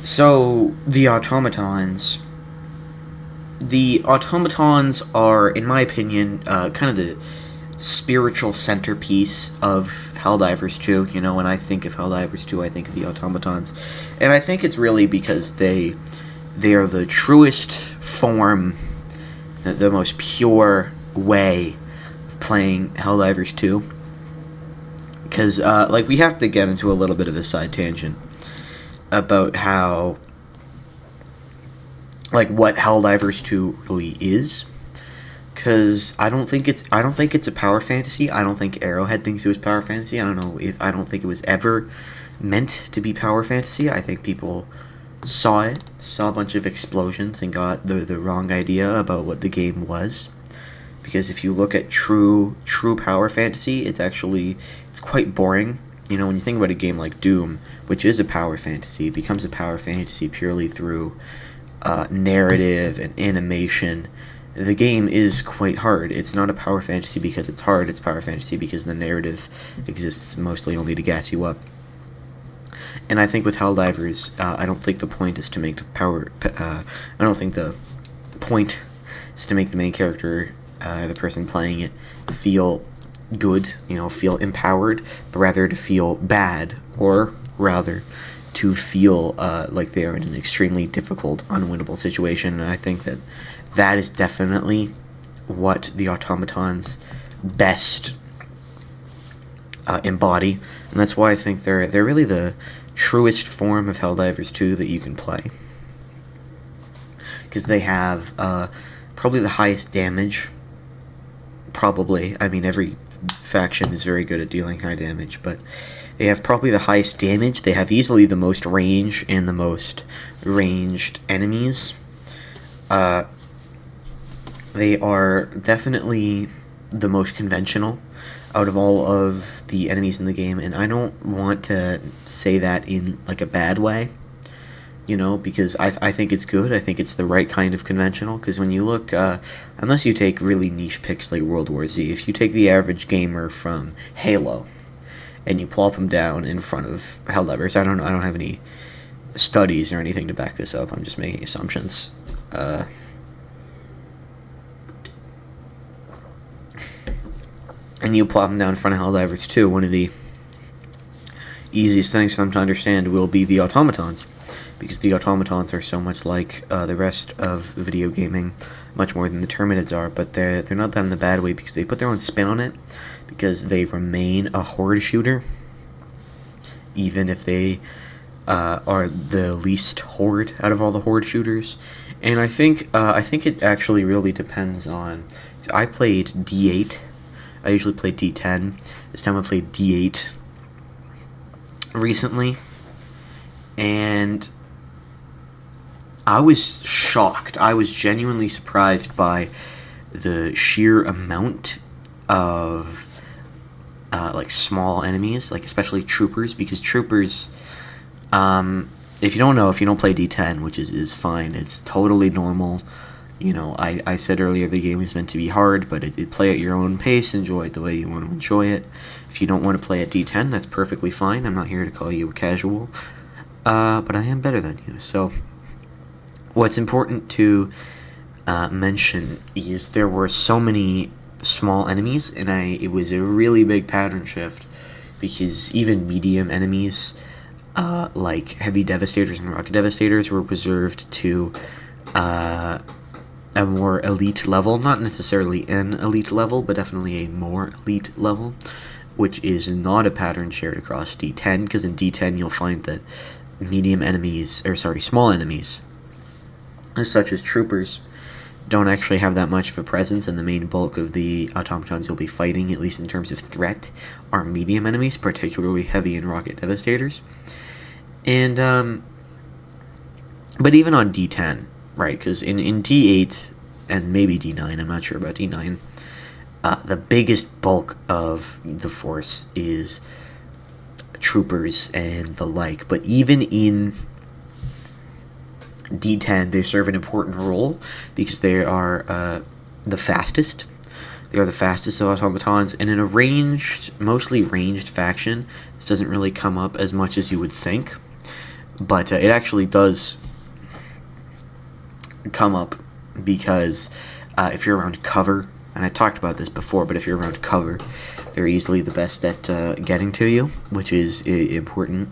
So the automatons are, in my opinion, kind of the spiritual centerpiece of Helldivers 2. You know, when I think of Helldivers 2, I think of the automatons, and I think it's really because they are the truest form, the most pure way of playing Helldivers 2. Because we have to get into a little bit of a side tangent about how what Helldivers 2 really is, because I don't think it's a power fantasy. I don't think Arrowhead thinks it was power fantasy. I don't think it was ever meant to be power fantasy. I think people saw a bunch of explosions, and got the wrong idea about what the game was. Because if you look at true power fantasy, it's quite boring. You know, when you think about a game like Doom, which is a power fantasy, it becomes a power fantasy purely through narrative and animation. The game is quite hard. It's not a power fantasy because it's hard. It's power fantasy because the narrative exists mostly only to gas you up. And I think with Helldivers, I don't think the point is to make I don't think the point is to make the main character, the person playing it, feel good, feel empowered, but rather to feel bad, or rather to feel like they are in an extremely difficult, unwinnable situation. And I think that is definitely what the automatons best embody, and that's why I think they're really the truest form of Helldivers 2 that you can play, because they have probably the highest damage. I mean, every faction is very good at dealing high damage, but they have probably the highest damage. They have easily the most range and the most ranged enemies. They are definitely the most conventional out of all of the enemies in the game, and I don't want to say that in like a bad way, because I think it's good. I think it's the right kind of conventional, because when you look, unless you take really niche picks like World War Z, if you take the average gamer from Halo and you plop them down in front of Helldivers, I don't have any studies or anything to back this up. I'm just making assumptions. And you plop them down in front of Helldivers 2, one of the easiest things for them to understand will be the automatons, because the automatons are so much like the rest of video gaming, much more than the Terminids are, but they're not that in the bad way, because they put their own spin on it, because they remain a horde shooter, even if they are the least horde out of all the horde shooters. And I think it actually really depends on. I played D8. I usually play D10. This time I played D8 recently, and I was shocked. I was genuinely surprised by the sheer amount of small enemies, especially troopers, because troopers, if you don't play D10, which is fine, it's totally normal. I said earlier the game is meant to be hard, but it play at your own pace, enjoy it the way you want to enjoy it. If you don't want to play at D10, that's perfectly fine. I'm not here to call you a casual, but I am better than you. So what's important to mention is there were so many small enemies, and it was a really big pattern shift, because even medium enemies, like heavy devastators and rocket devastators, were reserved to a more elite level, not necessarily an elite level, but definitely a more elite level, which is not a pattern shared across D10, because in D10 you'll find that small enemies, such as troopers, don't actually have that much of a presence, and the main bulk of the automatons you'll be fighting, at least in terms of threat, are medium enemies, particularly heavy and rocket devastators. And but even on D10, right, because in D8 and maybe D9, I'm not sure about D9, the biggest bulk of the force is troopers and the like. But even in D10, they serve an important role, because they are the fastest. They are the fastest of automatons, and in a mostly ranged faction, this doesn't really come up as much as you would think. but it actually does come up because if you're around cover, and I talked about this before, but if you're around cover, they're easily the best at getting to you, which is important.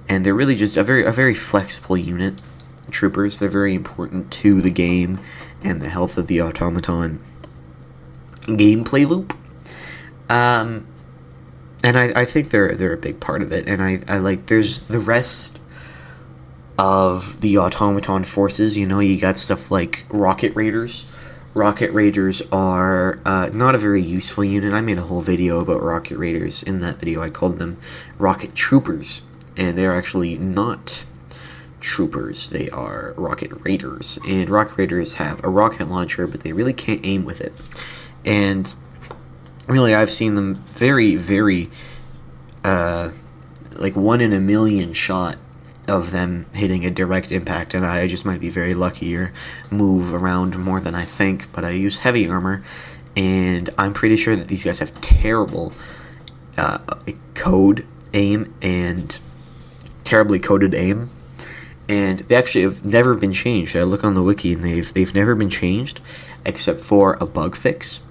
And they're really just a very flexible unit. Troopers, they're very important to the game and the health of the automaton gameplay loop. And I think they're a big part of it. And I like, there's the rest of the automaton forces. You know, you got stuff like rocket raiders. Rocket raiders are not a very useful unit. I made a whole video about rocket raiders. In that video I called them rocket troopers, and they're actually not troopers. They are rocket raiders, and rocket raiders have a rocket launcher, but they really can't aim with it. And really, I've seen them very like 1 in a million shot of them hitting a direct impact, and I just might be very lucky or move around more than I think, but I use heavy armor, and I'm pretty sure that these guys have terrible code aim and terribly coded aim, and they actually have never been changed. I look on the wiki, and they've never been changed except for a bug fix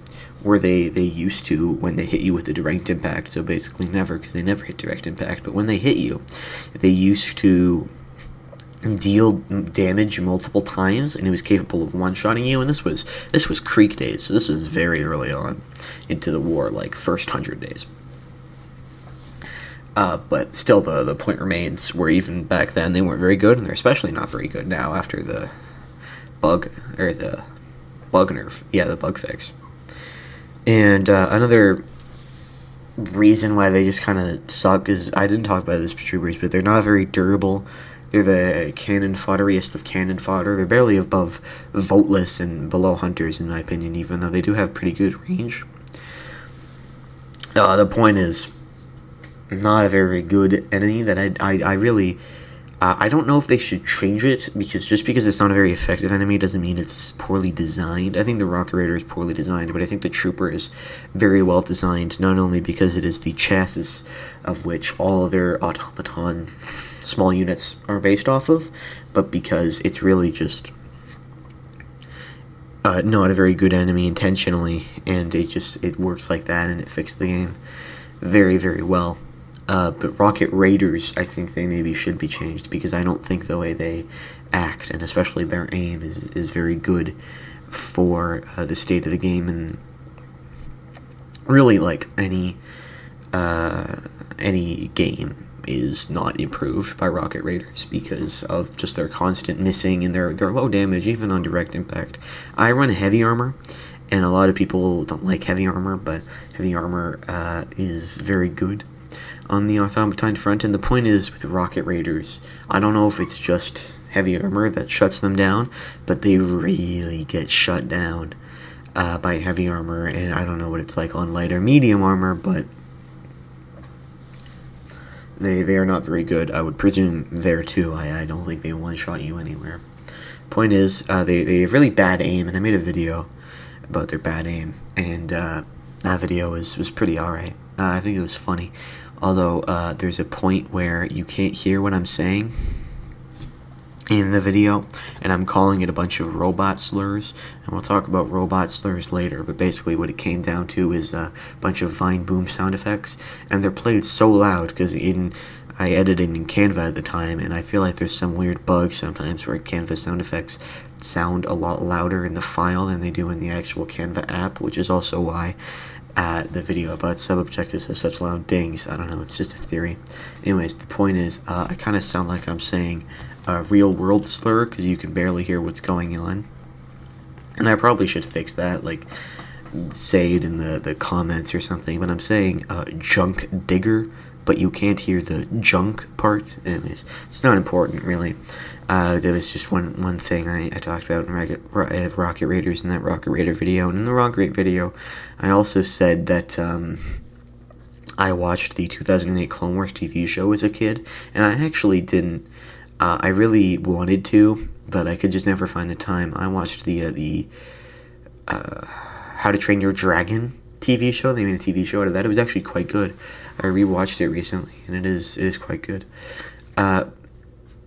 where they used to, when they hit you with the direct impact, so basically never, because they never hit direct impact, but when they hit you, they used to deal damage multiple times, and it was capable of one-shotting you, and this was Creek days, so this was very early on into the war, like first 100 days. But still, the point remains, where even back then they weren't very good, and they're especially not very good now after the bug nerf. Yeah, the bug fix. And another reason why they just kind of suck is, I didn't talk about this troopers, but they're not very durable. They're the cannon fodderriest of cannon fodder. They're barely above voteless and below hunters, in my opinion, even though they do have pretty good range. The point is, not a very good enemy that I really... I don't know if they should change it, because just because it's not a very effective enemy doesn't mean it's poorly designed. I think the Rocket Raider is poorly designed, but I think the Trooper is very well designed, not only because it is the chassis of which all other automaton small units are based off of, but because it's really just not a very good enemy intentionally, and it works like that, and it fixed the game very well. But Rocket Raiders, I think they maybe should be changed, because I don't think the way they act, and especially their aim, is very good for the state of the game, and really, like, any game is not improved by Rocket Raiders because of just their constant missing and their low damage, even on direct impact. I run heavy armor, and a lot of people don't like heavy armor, but heavy armor is very good on the automaton front. And the point is, with Rocket Raiders, I don't know if it's just heavy armor that shuts them down, but they really get shut down by heavy armor, and I don't know what it's like on light or medium armor, but they are not very good. I would presume there too. I don't think they one-shot you anywhere. Point is, they have really bad aim, and I made a video about their bad aim, and that video was pretty alright. I think it was funny. Although, there's a point where you can't hear what I'm saying in the video, and I'm calling it a bunch of robot slurs, and we'll talk about robot slurs later, but basically what it came down to is a bunch of Vine Boom sound effects, and they're played so loud, because I edited in Canva at the time, and I feel like there's some weird bug sometimes where Canva sound effects sound a lot louder in the file than they do in the actual Canva app, which is also why the video about sub-objectives has such loud dings. I don't know, it's just a theory. Anyways, the point is, I kind of sound like I'm saying a real-world slur, because you can barely hear what's going on. And I probably should fix that, like, say it in the comments or something, but I'm saying junk digger, but you can't hear the junk part. Anyways, it's not important, really. There was just one thing I talked about in Rocket Raiders in that Rocket Raider video, and in the Rocket Raider video, I also said that I watched the 2008 Clone Wars TV show as a kid, and I actually didn't. I really wanted to, but I could just never find the time. I watched the How to Train Your Dragon TV show. They made a TV show out of that. It was actually quite good. I rewatched it recently, and it is quite good.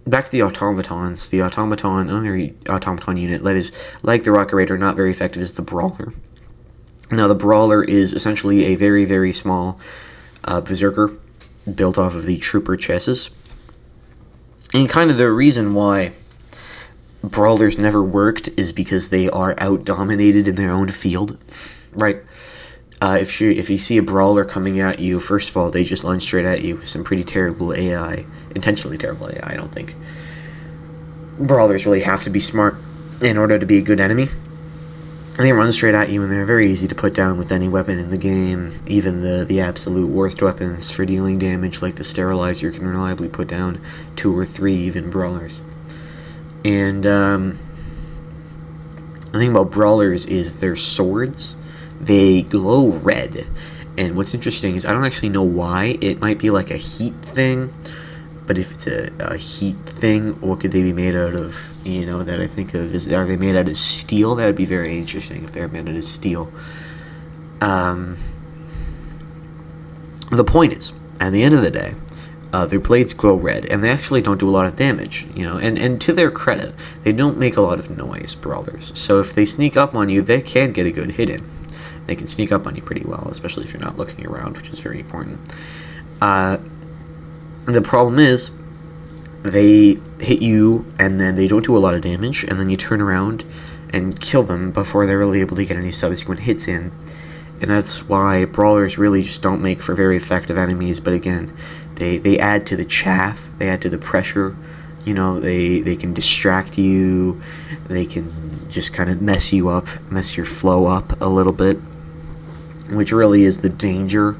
back to the automatons. The automaton, another automaton unit that is like the Rocket Raider, not very effective, is the Brawler. Now, the Brawler is essentially a very, very small berserker built off of the Trooper chassis. And kind of the reason why Brawlers never worked is because they are out-dominated in their own field, right? If you see a Brawler coming at you, first of all, they just lunge straight at you with some pretty terrible AI. Intentionally terrible AI, I don't think. Brawlers really have to be smart in order to be a good enemy. And they run straight at you, and they're very easy to put down with any weapon in the game. Even the absolute worst weapons for dealing damage, like the Sterilizer, can reliably put down 2 or 3 even Brawlers. And the thing about Brawlers is their swords, they glow red. And what's interesting is I don't actually know why. It might be like a heat thing. But if it's a heat thing, what could they be made out of? You know, that I think of is, are they made out of steel? That would be very interesting if they're made out of steel. The point is, at the end of the day, their blades glow red, and they actually don't do a lot of damage. You know, and to their credit, they don't make a lot of noise, Brawlers. So if they sneak up on you, they can get a good hit in. They can sneak up on you pretty well, especially if you're not looking around, which is very important. The problem is, they hit you, and then they don't do a lot of damage, and then you turn around and kill them before they're really able to get any subsequent hits in. And that's why Brawlers really just don't make for very effective enemies, but again, they add to the chaff, they add to the pressure. You know, they can distract you, they can just kind of mess you up, mess your flow up a little bit, which really is the danger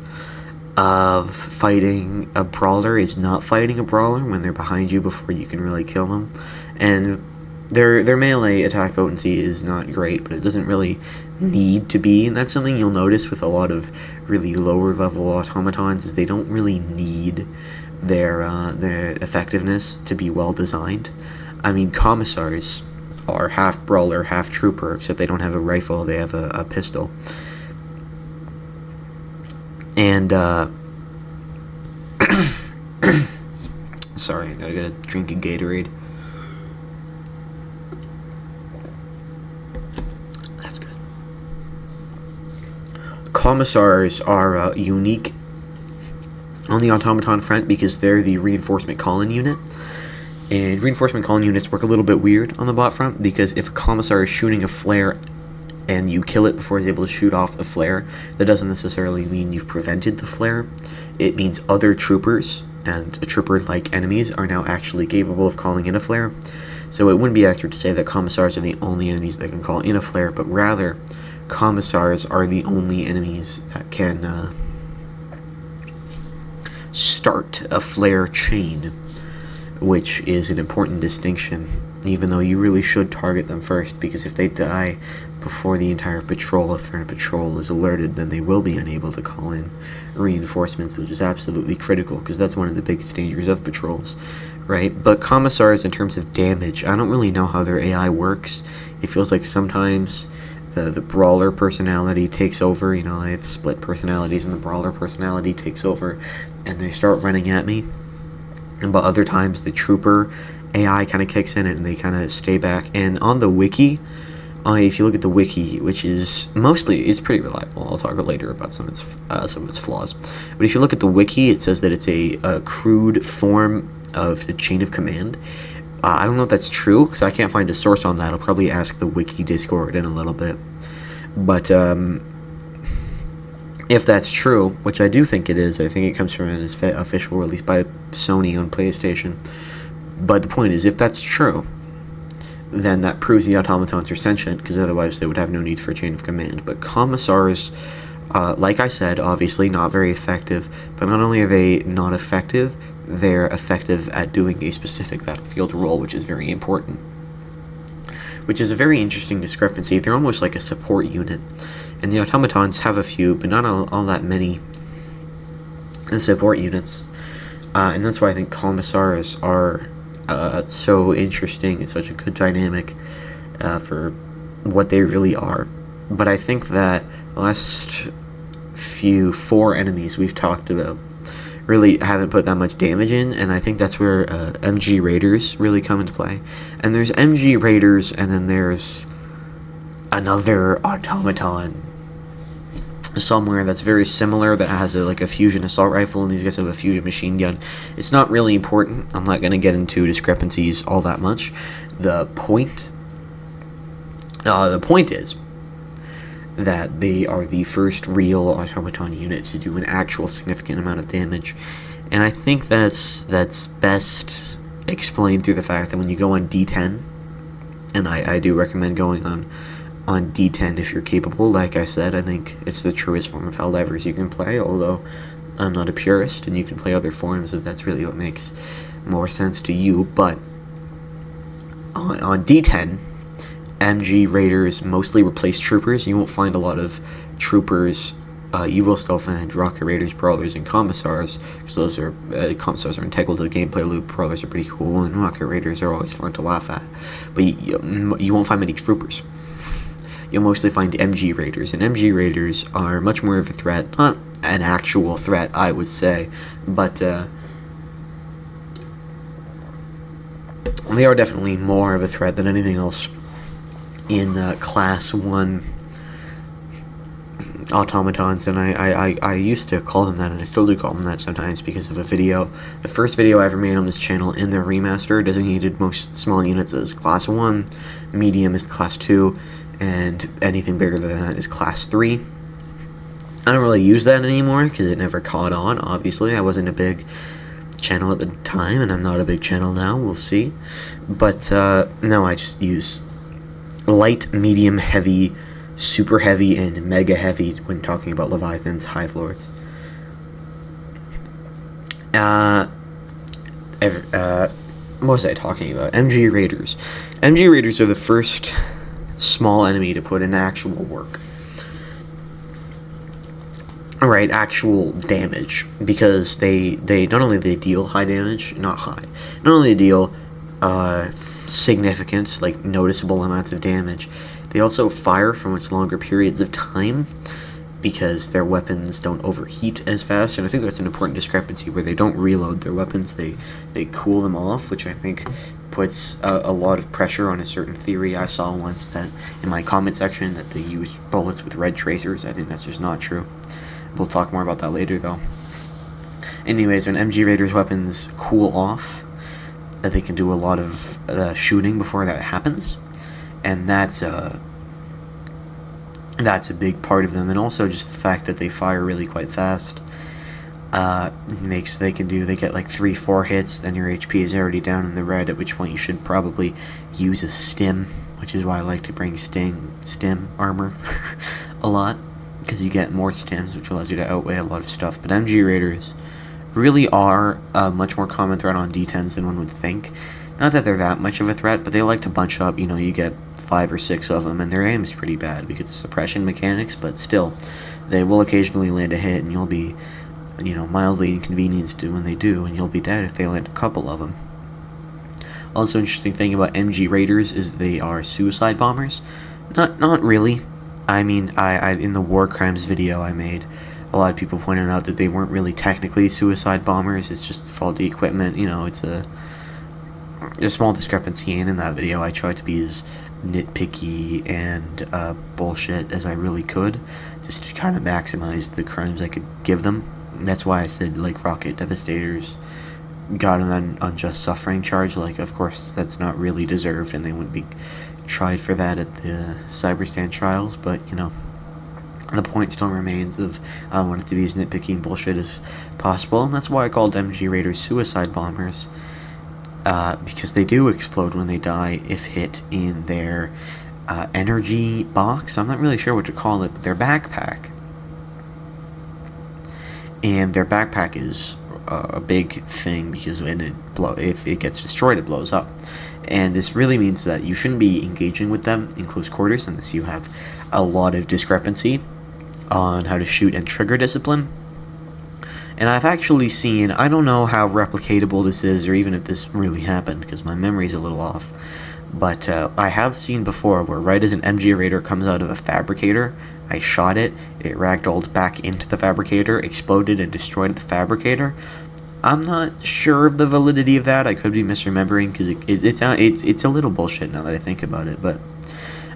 of fighting a Brawler, is not fighting a Brawler when they're behind you before you can really kill them. And their melee attack potency is not great, but it doesn't really need to be, and that's something you'll notice with a lot of really lower level automatons, is they don't really need their effectiveness to be well designed. I mean, Commissars are half Brawler, half Trooper, except they don't have a rifle, they have a pistol. And, sorry, I gotta get a drink of Gatorade. That's good. Commissars are unique on the automaton front because they're the reinforcement column unit. And reinforcement column units work a little bit weird on the bot front, because if a Commissar is shooting a flare and you kill it before it's able to shoot off the flare, that doesn't necessarily mean you've prevented the flare. It means other troopers and trooper-like enemies are now actually capable of calling in a flare. So it wouldn't be accurate to say that Commissars are the only enemies that can call in a flare, but rather, Commissars are the only enemies that can start a flare chain, which is an important distinction, even though you really should target them first, because if they die before the entire patrol, if their patrol is alerted, then they will be unable to call in reinforcements, which is absolutely critical, because that's one of the biggest dangers of patrols, right? But Commissars, in terms of damage, I don't really know how their AI works. It feels like sometimes the Brawler personality takes over, you know, they have split personalities, and the Brawler personality takes over, and they start running at me. But other times the Trooper AI kind of kicks in and they kind of stay back. And on the wiki, if you look at the wiki, which is mostly, it's pretty reliable. I'll talk later about some of its flaws. But if you look at the wiki, it says that it's a crude form of the chain of command. I don't know if that's true, because I can't find a source on that. I'll probably ask the wiki Discord in a little bit. But if that's true, which I do think it is, I think it comes from an official release by Sony on PlayStation. But the point is, if that's true, then that proves the automatons are sentient, because otherwise they would have no need for a chain of command. But Commissars, like I said, obviously not very effective, but not only are they not effective, they're effective at doing a specific battlefield role, which is very important. Which is a very interesting discrepancy. They're almost like a support unit. And the automatons have a few, but not all that many support units. And that's why I think Commissars are so interesting. It's such a good dynamic for what they really are. But I think that the last 4 enemies we've talked about really haven't put that much damage in, and I think that's where MG Raiders really come into play. And there's MG Raiders, and then there's another automaton somewhere that's very similar that has like a fusion assault rifle, and these guys have a fusion machine gun. It's not really important. I'm not going to get into discrepancies all that much. The point is that they are the first real automaton unit to do an actual significant amount of damage, and I think that's best explained through the fact that when you go on D10, and I do recommend going on D10 if you're capable. Like I said, I think it's the truest form of Helldivers you can play, although I'm not a purist, and you can play other forms if that's really what makes more sense to you. But on D10, MG Raiders mostly replace troopers. You won't find a lot of troopers. You will still find rocket raiders, brawlers, and commissars, because those are commissars are integral to the gameplay loop. Brawlers are pretty cool, and rocket raiders are always fun to laugh at. But you won't find many troopers. You'll mostly find MG Raiders, and MG Raiders are much more of a threat. Not an actual threat, I would say, but they are definitely more of a threat than anything else in Class 1 automatons, and I used to call them that, and I still do call them that sometimes because of a video. The first video I ever made on this channel in the remaster designated most small units as Class 1, medium is Class 2, and anything bigger than that is Class 3. I don't really use that anymore because it never caught on, obviously. I wasn't a big channel at the time, and I'm not a big channel now, we'll see. But no, I just use light, medium, heavy, super heavy, and mega heavy when talking about Leviathans, Hive Lords. What was I talking about? MG Raiders. MG Raiders are the first small enemy to put in actual work. Right, actual damage, because they not only they deal high damage, not only they deal significant, like noticeable amounts of damage, they also fire for much longer periods of time because their weapons don't overheat as fast, and I think that's an important discrepancy where they don't reload their weapons, they cool them off, which I think puts a lot of pressure on a certain theory. I saw once that in my comment section that they use bullets with red tracers. I think that's just not true. We'll talk more about that later, though. Anyways, when MG Raiders weapons cool off, they can do a lot of shooting before that happens, and that's a big part of them. And also just the fact that they fire really quite fast makes they get like 3-4 hits, then your HP is already down in the red, at which point you should probably use a stim, which is why I like to bring stim armor a lot, because you get more stims, which allows you to outweigh a lot of stuff. But MG Raiders really are a much more common threat on D10s than one would think. Not that they're that much of a threat, but they like to bunch up. You know, you get 5 or 6 of them, and their aim is pretty bad because of suppression mechanics, but still, they will occasionally land a hit, and you'll be, you know, mildly inconvenienced when they do, and you'll be dead if they land a couple of them. Also, interesting thing about MG Raiders is they are suicide bombers. Not really. I mean, I in the War Crimes video I made, a lot of people pointed out that they weren't really technically suicide bombers, it's just faulty equipment, you know, it's a small discrepancy, and in that video I tried to be as nitpicky and bullshit as I really could, just to kind of maximize the crimes I could give them. And that's why I said, like, rocket devastators got an unjust suffering charge. Like, of course, that's not really deserved, and they wouldn't be tried for that at the Cyberstand trials, but, you know, the point still remains of I want it to be as nitpicky and bullshit as possible, and that's why I called MG Raiders suicide bombers, because they do explode when they die if hit in their energy box. I'm not really sure what to call it, but their backpack. And their backpack is a big thing because if it gets destroyed, it blows up. And this really means that you shouldn't be engaging with them in close quarters unless you have a lot of discrepancy on how to shoot and trigger discipline. And I've actually seen, I don't know how replicatable this is or even if this really happened because my memory's a little off, But I have seen before where right as an MG Raider comes out of a fabricator, I shot it, it ragdolled back into the fabricator, exploded, and destroyed the fabricator. I'm not sure of the validity of that. I could be misremembering because it's a little bullshit now that I think about it. But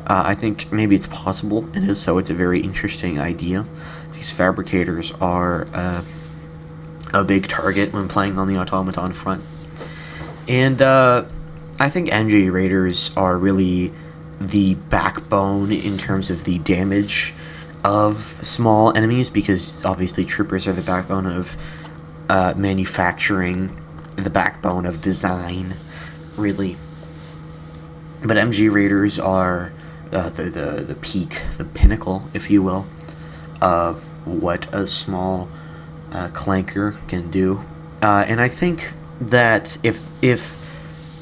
I think maybe it's possible. And if so, it's a very interesting idea. These fabricators are a big target when playing on the automaton front. And I think MG Raiders are really the backbone in terms of the damage of small enemies, because obviously troopers are the backbone of manufacturing, the backbone of design, really. But MG Raiders are the peak, the pinnacle, if you will, of what a small clanker can do. And I think that if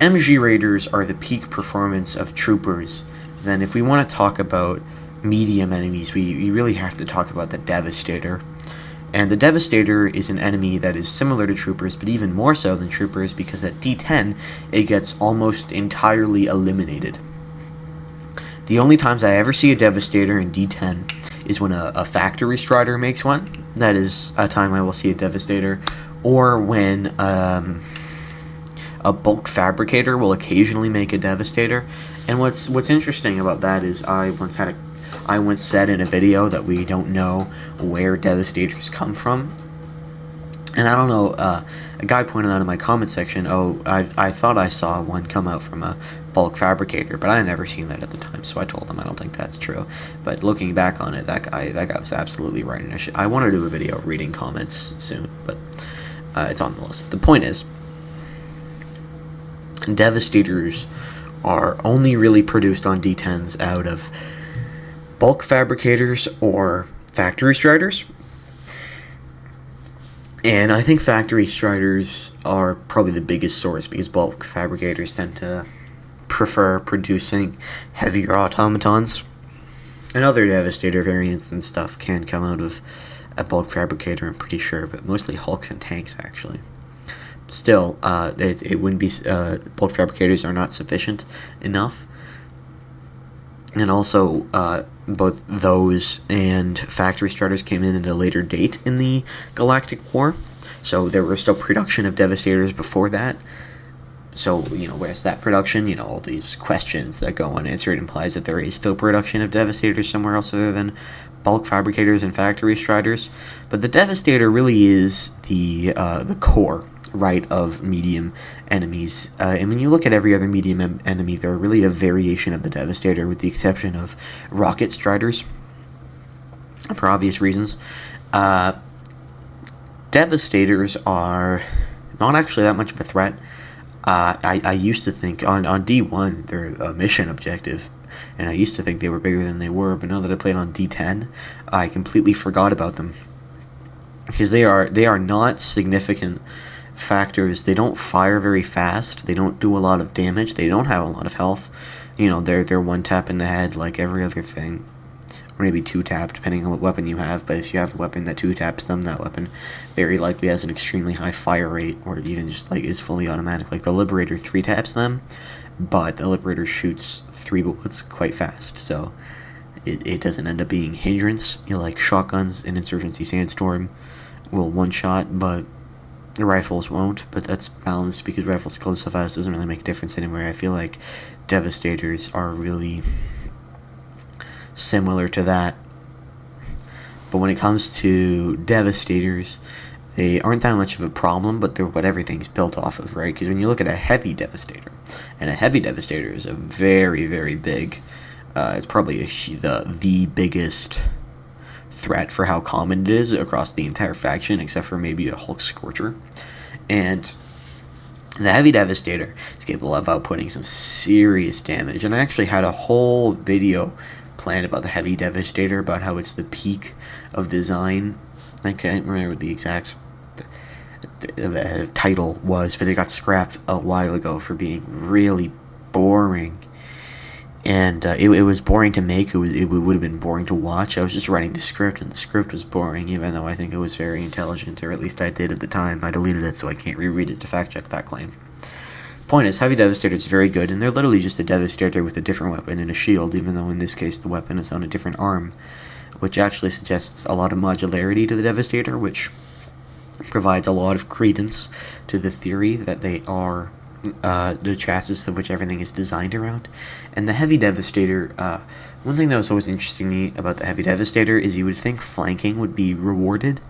MG Raiders are the peak performance of troopers, then if we want to talk about medium enemies, we really have to talk about the Devastator. And the Devastator is an enemy that is similar to troopers, but even more so than troopers, because at D10 it gets almost entirely eliminated. The only times I ever see a Devastator in D10 is when a Factory Strider makes one. That is a time I will see a Devastator. Or when a Bulk Fabricator will occasionally make a Devastator. And what's interesting about that is I once said in a video that we don't know where Devastators come from. And I don't know, a guy pointed out in my comment section, I thought I saw one come out from a Bulk Fabricator, but I had never seen that at the time, so I told him I don't think that's true. But looking back on it, that guy was absolutely right, and I want to do a video of reading comments soon, but it's on the list. The point is, Devastators are only really produced on D10s out of Bulk Fabricators or Factory Striders. And I think Factory Striders are probably the biggest source, because Bulk Fabricators tend to prefer producing heavier automatons. And other Devastator variants and stuff can come out of a Bulk Fabricator, I'm pretty sure, but mostly Hulks and tanks, actually. Still, it wouldn't be, Bulk Fabricators are not sufficient enough. And also, both those and Factory Striders came in at a later date in the Galactic War, so there was still production of Devastators before that. So, where's that production? All these questions that go unanswered implies that there is still production of Devastators somewhere else other than Bulk Fabricators and Factory Striders. But the Devastator really is the core, right, of medium enemies. And when you look at every other medium enemy, they're really a variation of the Devastator, with the exception of Rocket Striders, for obvious reasons. Devastators are not actually that much of a threat. I used to think on D1 they're a mission objective, and I used to think they were bigger than they were, but now that I played on D10, I completely forgot about them, because they are not significant factors. They don't fire very fast, they don't do a lot of damage, they don't have a lot of health. They're one tap in the head like every other thing, or maybe two tap depending on what weapon you have. But if you have a weapon that two taps them, that weapon very likely has an extremely high fire rate, or even just is fully automatic. Like the Liberator three taps them, but the Liberator shoots 3 bullets quite fast, so it doesn't end up being a hindrance. Like shotguns in Insurgency Sandstorm will one shot, but the rifles won't. But that's balanced because rifles kill so fast, doesn't really make a difference anywhere. I feel like Devastators are really similar to that. But when it comes to Devastators, they aren't that much of a problem, but they're what everything's built off of, right? Because when you look at a heavy Devastator, and a heavy Devastator is a very, very big, it's probably the biggest threat for how common it is across the entire faction, except for maybe a Hulk Scorcher. And the heavy Devastator is capable of outputting some serious damage, and I actually had a whole video planned about the heavy Devastator, about how it's the peak of design. I can't remember what the exact title was, but it got scrapped a while ago for being really boring. And it was boring to make. It would have been boring to watch. I was just writing the script, and the script was boring, even though I think it was very intelligent, or at least I did at the time. I deleted it, so I can't reread it to fact check that claim. Point is, Heavy Devastator is very good, and they're literally just a Devastator with a different weapon and a shield, even though in this case the weapon is on a different arm, which actually suggests a lot of modularity to the Devastator, which provides a lot of credence to the theory that they are the chassis of which everything is designed around. And the Heavy Devastator, one thing that was always interesting to me about the Heavy Devastator is you would think flanking would be rewarded,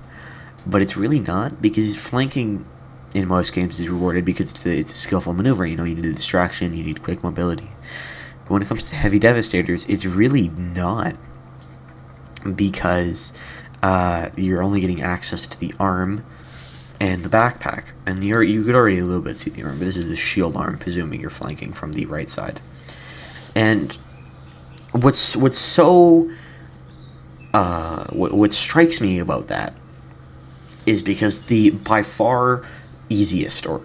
but it's really not, because flanking in most games is rewarded because it's a skillful maneuver. You need a distraction, you need quick mobility. But when it comes to Heavy Devastators, it's really not, because you're only getting access to the arm and the backpack, and you could already a little bit see the arm, but this is the shield arm, presuming you're flanking from the right side. And what strikes me about that is because the by far easiest or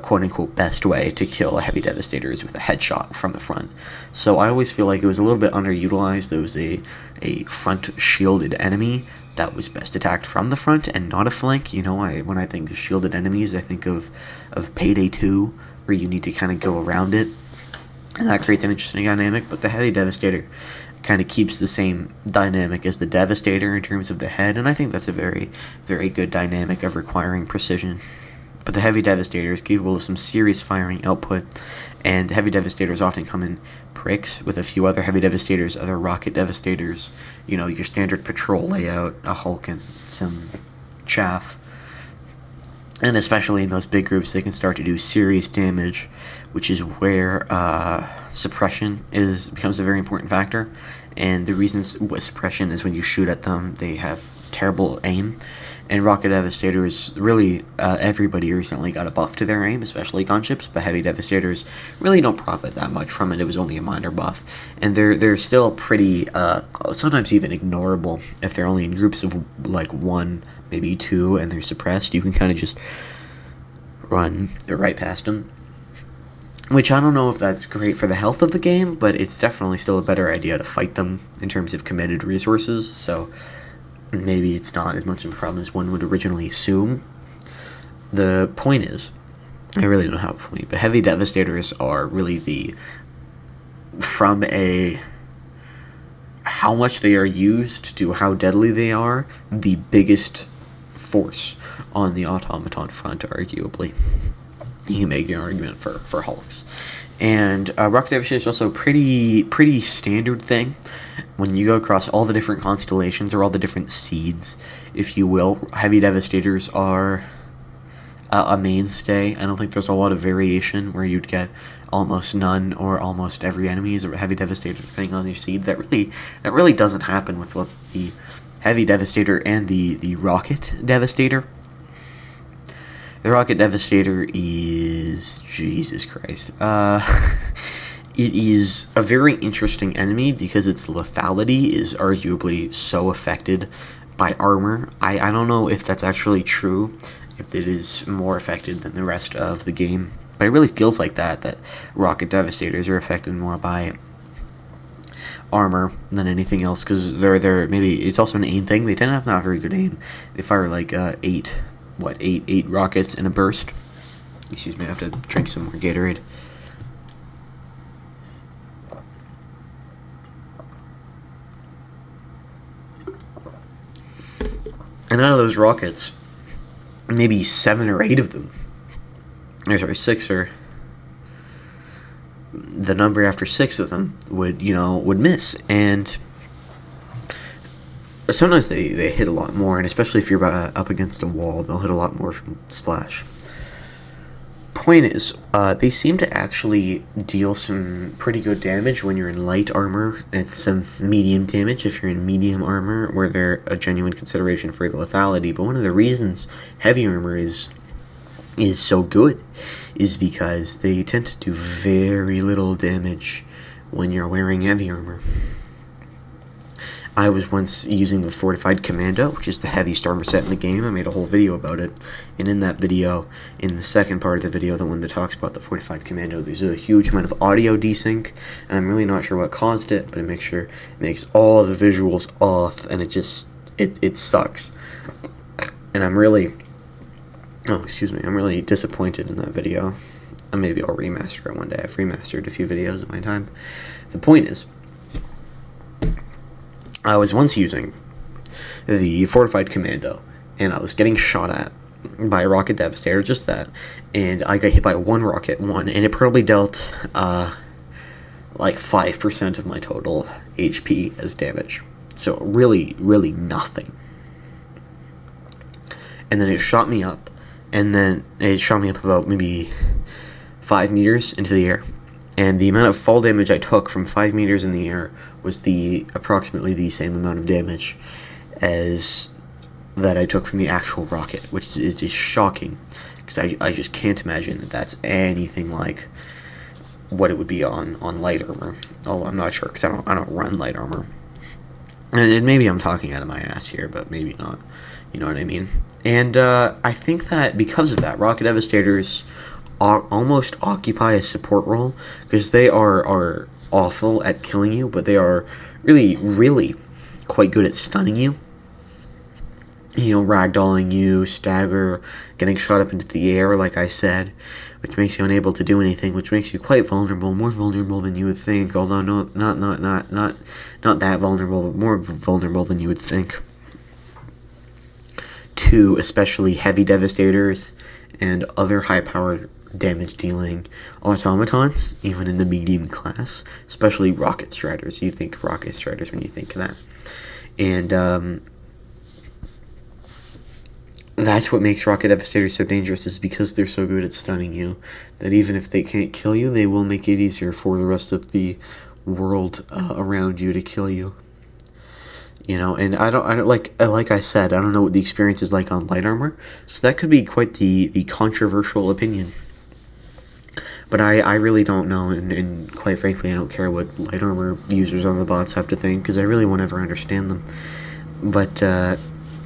quote-unquote best way to kill a Heavy Devastator is with a headshot from the front. So I always feel like it was a little bit underutilized. There was a front shielded enemy that was best attacked from the front and not a flank. When I think of shielded enemies, I think of Payday 2, where you need to kind of go around it, and that creates an interesting dynamic. But the Heavy Devastator kind of keeps the same dynamic as the Devastator in terms of the head, and I think that's a very, very good dynamic of requiring precision. But the Heavy Devastator is capable of some serious firing output, and Heavy Devastators often come in pricks with a few other Heavy Devastators, other Rocket Devastators, your standard patrol layout, a Hulk and some chaff. And especially in those big groups, they can start to do serious damage, which is where suppression becomes a very important factor. And the reasons with suppression is when you shoot at them, they have terrible aim. And Rocket Devastators, really, everybody recently got a buff to their aim, especially gunships, but Heavy Devastators really don't profit that much from it. It was only a minor buff. And they're still pretty, sometimes even ignorable if they're only in groups of, like, 1, maybe 2, and they're suppressed. You can kind of just run right past them. Which I don't know if that's great for the health of the game, but it's definitely still a better idea to fight them in terms of committed resources, so maybe it's not as much of a problem as one would originally assume. The point is, I really don't have a point, but Heavy Devastators are really from how much they are used to how deadly they are, the biggest force on the automaton front, arguably. You can make your argument for Hulks. And Rocket Devastator is also a pretty standard thing. When you go across all the different constellations, or all the different seeds, if you will, Heavy Devastators are a mainstay. I don't think there's a lot of variation where you'd get almost none or almost every enemy is a Heavy Devastator depending on their seed. That really doesn't happen with both the Heavy Devastator and the Rocket Devastator. The Rocket Devastator is... Jesus Christ. It is a very interesting enemy because its lethality is arguably so affected by armor. I don't know if that's actually true, if it is more affected than the rest of the game, but it really feels like that Rocket Devastators are affected more by armor than anything else, because they're maybe it's also an aim thing. They tend to have not very good aim. They fire like eight rockets in a burst. Excuse me, I have to drink some more Gatorade. And out of those rockets, maybe 7 or 8 of them, or sorry, 6 or the number after 6 of them would miss. And sometimes they hit a lot more, and especially if you're up against a wall, they'll hit a lot more from splash. Point is, they seem to actually deal some pretty good damage when you're in light armor, and some medium damage if you're in medium armor, where they're a genuine consideration for the lethality. But one of the reasons heavy armor is so good is because they tend to do very little damage when you're wearing heavy armor. I was once using the Fortified Commando, which is the heaviest armor set in the game. I made a whole video about it, and in that video, in the second part of the video, the one that talks about the Fortified Commando, there's a huge amount of audio desync, and I'm really not sure what caused it, but it makes all the visuals off, and it sucks. And I'm really disappointed in that video. maybe I'll remaster it one day. I've remastered a few videos in my time. The point is, I was once using the Fortified Commando, and I was getting shot at by a Rocket Devastator, just that, and I got hit by one rocket, and it probably dealt, like 5% of my total HP as damage. So really, really nothing. And then it shot me up, about maybe 5 meters into the air. And the amount of fall damage I took from 5 meters in the air was approximately the same amount of damage as that I took from the actual rocket, which is just shocking, because I just can't imagine that that's anything like what it would be on light armor. Oh, I'm not sure, because I don't run light armor. And maybe I'm talking out of my ass here, but maybe not. You know what I mean? And I think that because of that, Rocket Devastators almost occupy a support role, because they are awful at killing you, but they are really, really quite good at stunning you. You know, ragdolling you, stagger, getting shot up into the air, like I said, which makes you unable to do anything, which makes you quite vulnerable, more vulnerable than you would think, although not that vulnerable, but more vulnerable than you would think, to especially heavy devastators and other high-powered damage-dealing automatons, even in the medium class, especially rocket striders. You think rocket striders when you think of that. And that's what makes Rocket Devastators so dangerous, is because they're so good at stunning you, that even if they can't kill you, they will make it easier for the rest of the world around you to kill you. You know, and I don't like I said, I don't know what the experience is like on light armor, so that could be quite the controversial opinion. But I really don't know, and quite frankly, I don't care what light armor users on the bots have to think, because I really won't ever understand them. But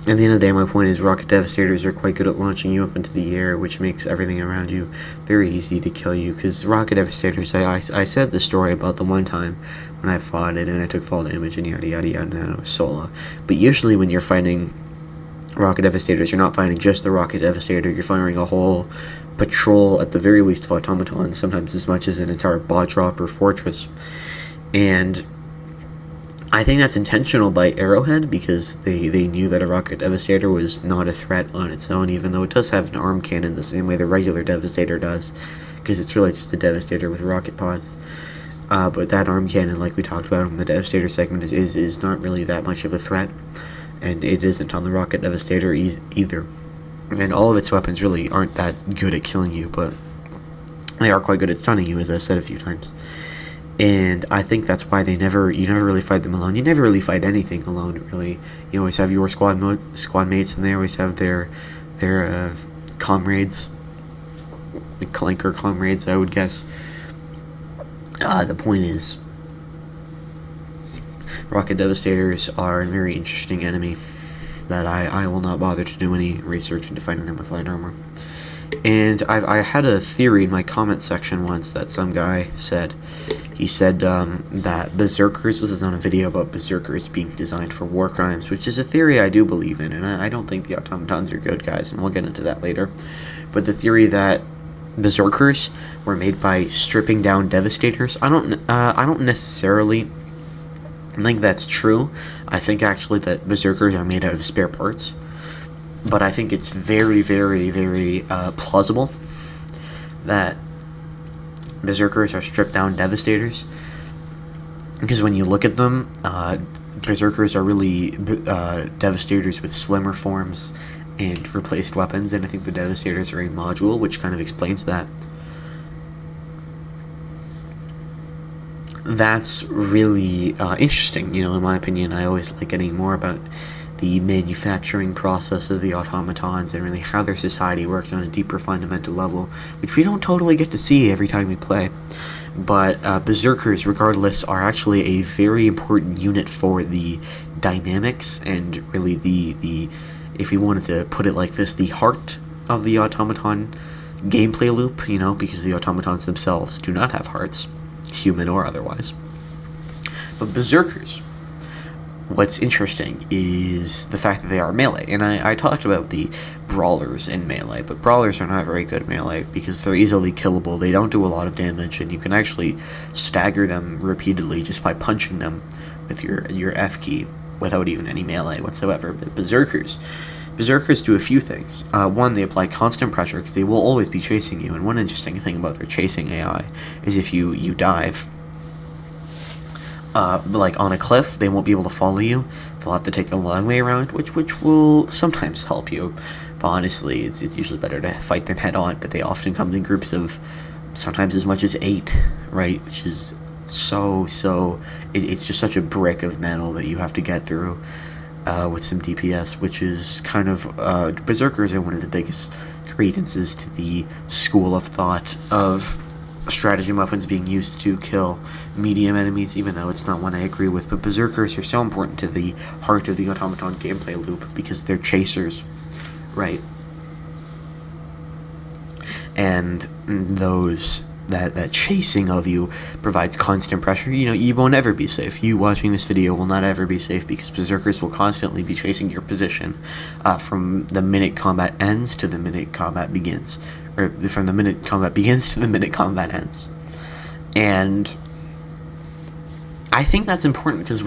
at the end of the day, my point is Rocket Devastators are quite good at launching you up into the air, which makes everything around you very easy to kill you, because Rocket Devastators, I said the story about the one time when I fought it and I took fall damage and yada yada yada, and I was solo. But usually when you're fighting Rocket Devastators, you're not fighting just the Rocket Devastator, you're firing a whole patrol, at the very least, of automatons, sometimes as much as an entire bot drop or fortress. And I think that's intentional by Arrowhead, because they knew that a Rocket Devastator was not a threat on its own, even though it does have an arm cannon the same way the regular Devastator does, because it's really just a Devastator with rocket pods. But that arm cannon, like we talked about in the Devastator segment, is not really that much of a threat, and it isn't on the Rocket Devastator either. And all of its weapons really aren't that good at killing you, but they are quite good at stunning you, as I've said a few times. And I think that's why you never really fight them alone. You never really fight anything alone, really. You always have your squad mates, and they always have their comrades, the clanker comrades, I would guess. The point is, Rocket Devastators are a very interesting enemy that I will not bother to do any research into fighting them with light armor. And I had a theory in my comment section once that some guy said. He said that Berserkers, this is on a video about Berserkers being designed for war crimes, which is a theory I do believe in, and I don't think the automatons are good guys, and we'll get into that later. But the theory that Berserkers were made by stripping down Devastators, I don't necessarily think that's true. I think actually that Berserkers are made out of spare parts, but I think it's very, very, very plausible that Berserkers are stripped down Devastators, because when you look at them, Berserkers are really Devastators with slimmer forms and replaced weapons, and I think the Devastators are a module, which kind of explains that. That's really interesting, in my opinion. I always like getting more about the manufacturing process of the automatons and really how their society works on a deeper fundamental level, which we don't totally get to see every time we play. But Berserkers, regardless, are actually a very important unit for the dynamics and really the if we wanted to put it like this, the heart of the automaton gameplay loop, because the automatons themselves do not have hearts, human or otherwise. But Berserkers what's interesting is the fact that they are melee. And I talked about the brawlers in melee, but brawlers are not very good at melee because they're easily killable. They don't do a lot of damage, and you can actually stagger them repeatedly just by punching them with your F key without even any melee whatsoever. But Berserkers do a few things. One, they apply constant pressure because they will always be chasing you, and one interesting thing about their chasing AI is if you dive, like on a cliff, they won't be able to follow you. They'll have to take the long way around, which will sometimes help you. But honestly, it's usually better to fight them head on. But they often come in groups of sometimes as much as 8, right? Which is it's just such a brick of metal that you have to get through with some DPS, which is kind of Berserkers are one of the biggest credences to the school of thought of stratagem weapons being used to kill medium enemies, even though it's not one I agree with. But Berserkers are so important to the heart of the automaton gameplay loop because they're chasers, right? And that chasing of you provides constant pressure. You won't ever be safe. You watching this video will not ever be safe because Berserkers will constantly be chasing your position from the minute combat ends to the minute combat begins. Or from the minute combat begins to the minute combat ends. And I think that's important because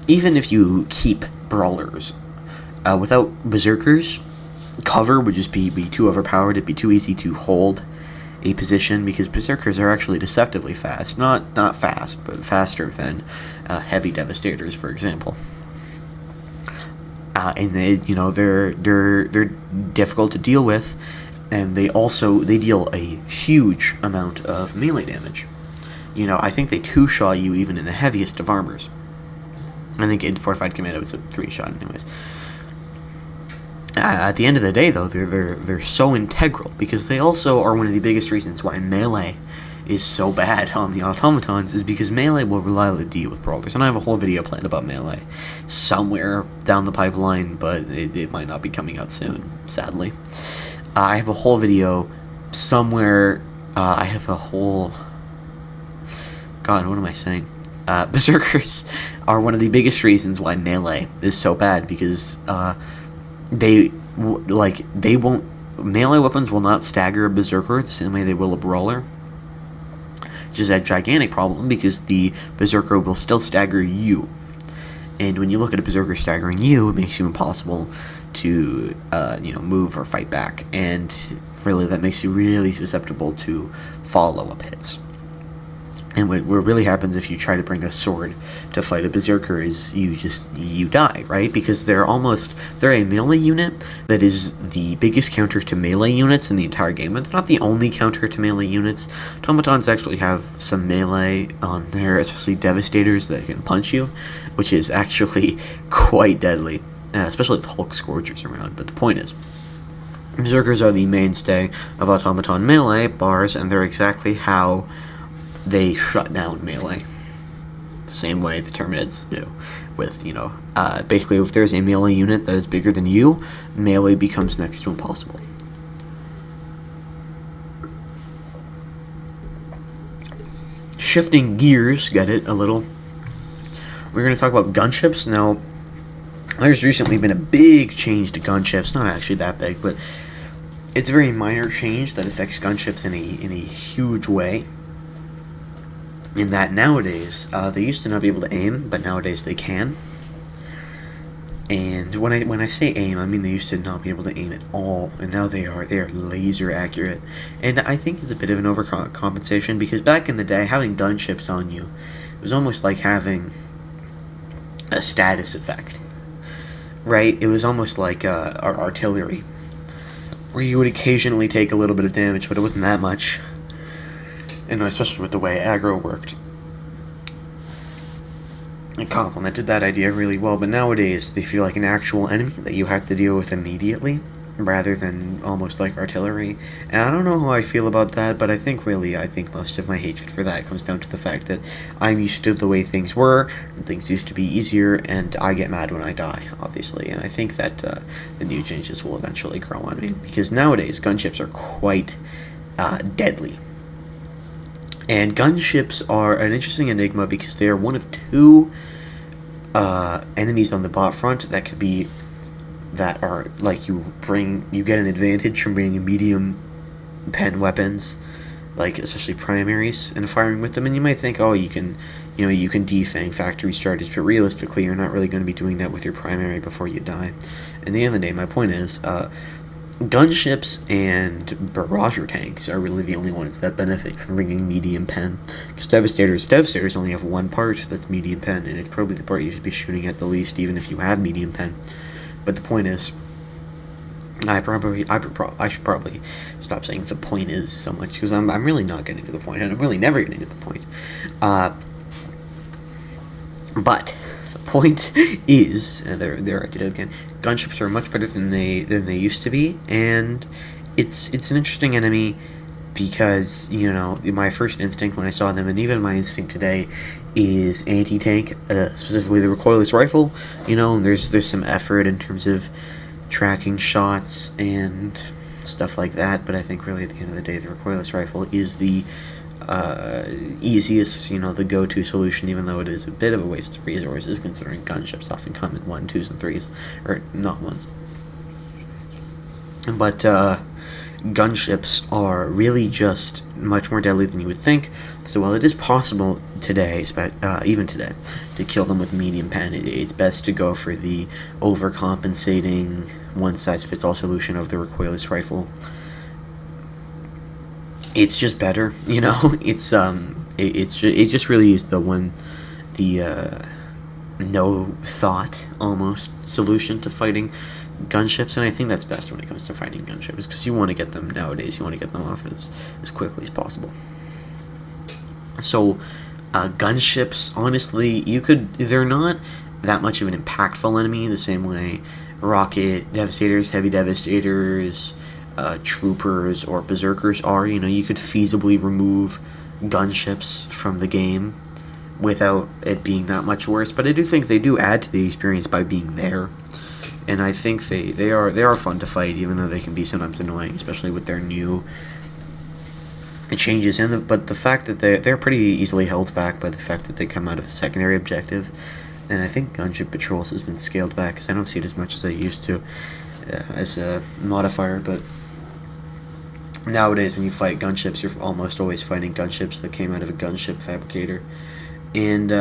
even if you keep brawlers, without Berserkers, cover would just be too overpowered. It'd be too easy to hold a position because Berserkers are actually deceptively fast. Not fast, but faster than heavy Devastators, for example. And they're difficult to deal with. And they deal a huge amount of melee damage. I think they 2-shot you even in the heaviest of armors. I think in Fortified Commando it's a 3-shot anyways. At the end of the day, though, they're so integral because they also are one of the biggest reasons why melee is so bad on the automatons is because melee will reliably deal with brawlers. And I have a whole video planned about melee somewhere down the pipeline, but it might not be coming out soon, sadly. I have a whole video somewhere. I have a whole... God, what am I saying? Berserkers are one of the biggest reasons why melee is so bad because they won't... Melee weapons will not stagger a Berserker the same way they will a brawler. Which is a gigantic problem because the Berserker will still stagger you. And when you look at a Berserker staggering you, it makes you impossible to move or fight back, and really that makes you really susceptible to follow-up hits. And what really happens if you try to bring a sword to fight a Berserker is you die, right? Because they're a melee unit that is the biggest counter to melee units in the entire game, but they're not the only counter to melee units. Automatons actually have some melee on there, especially Devastators that can punch you, which is actually quite deadly. Especially with Hulk Scourgers around, but the point is, Berserkers are the mainstay of automaton melee bars, and they're exactly how they shut down melee. The same way the Terminids do. With, basically if there's a melee unit that is bigger than you, melee becomes next to impossible. Shifting gears, get it, a little. We're going to talk about gunships. Now, there's recently been a big change to gunships. Not actually that big, but it's a very minor change that affects gunships in a huge way. In that nowadays, they used to not be able to aim, but nowadays they can. And when I say aim, I mean they used to not be able to aim at all, and now they are laser accurate. And I think it's a bit of an overcompensation because back in the day, having gunships on you was almost like having a status effect. Right? It was almost like our artillery, where you would occasionally take a little bit of damage, but it wasn't that much. And especially with the way aggro worked, it complemented that idea really well. But nowadays, they feel like an actual enemy that you have to deal with immediately, rather than almost like artillery. And I don't know how I feel about that, but I think most of my hatred for that comes down to the fact that I'm used to the way things were, and things used to be easier, and I get mad when I die, obviously. And I think that the new changes will eventually grow on me, because nowadays gunships are quite deadly. And gunships are an interesting enigma because they are one of two enemies on the bot front that could be that are like you get an advantage from bringing medium pen weapons, like especially primaries, and firing with them. And you might think, oh, you can defang factory starters, but realistically, you're not really going to be doing that with your primary before you die. And the end of the day, my point is, gunships and barrager tanks are really the only ones that benefit from bringing medium pen. Because Devastators only have one part that's medium pen, and it's probably the part you should be shooting at the least, even if you have medium pen. But the point is, I should probably stop saying the point is so much, because I'm really not getting to the point, and I'm really never getting to the point. But the point is, there I did it again. Gunships are much better than they used to be, and it's an interesting enemy because my first instinct when I saw them, and even my instinct today, is anti-tank, specifically the recoilless rifle. There's some effort in terms of tracking shots and stuff like that, but I think really at the end of the day, the recoilless rifle is the easiest, the go-to solution, even though it is a bit of a waste of resources, considering gunships often come in 1, 2s, and 3s, or not 1s. But gunships are really just much more deadly than you would think. So while it is possible today, even today, to kill them with medium pen, it's best to go for the overcompensating one-size-fits-all solution of the recoilless rifle. It's just better, it just really is the no thought almost solution to fighting gunships, and I think that's best when it comes to fighting gunships, because you want to get them nowadays. You want to get them off as quickly as possible. So, gunships, honestly, they're not that much of an impactful enemy the same way rocket devastators, heavy devastators, troopers, or berserkers are. You could feasibly remove gunships from the game without it being that much worse, but I do think they do add to the experience by being there. And I think they are fun to fight, even though they can be sometimes annoying, especially with their new changes but the fact that they're pretty easily held back by the fact that they come out of a secondary objective. And I think gunship patrols has been scaled back, because I don't see it as much as I used to as a modifier. But nowadays, when you fight gunships, you're almost always fighting gunships that came out of a gunship fabricator. And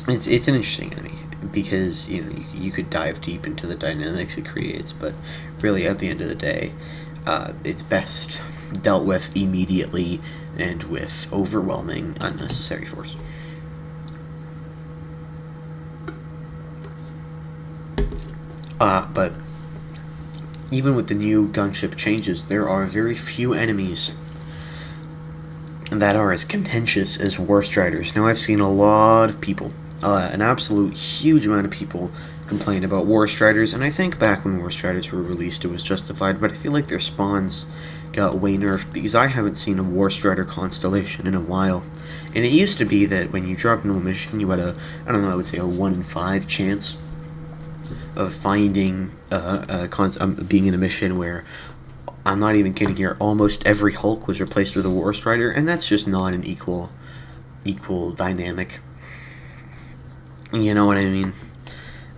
it's an interesting enemy, because you could dive deep into the dynamics it creates, but really at the end of the day, it's best dealt with immediately and with overwhelming unnecessary force. But even with the new gunship changes, there are very few enemies that are as contentious as War Striders. Now, I've seen a lot of people, an absolute huge amount of people, complain about War Striders, and I think back when War Striders were released, it was justified, but I feel like their spawns got way nerfed, because I haven't seen a War Strider constellation in a while. And it used to be that when you dropped into a mission, you had I would say a 1 in 5 chance of finding, being in a mission where, I'm not even kidding here, almost every Hulk was replaced with a War Strider, and that's just not an equal dynamic. You know what I mean?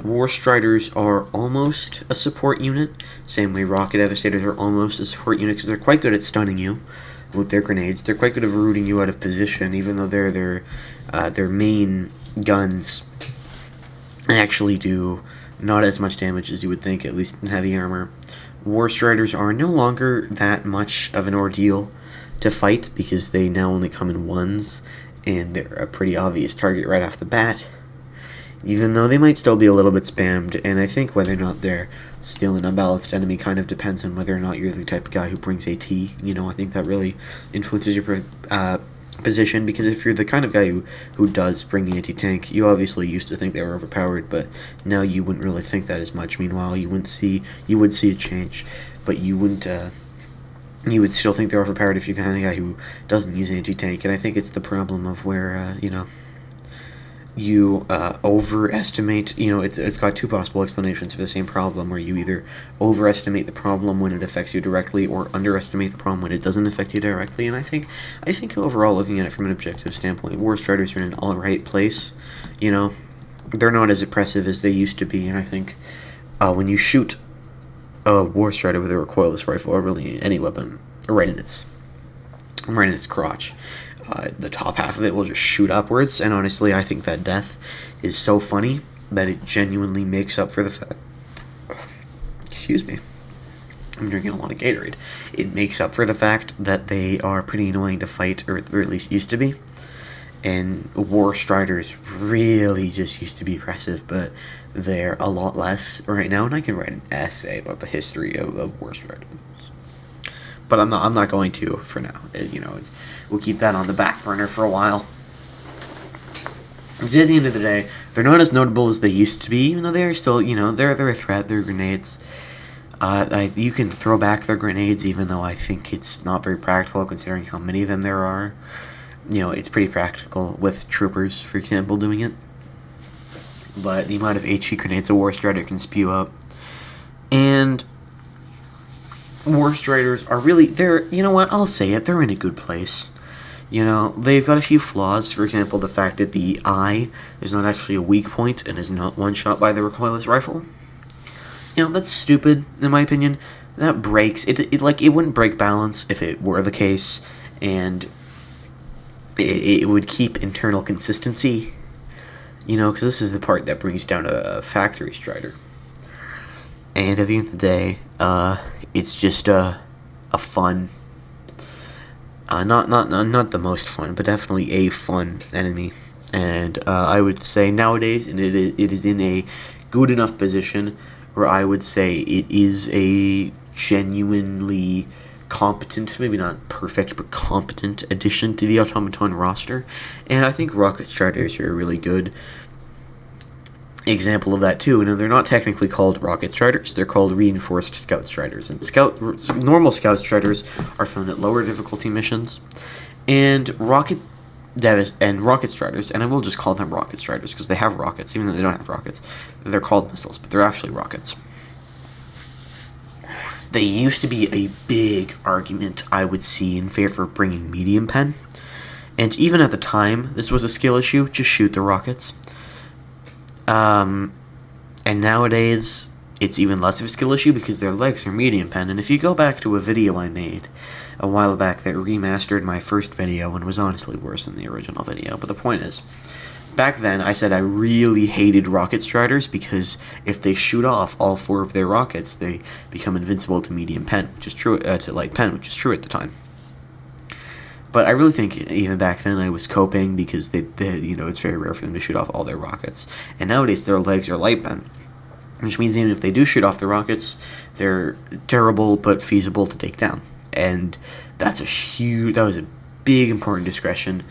War Striders are almost a support unit, same way Rocket Devastators are almost a support unit, because they're quite good at stunning you with their grenades. They're quite good at rooting you out of position, even though their main guns actually do not as much damage as you would think, at least in heavy armor. War Striders are no longer that much of an ordeal to fight, because they now only come in 1s, and they're a pretty obvious target right off the bat, even though they might still be a little bit spammed. And I think whether or not they're still an unbalanced enemy kind of depends on whether or not you're the type of guy who brings AT. I think that really influences your position, because if you're the kind of guy who does bring anti-tank, you obviously used to think they were overpowered, but now you wouldn't really think that as much. Meanwhile, you would see a change, but you wouldn't you would still think they're overpowered if you're the kind of guy who doesn't use anti-tank. And I think it's the problem of where you overestimate. It's got two possible explanations for the same problem, where you either overestimate the problem when it affects you directly, or underestimate the problem when it doesn't affect you directly. And I think overall, looking at it from an objective standpoint, War Striders are in an all right place. They're not as oppressive as they used to be, and I think when you shoot a War Strider with a recoilless rifle, or really any weapon, right in its crotch, the top half of it will just shoot upwards. And honestly, I think that death is so funny that it genuinely makes up for the fact. Excuse me. I'm drinking a lot of Gatorade. It makes up for the fact that they are pretty annoying to fight, or at least used to be. And War Striders really just used to be oppressive, but they're a lot less right now. And I can write an essay about the history of War Striders, but I'm not going to for now. We'll keep that on the back burner for a while. Because at the end of the day, they're not as notable as they used to be, even though they're still, they're a threat. They're grenades. You can throw back their grenades, even though I think it's not very practical considering how many of them there are. It's pretty practical with troopers, for example, doing it. But the amount of HE grenades a War Strider can spew out. And War Striders are really, I'll say it, they're in a good place. They've got a few flaws. For example, the fact that the eye is not actually a weak point and is not one-shot by the recoilless rifle. That's stupid, in my opinion. That breaks, it wouldn't break balance if it were the case, and it would keep internal consistency, because this is the part that brings down a factory Strider. And at the end of the day, it's just a fun, not the most fun, but definitely a fun enemy. And I would say nowadays, and it is in a good enough position where I would say it is a genuinely competent, maybe not perfect, but competent addition to the automaton roster. And I think Rocket Striders are a really good example of that too. And they're not technically called Rocket Striders, they're called Reinforced Scout Striders. And normal Scout Striders are found at lower difficulty missions. And Rocket Striders, and I will just call them Rocket Striders because they have rockets, even though they don't have rockets. They're called missiles, but they're actually rockets. They used to be a big argument I would see in favor of bringing medium pen. And even at the time, this was a skill issue, just shoot the rockets. And nowadays, it's even less of a skill issue because their legs are medium pen. And if you go back to a video I made a while back that remastered my first video and was honestly worse than the original video, but the point is, back then I said I really hated Rocket Striders because if they shoot off all 4 of their rockets, they become invincible to medium pen, which is true, to light pen, which is true at the time. But I really think even back then I was coping because they it's very rare for them to shoot off all their rockets. And nowadays their legs are light pen, which means even if they do shoot off the rockets, they're terrible but feasible to take down. And that was a big important discretion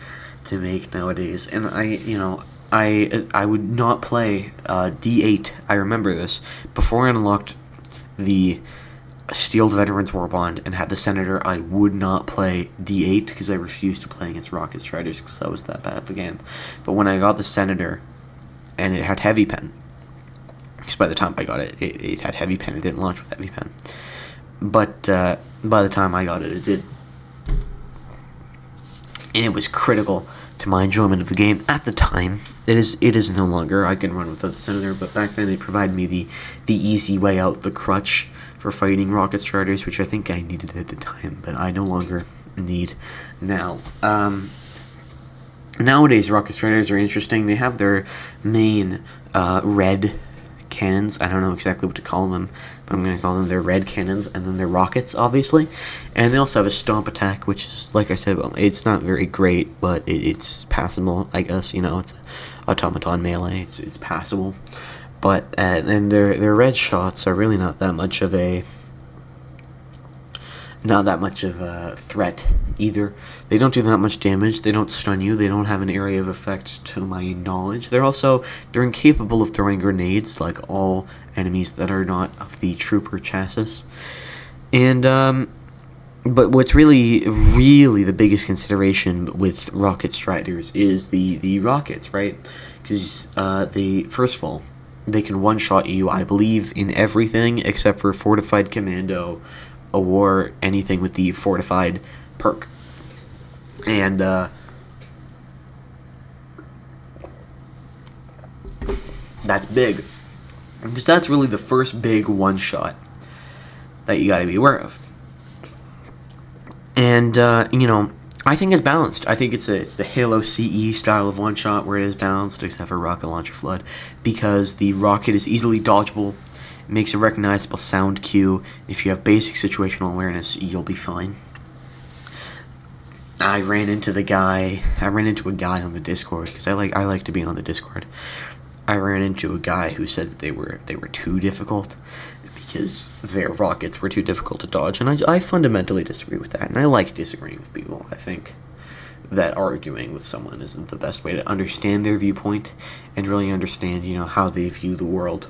to make nowadays. And I would not play D8. I remember this before I unlocked the Steeled Veterans War Bond and had the Senator. I would not play D8 because I refused to play against Rocket Striders because that was that bad of a game. But when I got the Senator and it had heavy pen, because by the time I got it, it had heavy pen. It didn't launch with heavy pen, but by the time I got it, it did, and it was critical to my enjoyment of the game at the time. It is no longer. I can run without the Senator, but back then it provided me the easy way out, the crutch for fighting Rocket Striders, which I think I needed at the time, but I no longer need now. Nowadays, Rocket Striders are interesting. They have their main red cannons. I don't know exactly what to call them, but I'm going to call them their red cannons, and then their rockets, obviously. And they also have a stomp attack, which is, like I said, it's not very great, but it's passable, I guess. It's automaton melee. It's passable. But and their red shots are really not that much of a threat either. They don't do that much damage. They don't stun you. They don't have an area of effect to my knowledge. They're incapable of throwing grenades like all enemies that are not of the trooper chassis. And but what's really the biggest consideration with Rocket Striders is the rockets, right? because they, first of all, they can one-shot you, I believe, in everything except for Fortified Commando or anything with the Fortified perk. And that's big, because that's really the first big one-shot that you got to be aware of. And I think it's balanced. I think it's the Halo CE style of one shot where it is balanced, except for Rocket Launcher Flood, because the rocket is easily dodgeable, makes a recognizable sound cue. If you have basic situational awareness, you'll be fine. I ran into a guy on the Discord, because I like to be on the Discord. I ran into a guy who said that they were too difficult, because their rockets were too difficult to dodge, and I fundamentally disagree with that, and I like disagreeing with people. I think that arguing with someone isn't the best way to understand their viewpoint and really understand, how they view the world.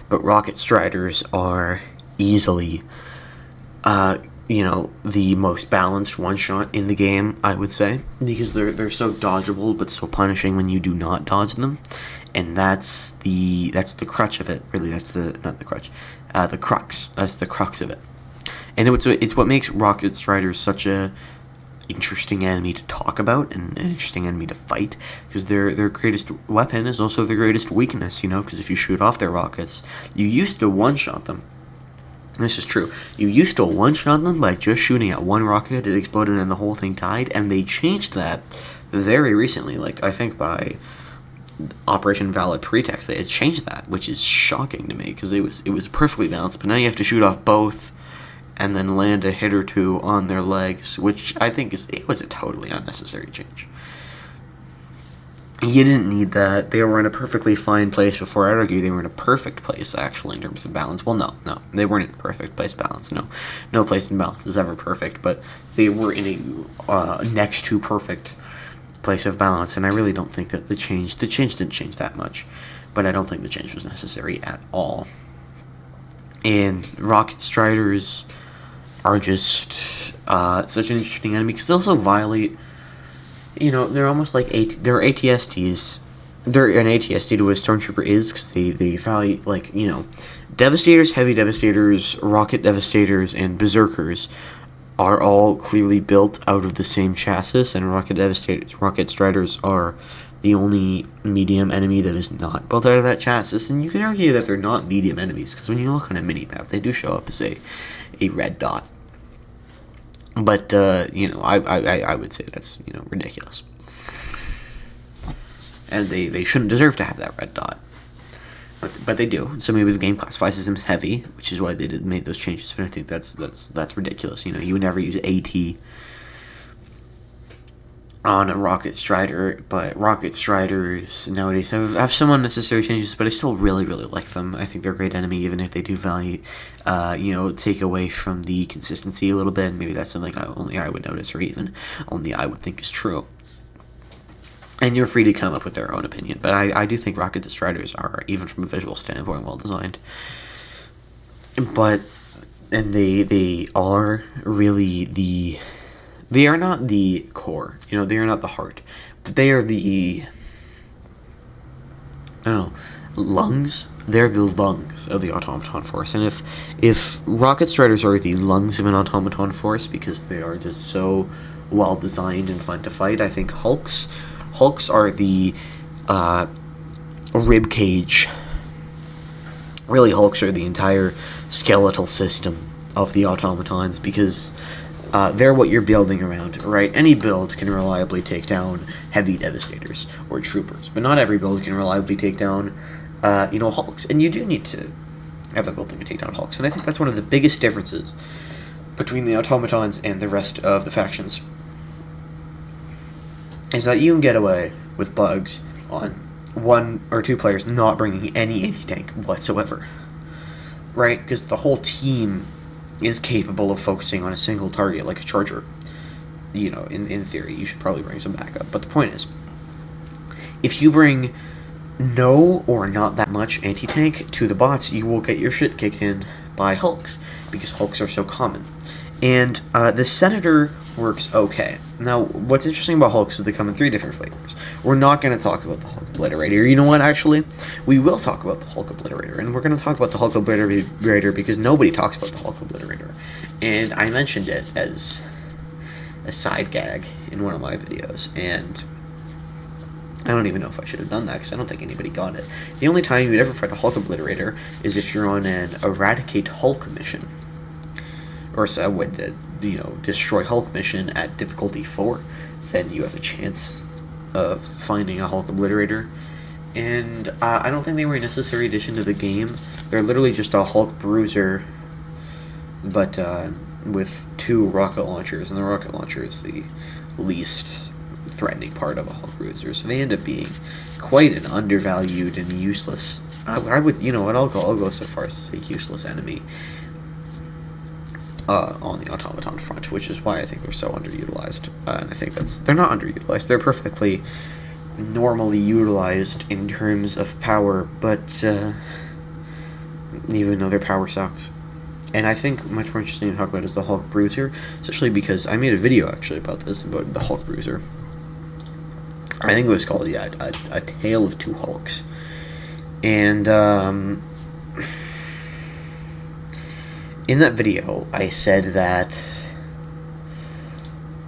But rocket striders are easily, the most balanced one-shot in the game, I would say, because they're so dodgeable but so punishing when you do not dodge them. And that's the crutch of it. Really, the crux. That's the crux of it. And it's what makes rocket striders such a interesting enemy to talk about and an interesting enemy to fight, because their greatest weapon is also their greatest weakness. Because if you shoot off their rockets, you used to one-shot them. This is true. You used to one-shot them by just shooting at one rocket, it exploded and the whole thing died, and they changed that very recently. I think by Operation Valid Pretext, they had changed that, which is shocking to me, because it was perfectly balanced, but now you have to shoot off both and then land a hit or two on their legs, which I think it was a totally unnecessary change. You didn't need that. They were in a perfectly fine place before. I'd argue they were in a perfect place, actually, in terms of balance. Well, no, they weren't in a perfect place balance. No place in balance is ever perfect, but they were in a next to perfect place of balance, and I really don't think that the change didn't change that much, but I don't think the change was necessary at all. And rocket striders are just such an interesting enemy, because they also violate, they're almost like they're ATSTs. They're an ATST to what a Stormtrooper is, because they violate, Devastators, Heavy Devastators, Rocket Devastators, and Berserkers are all clearly built out of the same chassis, and Rocket Striders are the only medium enemy that is not built out of that chassis. And you can argue that they're not medium enemies, because when you look on a mini-map, they do show up as a red dot. But, I would say that's, ridiculous. And they shouldn't deserve to have that red dot. But they do. So maybe the game classifies them as heavy, which is why they made those changes. But I think that's ridiculous. You would never use AT on a Rocket Strider, but Rocket Striders nowadays have some unnecessary changes, but I still really, really like them. I think they're a great enemy, even if they do take away from the consistency a little bit. Maybe that's something only I would notice, or even only I would think is true. And you're free to come up with their own opinion, but I do think Rocket Striders are, even from a visual standpoint, well designed. And they are really they are not the core, they are not the heart, but they are the, lungs. They're the lungs of the automaton force. And if Rocket Striders are the lungs of an automaton force because they are just so well designed and fun to fight, I think Hulks are the rib cage. Really, Hulks are the entire skeletal system of the automatons, because they're what you're building around, right? Any build can reliably take down Heavy Devastators or Troopers, but not every build can reliably take down, Hulks. And you do need to have a build that can take down Hulks. And I think that's one of the biggest differences between the automatons and the rest of the factions, is that you can get away with bugs on 1 or 2 players not bringing any anti-tank whatsoever, right? Because the whole team is capable of focusing on a single target, like a charger. In theory, you should probably bring some backup. But the point is, if you bring no or not that much anti-tank to the bots, you will get your shit kicked in by Hulks, because Hulks are so common. And the Senator works okay. Now, what's interesting about Hulks is they come in 3 different flavors. We're not going to talk about the Hulk Obliterator. You know what, actually? We will talk about the Hulk Obliterator, and we're going to talk about the Hulk Obliterator because nobody talks about the Hulk Obliterator. And I mentioned it as a side gag in one of my videos, and I don't even know if I should have done that because I don't think anybody got it. The only time you'd ever fight a Hulk Obliterator is if you're on an Eradicate Hulk mission. Or so I would, destroy Hulk mission at difficulty 4, then you have a chance of finding a Hulk Obliterator. And I don't think they were a necessary addition to the game. They're literally just a Hulk Bruiser, but with 2 rocket launchers, and the rocket launcher is the least threatening part of a Hulk Bruiser. So they end up being quite an undervalued and useless. I would, I'll go so far as to say useless enemy. On the automaton front, which is why I think they're so underutilized. And I think they're not underutilized. They're perfectly normally utilized in terms of power, but even though their power sucks. And I think much more interesting to talk about is the Hulk Bruiser, especially because I made a video actually about this, about the Hulk Bruiser. I think it was called, A Tale of Two Hulks. And, in that video, I said that...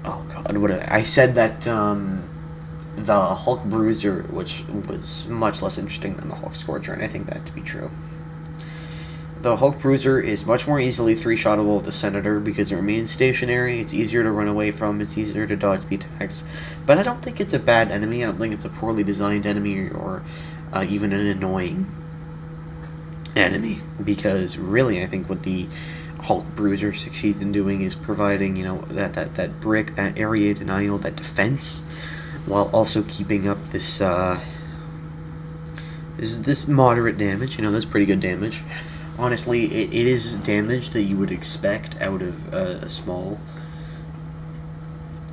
Oh god, what did I said that, the Hulk Bruiser, which was much less interesting than the Hulk Scorcher, and I think that to be true. The Hulk Bruiser is much more easily 3-shottable with the Senator because it remains stationary, it's easier to run away from, it's easier to dodge the attacks. But I don't think it's a bad enemy, I don't think it's a poorly designed enemy or even an annoying enemy, because really I think what the Hulk Bruiser succeeds in doing is providing, that brick, that area denial, that defense, while also keeping up this this moderate damage. That's pretty good damage. Honestly, it is damage that you would expect out of a small,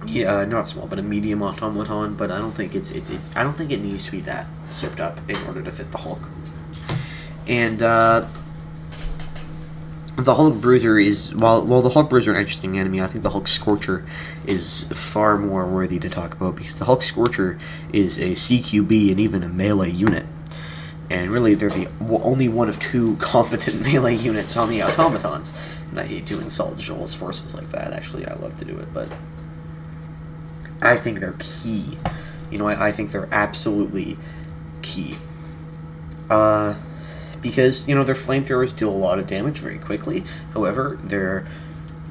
not small, but a medium automaton. But I don't think I don't think it needs to be that souped up in order to fit the Hulk. And the Hulk Bruiser is, while the Hulk Bruiser is an interesting enemy, I think the Hulk Scorcher is far more worthy to talk about, because the Hulk Scorcher is a CQB and even a melee unit. And really, they're the only one of 2 competent melee units on the automatons. And I hate to insult Joel's forces like that, actually, I love to do it, but I think they're key. I think they're absolutely key. Because, their flamethrowers deal a lot of damage very quickly. However, they're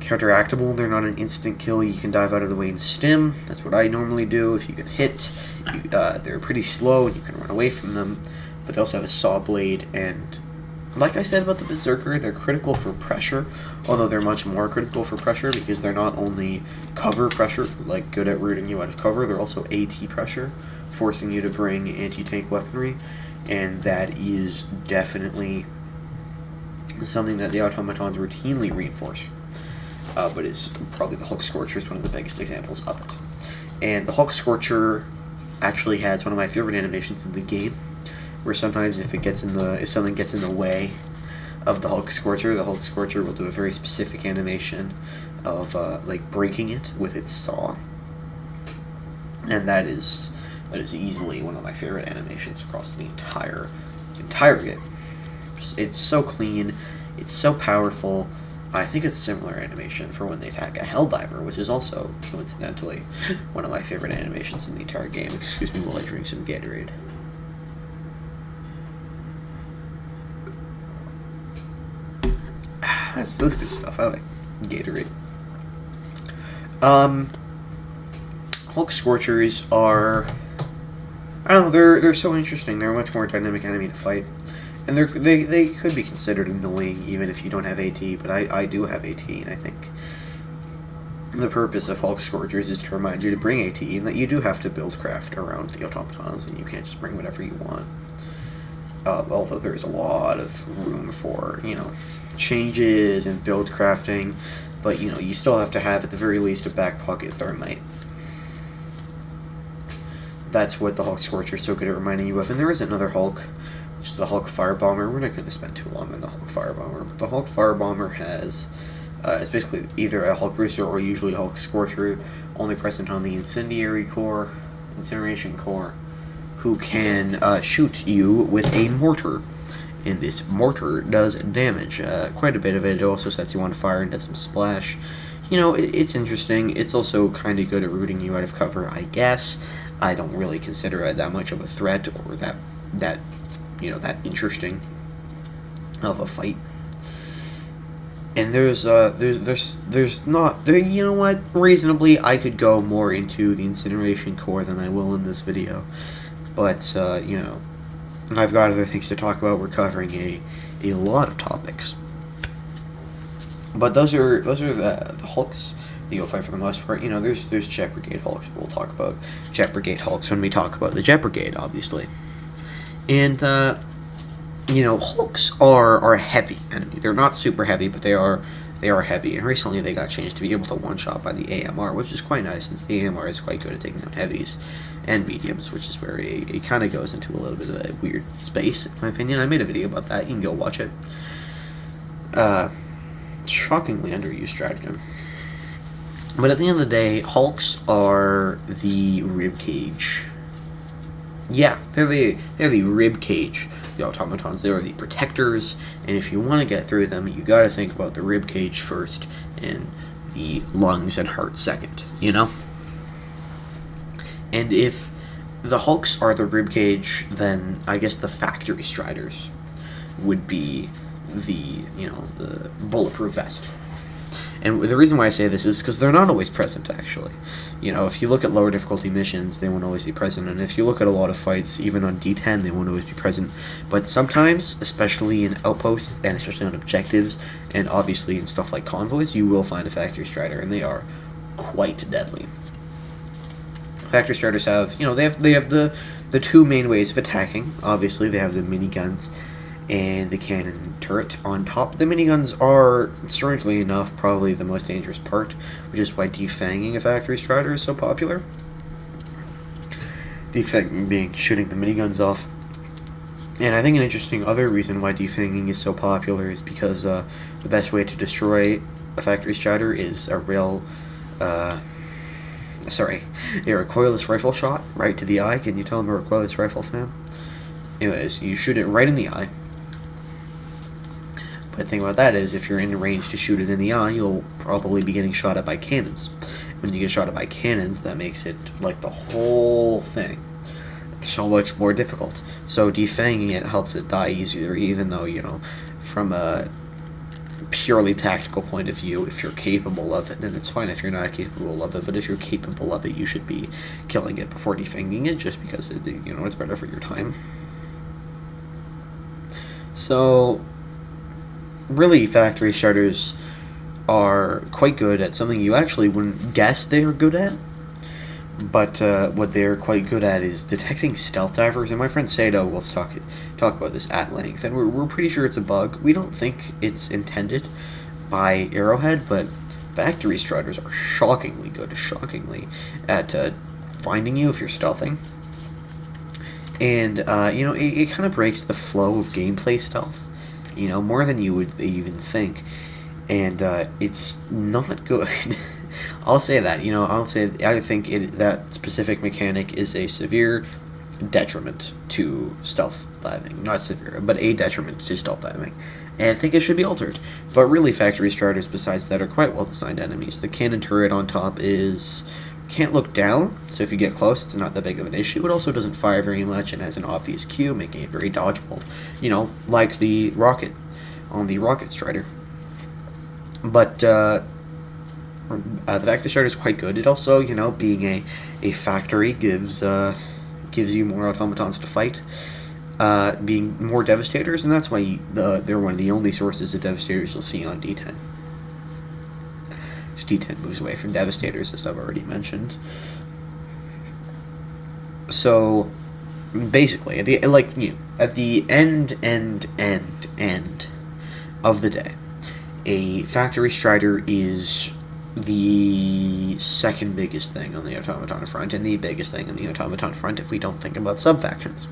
counteractable. They're not an instant kill. You can dive out of the way and stim. That's what I normally do. If you get hit, they're pretty slow and you can run away from them. But they also have a saw blade, and like I said about the Berserker, they're critical for pressure, although they're much more critical for pressure because they're not only cover pressure, like good at rooting you out of cover, they're also AT pressure, forcing you to bring anti-tank weaponry. And that is definitely something that the automatons routinely reinforce, but is probably the Hulk Scorcher is one of the biggest examples of it. And the Hulk Scorcher actually has one of my favorite animations in the game, where sometimes if something gets in the way of the Hulk Scorcher will do a very specific animation of breaking it with its saw, and that is easily one of my favorite animations across the entire game. It's so clean, it's so powerful. I think it's a similar animation for when they attack a Helldiver, which is also, coincidentally, one of my favorite animations in the entire game. Excuse me while I drink some Gatorade. That's good stuff. I like Gatorade. Hulk Scorchers are... I don't know, they're so interesting. They're a much more dynamic enemy to fight. And they could be considered annoying even if you don't have AT, but I do have AT, and I think the purpose of Hulk Scorchers is to remind you to bring AT, and that you do have to build craft around the automatons, and you can't just bring whatever you want. Although there's a lot of room for, changes and build crafting, but, you still have to have, at the very least, a back pocket thermite. That's what the Hulk Scorcher is so good at reminding you of. And there is another Hulk, which is the Hulk Firebomber. We're not going to spend too long on the Hulk Firebomber, but the Hulk Firebomber has It's basically either a Hulk Booster or usually a Hulk Scorcher, only present on the Incineration Core, who can shoot you with a mortar. And this mortar does damage, quite a bit of it. It also sets you on fire and does some splash. You know, it's interesting. It's also kind of good at rooting you out of cover, I guess. I don't really consider it that much of a threat or that that interesting of a fight. And there's not there. You know what? Reasonably, I could go more into the Incineration Core than I will in this video, but I've got other things to talk about. We're covering a lot of topics, but those are the Hulks that you'll fight for the most part. There's Jet Brigade Hulks. We'll talk about Jet Brigade Hulks when we talk about the Jet Brigade, obviously, and Hulks are a heavy enemy. They're not super heavy, but they are heavy. And recently they got changed to be able to one-shot by the AMR, which is quite nice, since the AMR is quite good at taking down heavies and mediums, which is where it kind of goes into a little bit of a weird space, in my opinion. I made a video about that. You can go watch it. Shockingly underused stratagem. But at the end of the day, Hulks are the rib cage. Yeah, they're the rib cage. The automatons, they are the protectors, and if you want to get through them, you gotta think about the rib cage first, and the lungs and heart second, And if the Hulks are the rib cage, then I guess the factory striders would be the bulletproof vest. And the reason why I say this is because they're not always present, actually. If you look at lower difficulty missions, they won't always be present. And if you look at a lot of fights, even on D10, they won't always be present. But sometimes, especially in outposts, and especially on objectives, and obviously in stuff like convoys, you will find a Factory Strider, and they are quite deadly. Factory Striders have, they have the two main ways of attacking. Obviously, they have the miniguns and the cannon turret on top. The miniguns are, strangely enough, probably the most dangerous part, which is why defanging a Factory Strider is so popular. Defanging being shooting the miniguns off. And I think an interesting other reason why defanging is so popular is because the best way to destroy a Factory Strider is a recoilless rifle shot right to the eye. Can you tell I'm a recoilless rifle fan? Anyways, you shoot it right in the eye. But the thing about that is, if you're in range to shoot it in the eye, you'll probably be getting shot at by cannons. When you get shot at by cannons, that makes it, like, the whole thing so much more difficult. So defanging it helps it die easier, even though, from a purely tactical point of view, if you're capable of it, and it's fine if you're not capable of it, but if you're capable of it, you should be killing it before defanging it, just because, it's better for your time. So really, Factory Striders are quite good at something you actually wouldn't guess they are good at. But what they're quite good at is detecting stealth divers, and my friend Sato will talk about this at length, and we're pretty sure it's a bug. We don't think it's intended by Arrowhead, but Factory Striders are shockingly good, at finding you if you're stealthing. And, it kind of breaks the flow of gameplay stealth, more than you would even think. And it's not good. I'll say that, I think that specific mechanic is a severe detriment to stealth diving. Not severe, but a detriment to stealth diving. And I think it should be altered. But really, Factory Striders, besides that, are quite well-designed enemies. The cannon turret on top can't look down, so if you get close, it's not that big of an issue. It also doesn't fire very much and has an obvious Q, making it very dodgeable. Like the rocket on the Rocket Strider. But the Factory Strider is quite good. It also, being a factory gives you more automatons to fight, being more Devastators, and that's why they're one of the only sources of Devastators you'll see on D10. D10 moves away from Devastators, as I've already mentioned. So, basically, at the end of the day, a Factory Strider is the second biggest thing on the automaton front, and the biggest thing on the automaton front if we don't think about sub-factions.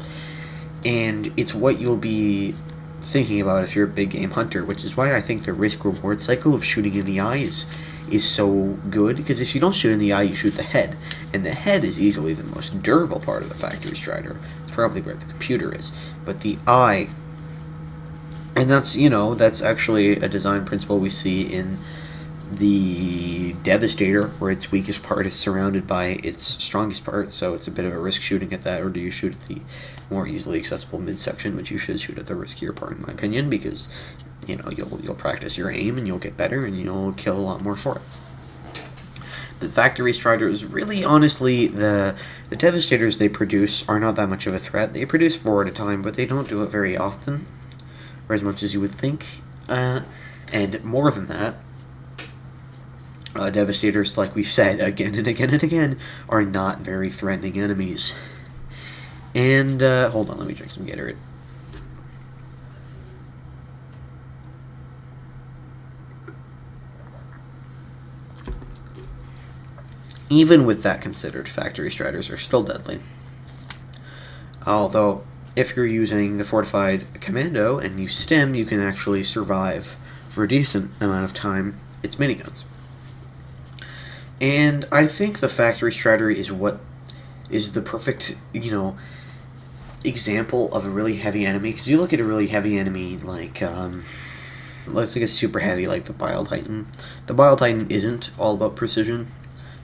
And it's what you'll be thinking about if you're a big game hunter, which is why I think the risk reward cycle of shooting in the eye is so good, because if you don't shoot in the eye, you shoot the head, and the head is easily the most durable part of the factory strider. It's probably where the computer is, but the eye, and that's actually a design principle we see in the Devastator, where its weakest part is surrounded by its strongest part, so it's a bit of a risk shooting at that. Or do you shoot at the more easily accessible midsection, which you should shoot at the riskier part, in my opinion, because you'll practice your aim and you'll get better and you'll kill a lot more for it. The factory striders, really, honestly, the Devastators they produce are not that much of a threat. They produce 4 at a time, but they don't do it very often, or as much as you would think. And more than that, Devastators, like we've said again and again and again, are not very threatening enemies. And, hold on, let me drink some Gatorade. Even with that considered, factory striders are still deadly. Although, if you're using the Fortified Commando and you stim, you can actually survive for a decent amount of time its miniguns. And I think the factory strider is what is the perfect, example of a really heavy enemy. Because you look at a really heavy enemy like, let's take a super heavy like the Bile Titan. The Bile Titan isn't all about precision,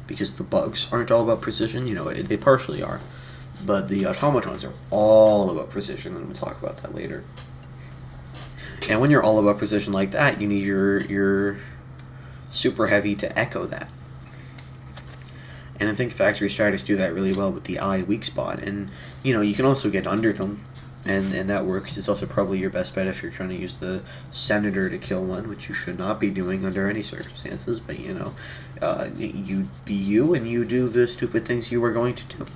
because the bugs aren't all about precision. They partially are. But the automatons are all about precision, and we'll talk about that later. And when you're all about precision like that, you need your super heavy to echo that. And I think factory striders do that really well with the eye weak spot. And, you can also get under them, and that works. It's also probably your best bet if you're trying to use the Senator to kill one, which you should not be doing under any circumstances. But, you be you, and you do the stupid things you were going to do.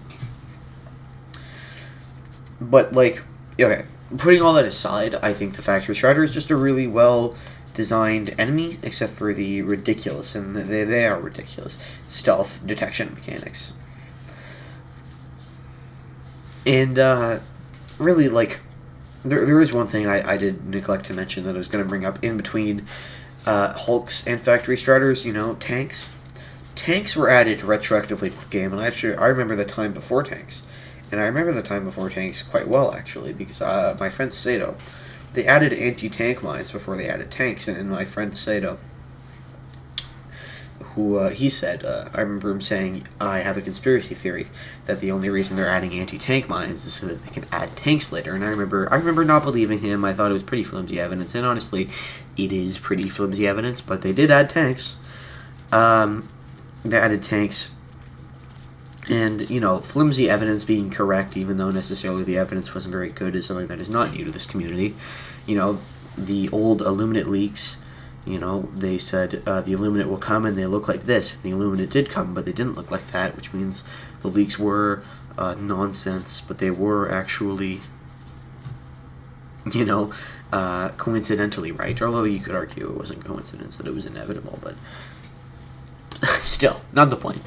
But, okay, putting all that aside, I think the factory strider is just a really well designed enemy, except for the ridiculous, and they are ridiculous, stealth detection mechanics. And, really, there is one thing I did neglect to mention that I was going to bring up in between Hulks and factory striders, tanks. Tanks were added retroactively to the game, and I remember the time before tanks. And I remember the time before tanks quite well, actually, because my friend Sato, they added anti-tank mines before they added tanks, and my friend Sato, who he said, I remember him saying, I have a conspiracy theory that the only reason they're adding anti-tank mines is so that they can add tanks later. And I remember not believing him. I thought it was pretty flimsy evidence, and honestly, it is pretty flimsy evidence, but they did add tanks. They added tanks. And, flimsy evidence being correct, even though necessarily the evidence wasn't very good, is something that is not new to this community. The old Illuminate leaks, they said the Illuminate will come and they look like this. The Illuminate did come, but they didn't look like that, which means the leaks were nonsense, but they were actually, coincidentally right. Although you could argue it wasn't coincidence, that it was inevitable, but still, not the point.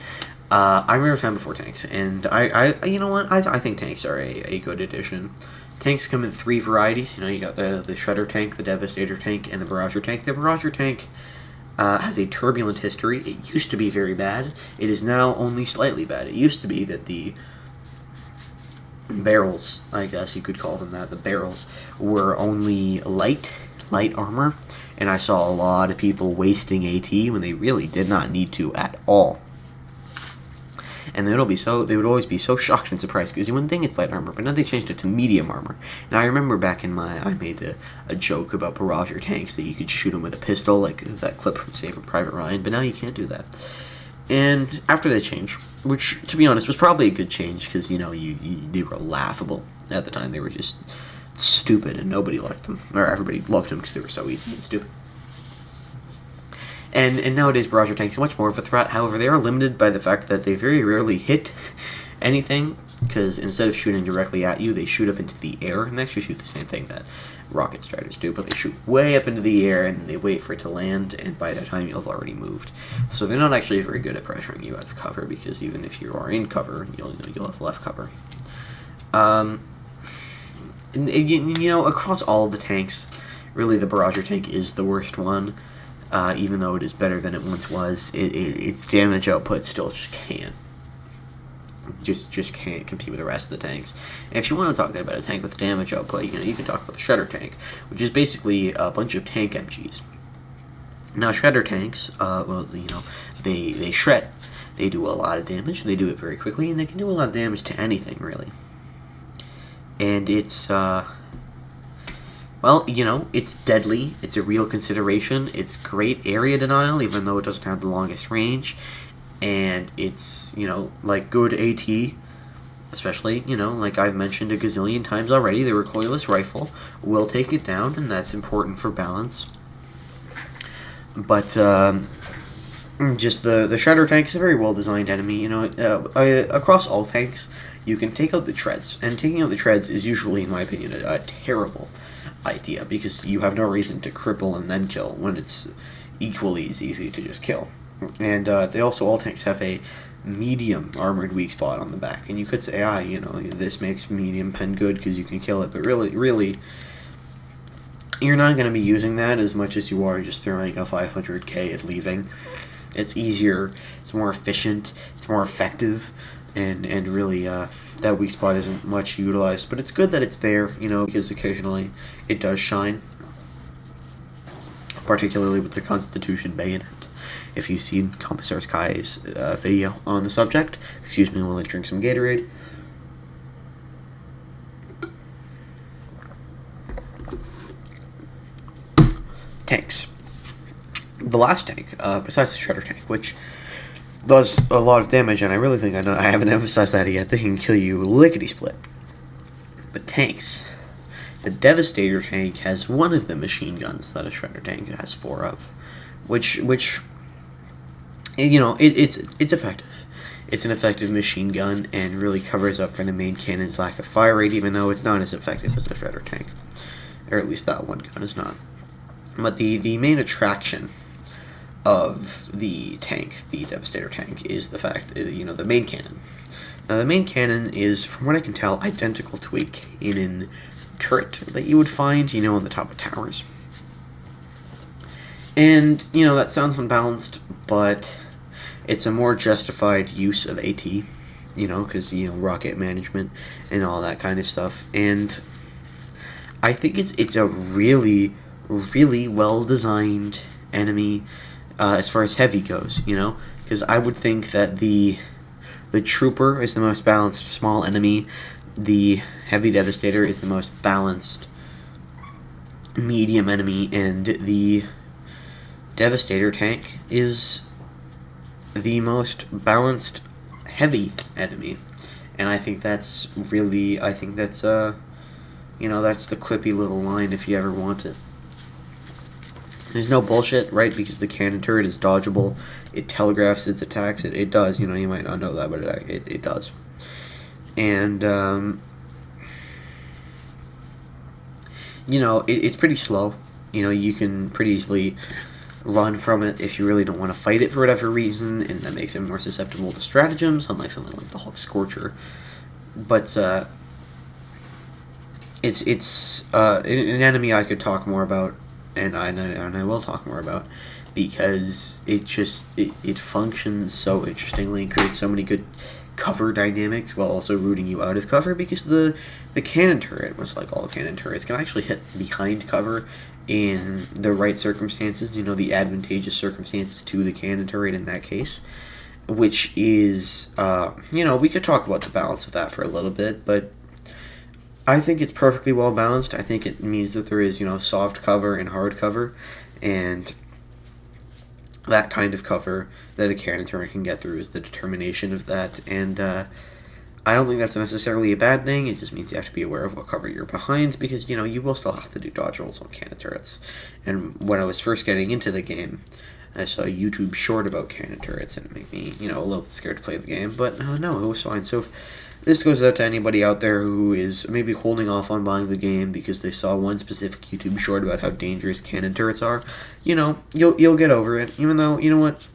I remember time before tanks, and I think tanks are a good addition. Tanks come in 3 varieties. You got the Shredder tank, the Devastator tank, and the Barrager tank. The Barrager tank has a turbulent history. It used to be very bad. It is now only slightly bad. It used to be that the barrels, I guess you could call them that, the barrels were only light armor, and I saw a lot of people wasting AT when they really did not need to at all. And they would always be so shocked and surprised, because you wouldn't think it's light armor, but now they changed it to medium armor. And I remember back I made a joke about Barrager tanks, that you could shoot them with a pistol, like that clip from Saving Private Ryan, but now you can't do that. And after that change, which, to be honest, was probably a good change, because, they were laughable at the time. They were just stupid, and nobody liked them. Or everybody loved them, because they were so easy and stupid. And nowadays, Barrager tanks are much more of a threat. However, they are limited by the fact that they very rarely hit anything, because instead of shooting directly at you, they shoot up into the air, and they actually shoot the same thing that rocket striders do, but they shoot way up into the air, and they wait for it to land, and by that time, you'll have already moved. So they're not actually very good at pressuring you out of cover, because even if you are in cover, you'll have left cover. And, you know, across all the tanks, really the Barrager tank is the worst one. Even though it is better than it once was, its damage output still just can't compete with the rest of the tanks. And if you want to talk about a tank with damage output, you know, you can talk about the Shredder tank, which is basically a bunch of tank MGs. Now, Shredder tanks, well, you know, they shred. They do a lot of damage. They do it very quickly, and they can do a lot of damage to anything, really. And it's well, you know, it's deadly. It's a real consideration. It's great area denial, even though it doesn't have the longest range. And it's, you know, like good AT, especially, you know, like I've mentioned a gazillion times already, the recoilless rifle will take it down, and that's important for balance. But just the Shredder tank is a very well-designed enemy. You know, across all tanks, you can take out the treads, and taking out the treads is usually, in my opinion, a terrible idea, because you have no reason to cripple and then kill when it's equally as easy to just kill. And they also, all tanks have a medium armored weak spot on the back, and you could say, you know, this makes medium pen good because you can kill it, but really, you're not going to be using that as much as you are just throwing a 500k and leaving. It's easier, it's more efficient, it's more effective, and really, that weak spot isn't much utilized, but it's good that it's there, you know, because occasionally it does shine, particularly with the Constitution bayonet. If you've seen Commissar Sky's video on the subject, excuse me while I drink some Gatorade. Tanks. The last tank, besides the Shredder tank, which does a lot of damage, and I really think I haven't emphasized that yet, they can kill you lickety-split. But tanks. The Devastator tank has one of the machine guns that a Shredder tank has 4 of, which you know, it's effective. It's an effective machine gun and really covers up for the main cannon's lack of fire rate, even though it's not as effective as the Shredder tank. Or at least that one gun is not. But the main attraction of the tank, the Devastator tank, is the fact that, you know, the main cannon. Now, the main cannon is, from what I can tell, identical to a cannon turret that you would find, you know, on the top of towers. And, you know, that sounds unbalanced, but it's a more justified use of AT, you know, because, you know, rocket management and all that kind of stuff. And I think it's a really, really well-designed enemy as far as heavy goes, you know, because I would think that the Trooper is the most balanced small enemy, the Heavy Devastator is the most balanced medium enemy, and the Devastator tank is the most balanced heavy enemy. And I think that's really, you know, that's the quippy little line if you ever want it. There's no bullshit, right? Because the cannon turret is dodgeable. It telegraphs its attacks. It does. You know, you might not know that, but it does. And, you know, it's pretty slow. You know, you can pretty easily run from it if you really don't want to fight it for whatever reason, and that makes it more susceptible to stratagems, unlike something like the Hulk Scorcher. But, it's an enemy I could talk more about, and I will talk more about, because it functions so interestingly and creates so many good cover dynamics while also rooting you out of cover, because the cannon turret, much like all cannon turrets, can actually hit behind cover in the right circumstances, you know, the advantageous circumstances to the cannon turret in that case, which is, you know, we could talk about the balance of that for a little bit, but I think it's perfectly well balanced. I think it means that there is, you know, soft cover and hard cover, and that kind of cover that a cannon turret can get through is the determination of that, and I don't think that's necessarily a bad thing. It just means you have to be aware of what cover you're behind, because, you know, you will still have to do dodge rolls on cannon turrets. And when I was first getting into the game, I saw a YouTube short about cannon turrets, and it made me, you know, a little bit scared to play the game, but no, it was fine. So if this goes out to anybody out there who is maybe holding off on buying the game because they saw one specific YouTube short about how dangerous cannon turrets are, you know, you'll get over it, even though, you know what,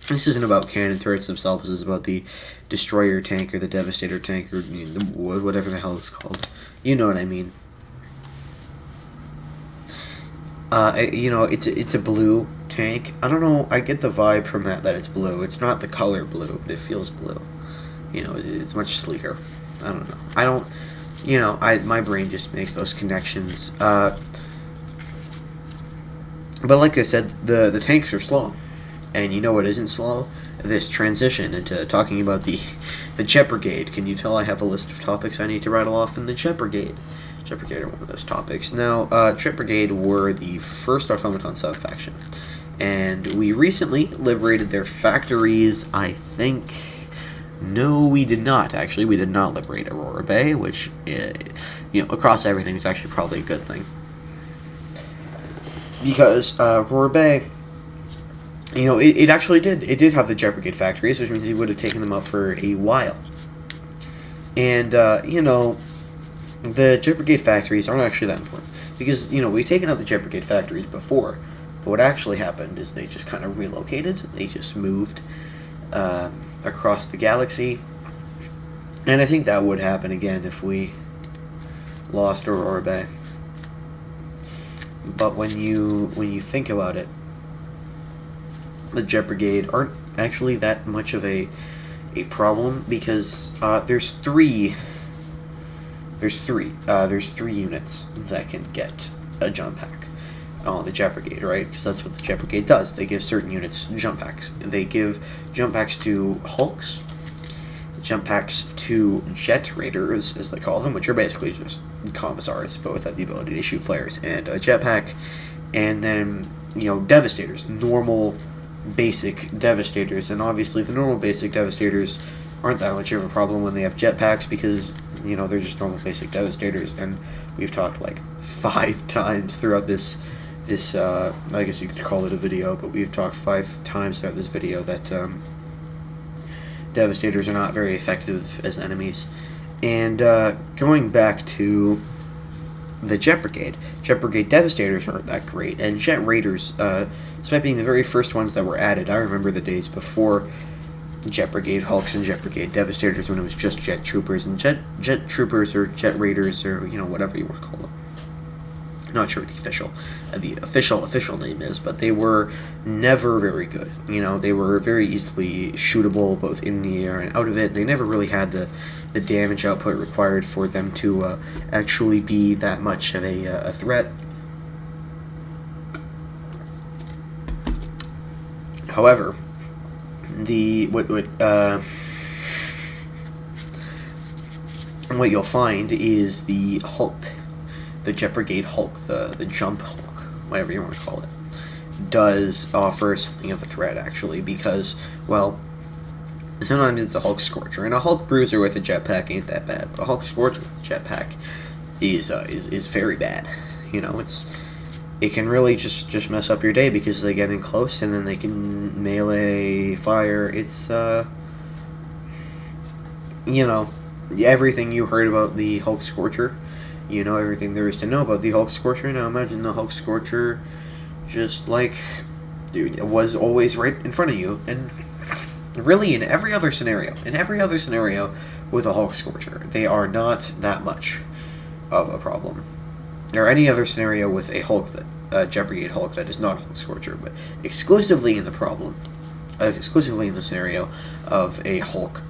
This isn't about cannon turrets themselves. This is about the destroyer tank or the devastator tank or whatever the hell it's called. You know what I mean. It's a blue tank. I don't know. I get the vibe from that it's blue. It's not the color blue, but it feels blue. It's much sleeker. I don't know. I don't. My brain just makes those connections. But like I said, the tanks are slow. And you know what isn't slow? This transition into talking about the Jet Brigade. Can you tell I have a list of topics I need to rattle off in the Jet Brigade? Jet Brigade are one of those topics. Now, Jet Brigade were the first automaton sub-faction. And we recently liberated their factories, I think. No, we did not, actually. We did not liberate Aurora Bay, which, across everything is actually probably a good thing. Because Aurora Bay, it actually did. It did have the Jet Brigade factories, which means he would have taken them out for a while. And, the Jet Brigade factories aren't actually that important. Because, we've taken out the Jet Brigade factories before. But what actually happened is they just kind of relocated. They just moved across the galaxy. And I think that would happen again if we lost Aurora Bay. But when you think about it, the Jet Brigade aren't actually that much of a problem because there's three units that can get a jump pack on the Jet Brigade, right? Because that's what the Jet Brigade does. They give certain units jump packs. They give jump packs to Hulks, jump packs to Jet Raiders, as they call them, which are basically just commissars, but without the ability to shoot flares, and a jetpack, and then Devastators, normal basic Devastators, and obviously the normal basic Devastators aren't that much of a problem when they have jetpacks because they're just normal basic Devastators, and we've talked like 5 times throughout this I guess you could call it a video, but we've talked 5 times throughout this video that Devastators are not very effective as enemies. And going back to the Jet Brigade Devastators aren't that great, and Jet Raiders, despite being the very first ones that were added, I remember the days before Jet Brigade Hulks and Jet Brigade Devastators when it was just Jet Troopers, and Jet Troopers or Jet Raiders or whatever you want to call them. I'm not sure what the official name is, but they were never very good. They were very easily shootable both in the air and out of it. They never really had the damage output required for them to actually be that much of a threat. However, what you'll find is the Hulk, the Jet Brigade Hulk, the Jump Hulk, whatever you want to call it, does offer something of a threat, actually, because, well, sometimes it's a Hulk Scorcher, and a Hulk Bruiser with a jetpack ain't that bad, but a Hulk Scorcher with a jetpack is very bad. It can really just mess up your day because they get in close and then they can melee fire. It's everything you heard about the Hulk Scorcher. Everything there is to know about the Hulk Scorcher. Now imagine the Hulk Scorcher just was always right in front of you, and really in every other scenario with a Hulk Scorcher, they are not that much of a problem. Or any other scenario with a Hulk Jet Brigade Hulk that is not Hulk Scorcher, but exclusively in the scenario of a Hulk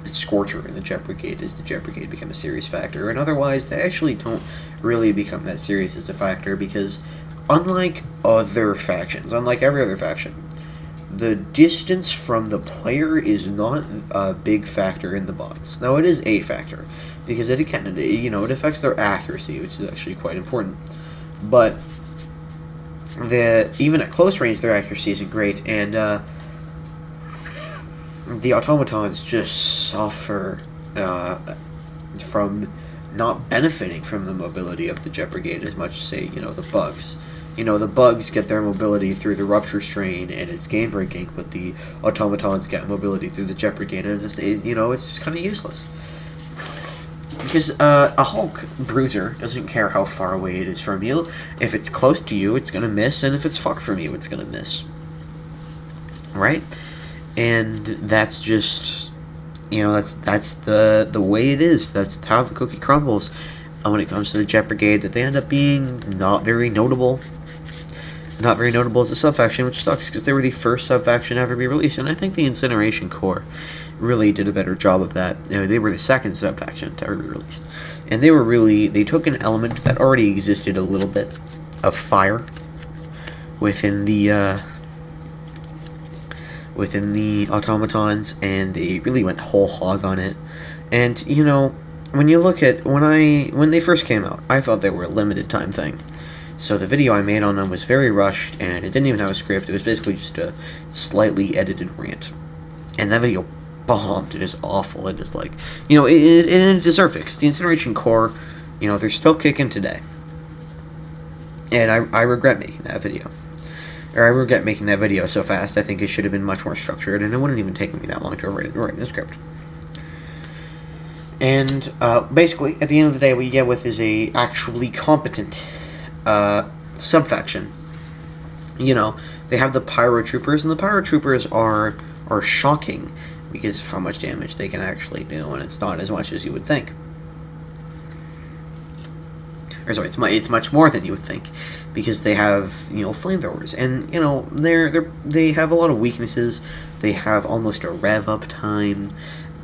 Scorcher in the Jet Brigade, is the Jet Brigade become a serious factor, and otherwise they actually don't really become that serious as a factor because unlike every other faction, the distance from the player is not a big factor in the bots. Now it is a factor because it affects their accuracy, which is actually quite important, but even at close range their accuracy isn't great, and the automatons just suffer from not benefiting from the mobility of the Jet Brigade as much as, say, the bugs. The bugs get their mobility through the Rupture Strain, and it's game-breaking, but the automatons get mobility through the Jet Brigade, and it's just kind of useless. Because a Hulk Bruiser doesn't care how far away it is from you. If it's close to you, it's going to miss, and if it's far from you, it's going to miss. right? And that's just, that's the way it is. That's how the cookie crumbles. When it comes to the Jet Brigade, that they end up being not very notable as a sub-faction, which sucks, because they were the first sub-faction to ever be released, and I think the Incineration Corps really did a better job of that. They were the second sub-faction to ever be released, and they took an element that already existed a little bit of fire within the automatons, and they really went whole hog on it. And when you look at when they first came out, I thought they were a limited time thing. So the video I made on them was very rushed, and it didn't even have a script. It was basically just a slightly edited rant. And that video bombed. It is awful. It is like, it deserved it, because the Incineration Corps, they're still kicking today. And I regret making that video. Or I regret making that video so fast. I think it should have been much more structured, and it wouldn't even take me that long to write the script. And basically, at the end of the day, what you get with is a actually competent sub-faction. They have the Pyrotroopers, and the Pyrotroopers are shocking because of how much damage they can actually do, and it's not as much as you would think. Or sorry, it's much more than you would think, because they have flamethrowers, and they have a lot of weaknesses. They have almost a rev up time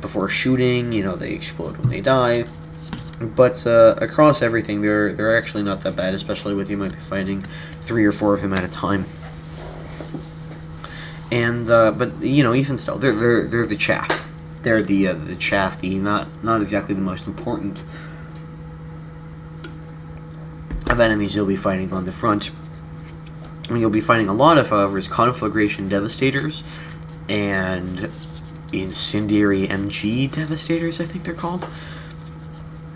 before shooting. They explode when they die. But across everything, they're actually not that bad, especially with you might be fighting 3 or 4 of them at a time. And but even still, they're the chaff. They're the chaff, not exactly the most important of enemies you'll be fighting on the front. And you'll be fighting a lot of, however, is Conflagration Devastators and Incendiary MG Devastators, I think they're called.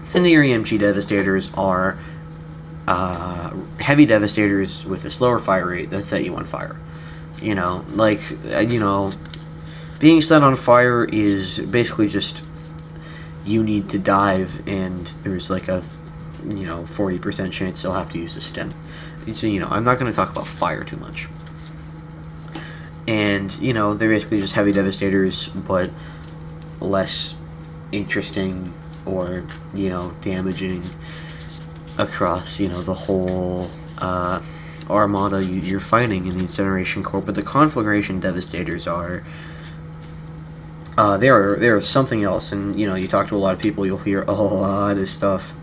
Incendiary MG Devastators are heavy devastators with a slower fire rate that set you on fire. Being set on fire is basically just you need to dive, and there's like a 40% chance you'll have to use a stem. So I'm not going to talk about fire too much. And they're basically just heavy devastators, but less interesting or damaging across the whole armada you're fighting in the Incineration Corps. But the Conflagration Devastators are they are something else. And you talk to a lot of people, you'll hear a lot of stuff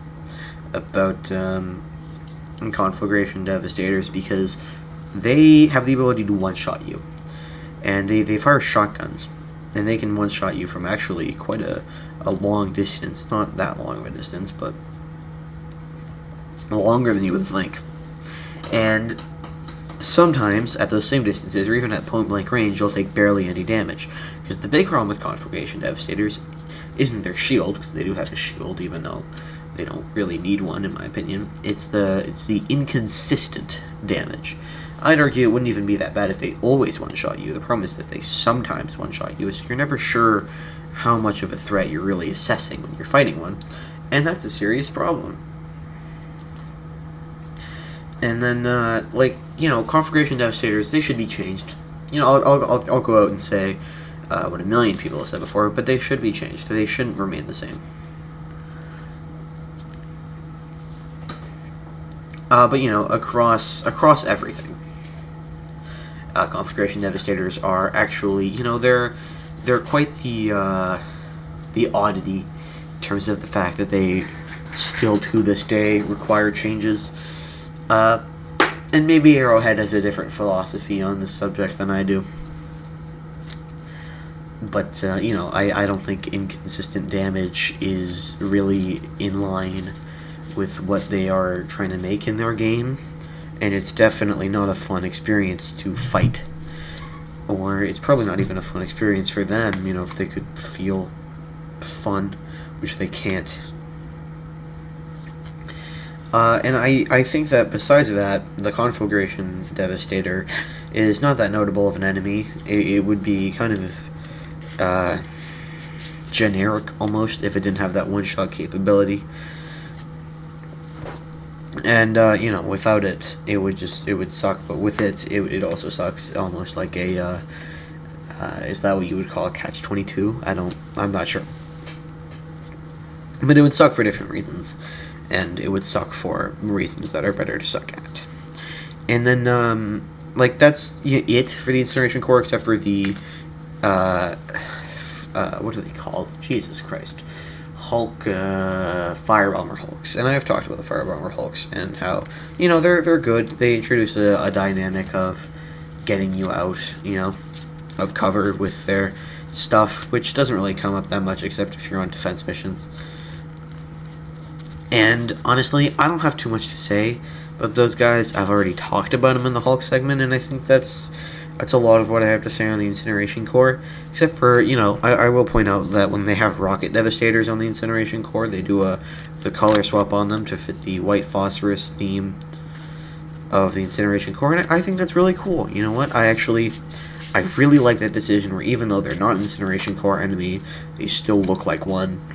about Conflagration Devastators, because they have the ability to one-shot you, and they fire shotguns, and they can one-shot you from actually quite a long distance. Not that long of a distance, but longer than you would think. And sometimes at those same distances, or even at point-blank range, you'll take barely any damage. Because the big problem with Conflagration Devastators isn't their shield, because they do have a shield, even though they don't really need one, in my opinion. It's the inconsistent damage. I'd argue it wouldn't even be that bad if they always one-shot you. The problem is that they sometimes one-shot you, so you're never sure how much of a threat you're really assessing when you're fighting one, and that's a serious problem. And then, Conflagration Devastators, they should be changed. I'll go out and say what a million people have said before, but they should be changed. They shouldn't remain the same. But across everything, Conflagration Devastators are actually, they're quite the oddity in terms of the fact that they still to this day require changes. And maybe Arrowhead has a different philosophy on this subject than I do. But, I don't think inconsistent damage is really in line with what they are trying to make in their game. And it's definitely not a fun experience to fight. Or it's probably not even a fun experience for them, if they could feel fun, which they can't. And I think that besides that, the Conflagration Devastator is not that notable of an enemy. It would be kind of generic almost if it didn't have that one-shot capability. And without it, it would suck. But with it, it also sucks almost like a Is that what you would call a catch-22? I'm not sure. But it would suck for different reasons, and it would suck for reasons that are better to suck at. And then, like, that's it for the Incineration Core, except for the, what are they called? Jesus Christ. Hulk, Firebomber Hulks. And I have talked about the Firebomber Hulks, and how, they're good. They introduce a dynamic of getting you out, of cover with their stuff, which doesn't really come up that much, except if you're on defense missions. And honestly, I don't have too much to say about those guys. I've already talked about them in the Hulk segment, and I think that's a lot of what I have to say on the Incineration Core. Except for, I will point out that when they have Rocket Devastators on the Incineration Core, they do the color swap on them to fit the white phosphorus theme of the Incineration Core, and I think that's really cool. You know what? I really like that decision, where even though they're not an Incineration Core enemy, they still look like one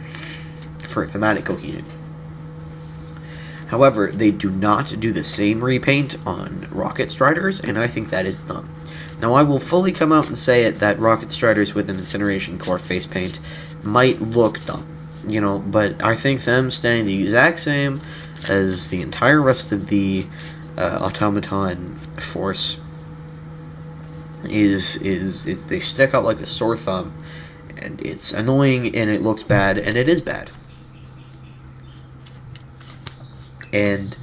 for thematic cohesion. However, they do not do the same repaint on Rocket Striders, and I think that is dumb. Now, I will fully come out and say it that Rocket Striders with an Incineration Core face paint might look dumb, but I think them staying the exact same as the entire rest of the automaton force is they stick out like a sore thumb, and it's annoying, and it looks bad, and it is bad. And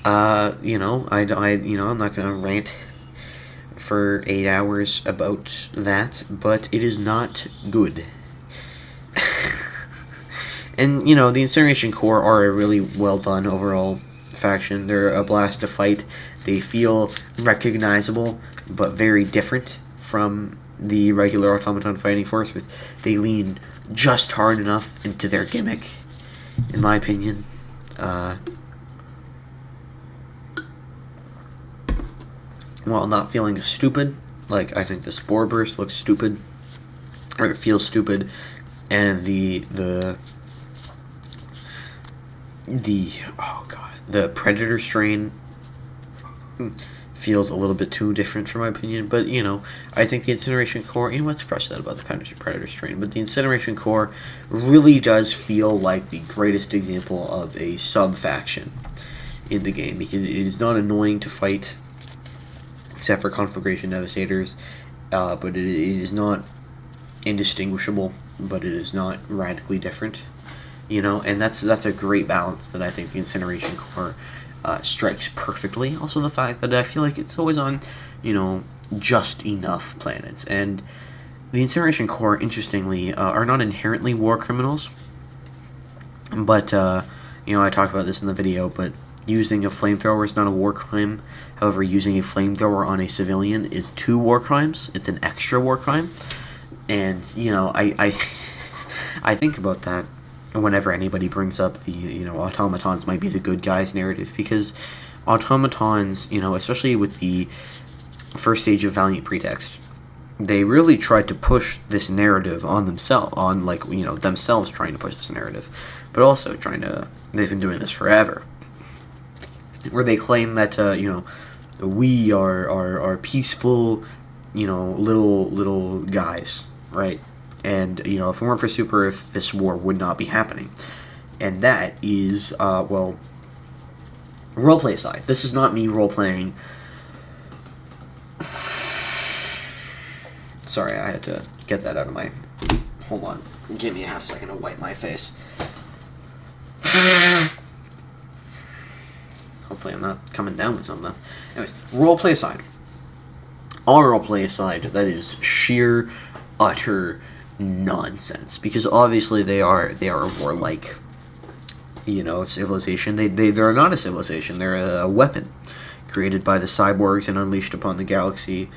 I'm not gonna rant for 8 hours about that, but it is not good. And the Incineration Core are a really well done overall faction. They're a blast to fight. They feel recognizable, but very different from the regular automaton fighting force. They lean just hard enough into their gimmick, in my opinion. While not feeling stupid. Like, I think the Spore Burst looks stupid, or it feels stupid, and the Predator strain feels a little bit too different for my opinion. But I think the Incineration Core, let's crush that about the Predator strain, but the Incineration Core really does feel like the greatest example of a sub-faction in the game, because it is not annoying to fight, except for Conflagration Devastators, but it is not indistinguishable, but it is not radically different, and that's a great balance that I think the Incineration Core strikes perfectly. Also, the fact that I feel like it's always on, just enough planets, and the Incineration Core, interestingly, are not inherently war criminals, but, I talked about this in the video, but using a flamethrower is not a war crime. However, using a flamethrower on a civilian is 2 war crimes. It's an extra war crime. And, I think about that whenever anybody brings up the, automatons might be the good guys narrative, because automatons, especially with the first stage of Valiant Pretext, they really tried to push this narrative on themselves, themselves trying to push this narrative, but also they've been doing this forever, where they claim that, we are peaceful, little guys, right? And, if it weren't for Super Earth, this war would not be happening. And that is, roleplay aside. This is not me roleplaying. Sorry, I had to get that out of my... Hold on. Give me a half second to wipe my face. Hopefully I'm not coming down with something. Anyways, roleplay aside. All roleplay aside, that is sheer, utter nonsense. Because obviously they are a warlike, civilization. They're not a civilization. They're a weapon created by the cyborgs and unleashed upon the galaxy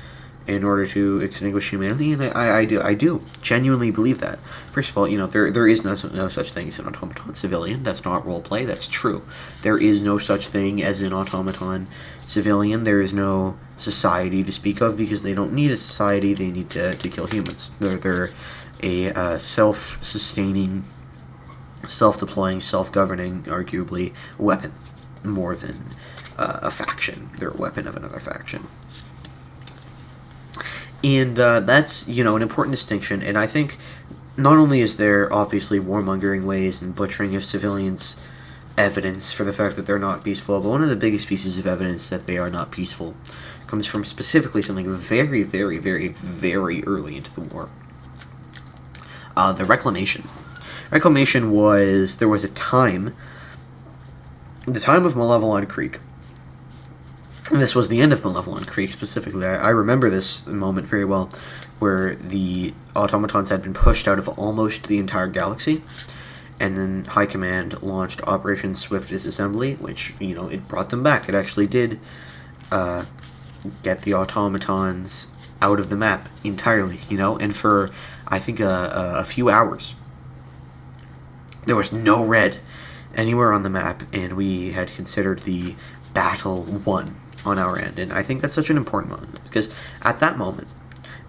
in order to extinguish humanity, and I do genuinely believe that. First of all, there is no such thing as an automaton civilian. That's not roleplay. That's true. There is no such thing as an automaton civilian. There is no society to speak of, because they don't need a society. They need to kill humans. They're a self-sustaining, self-deploying, self-governing, arguably, weapon more than a faction. They're a weapon of another faction. And that's, an important distinction. And I think not only is there obviously warmongering ways and butchering of civilians evidence for the fact that they're not peaceful, but one of the biggest pieces of evidence that they are not peaceful comes from specifically something very, very, very, very early into the war. The Reclamation. Reclamation there was a time, the time of Malevelon Creek. And this was the end of Malevelon Creek specifically. I remember this moment very well, where the automatons had been pushed out of almost the entire galaxy, and then High Command launched Operation Swift Disassembly, which, it brought them back. It actually did get the automatons out of the map entirely, and for, I think, a few hours, there was no red anywhere on the map, and we had considered the battle won on our end. And I think that's such an important moment, because at that moment,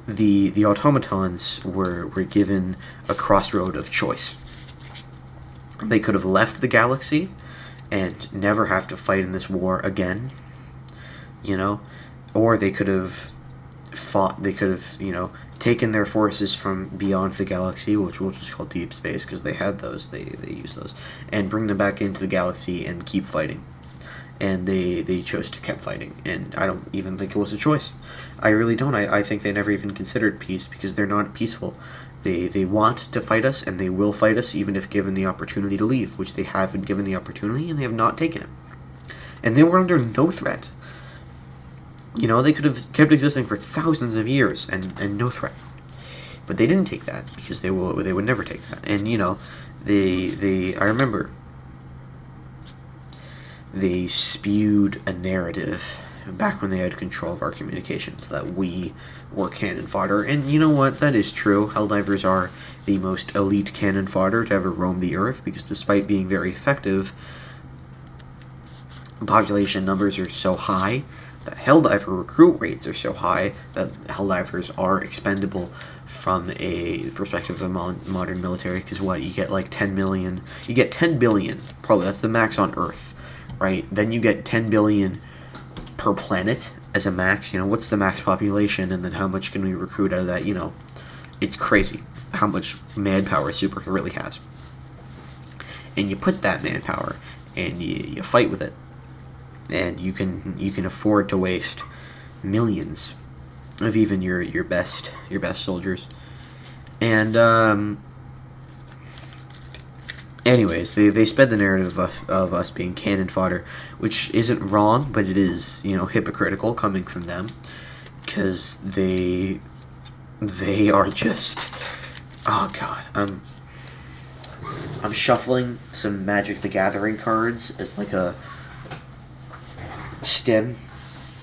the automatons were given a crossroad of choice. They could have left the galaxy and never have to fight in this war again, or they could have fought, they could have, taken their forces from beyond the galaxy, which we'll just call deep space, because they had those, they used those, and bring them back into the galaxy and keep fighting. And they chose to keep fighting, and I don't even think it was a choice. I really don't. I think they never even considered peace, because they're not peaceful. They want to fight us, and they will fight us even if given the opportunity to leave, which they have been given the opportunity, and they have not taken it. And they were under no threat. They could have kept existing for thousands of years and no threat. But they didn't take that, because they would never take that. And, I remember they spewed a narrative back when they had control of our communications that we were cannon fodder. And you know what? That is true. Helldivers are the most elite cannon fodder to ever roam the Earth, because despite being very effective, population numbers are so high, that Helldiver recruit rates are so high, that Helldivers are expendable from a perspective of modern military. Because what, you get like 10 million, you get 10 billion, probably that's the max on Earth, right? Then you get 10 billion per planet as a max. What's the max population, and then how much can we recruit out of that? It's crazy how much manpower Super really has. And you put that manpower, and you fight with it, and you can afford to waste millions of even your best soldiers. And anyways, they sped the narrative of us being cannon fodder, which isn't wrong, but it is, hypocritical coming from them, because they are just, oh god, I'm shuffling some Magic the Gathering cards as like a stem,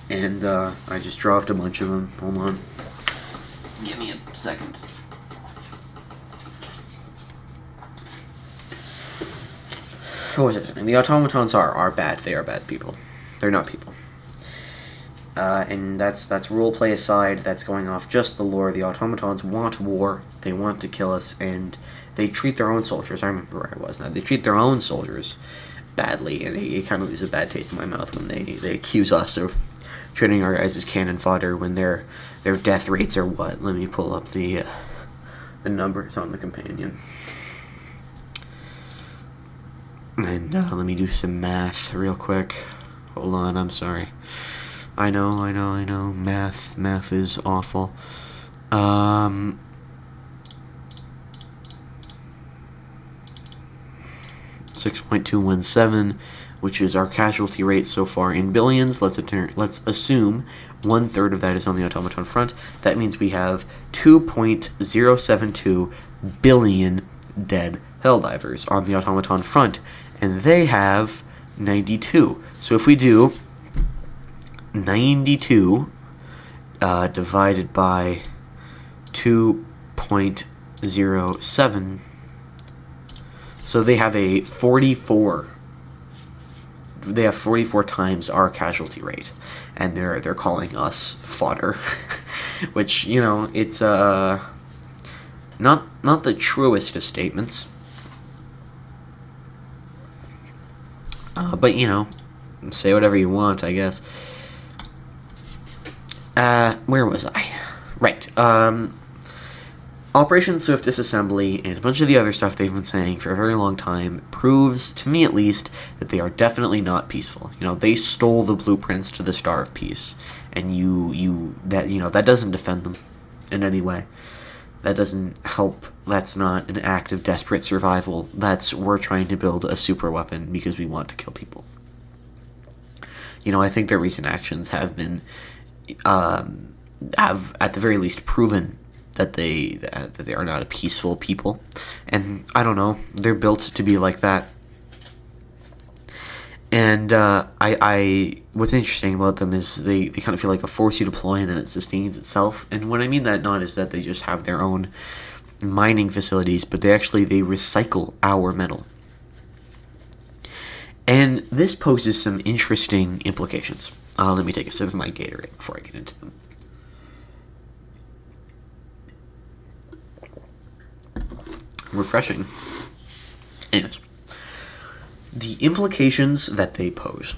and I just dropped a bunch of them. Hold on, give me a second. What was it? And the automatons are bad. They are bad people. They're not people. And that's roleplay aside. That's going off just the lore. The automatons want war. They want to kill us, and they treat their own soldiers. I remember where I was now. They treat their own soldiers badly, and it kind of leaves a bad taste in my mouth when they accuse us of treating our guys as cannon fodder when their death rates are what? Let me pull up the numbers on the companion. And let me do some math real quick. Hold on, I'm sorry. I know. Math is awful. 6.217, which is our casualty rate so far in billions. Let's assume 1/3 of that is on the automaton front. That means we have 2.072 billion dead Helldivers on the automaton front, and they have 92. So if we do 92 divided by 2.07, so they have a 44. They have 44 times our casualty rate, and they're calling us fodder, which it's not the truest of statements, but say whatever you want, I guess. Where was I? Right. Operation Swift Disassembly and a bunch of the other stuff they've been saying for a very long time proves, to me at least, that they are definitely not peaceful. They stole the blueprints to the Star of Peace, and that doesn't defend them in any way. That doesn't help. That's not an act of desperate survival. We're trying to build a super weapon because we want to kill people. I think their recent actions have been, have at the very least proven that they are not a peaceful people, and I don't know, they're built to be like that. And what's interesting about them is they kind of feel like a force you deploy and then it sustains itself. And what I mean that not is that they just have their own mining facilities, but they recycle our metal. And this poses some interesting implications. Let me take a sip of my Gatorade before I get into them. Refreshing. Anyways, the implications that they pose.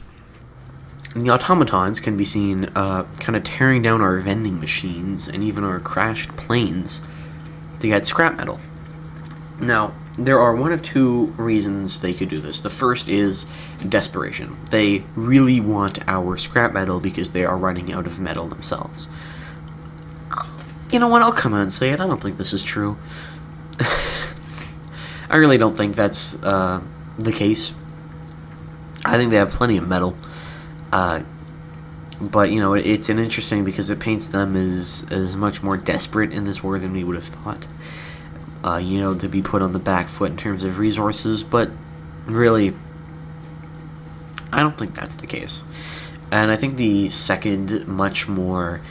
The automatons can be seen kind of tearing down our vending machines and even our crashed planes to get scrap metal. Now, there are one of two reasons they could do this. The first is desperation. They really want our scrap metal because they are running out of metal themselves. You know what? I'll come out and say it. I don't think this is true. I really don't think that's the case. I think they have plenty of metal. But, it's an interesting because it paints them as much more desperate in this war than we would have thought. To be put on the back foot in terms of resources, but really, I don't think that's the case. And I think the second, much more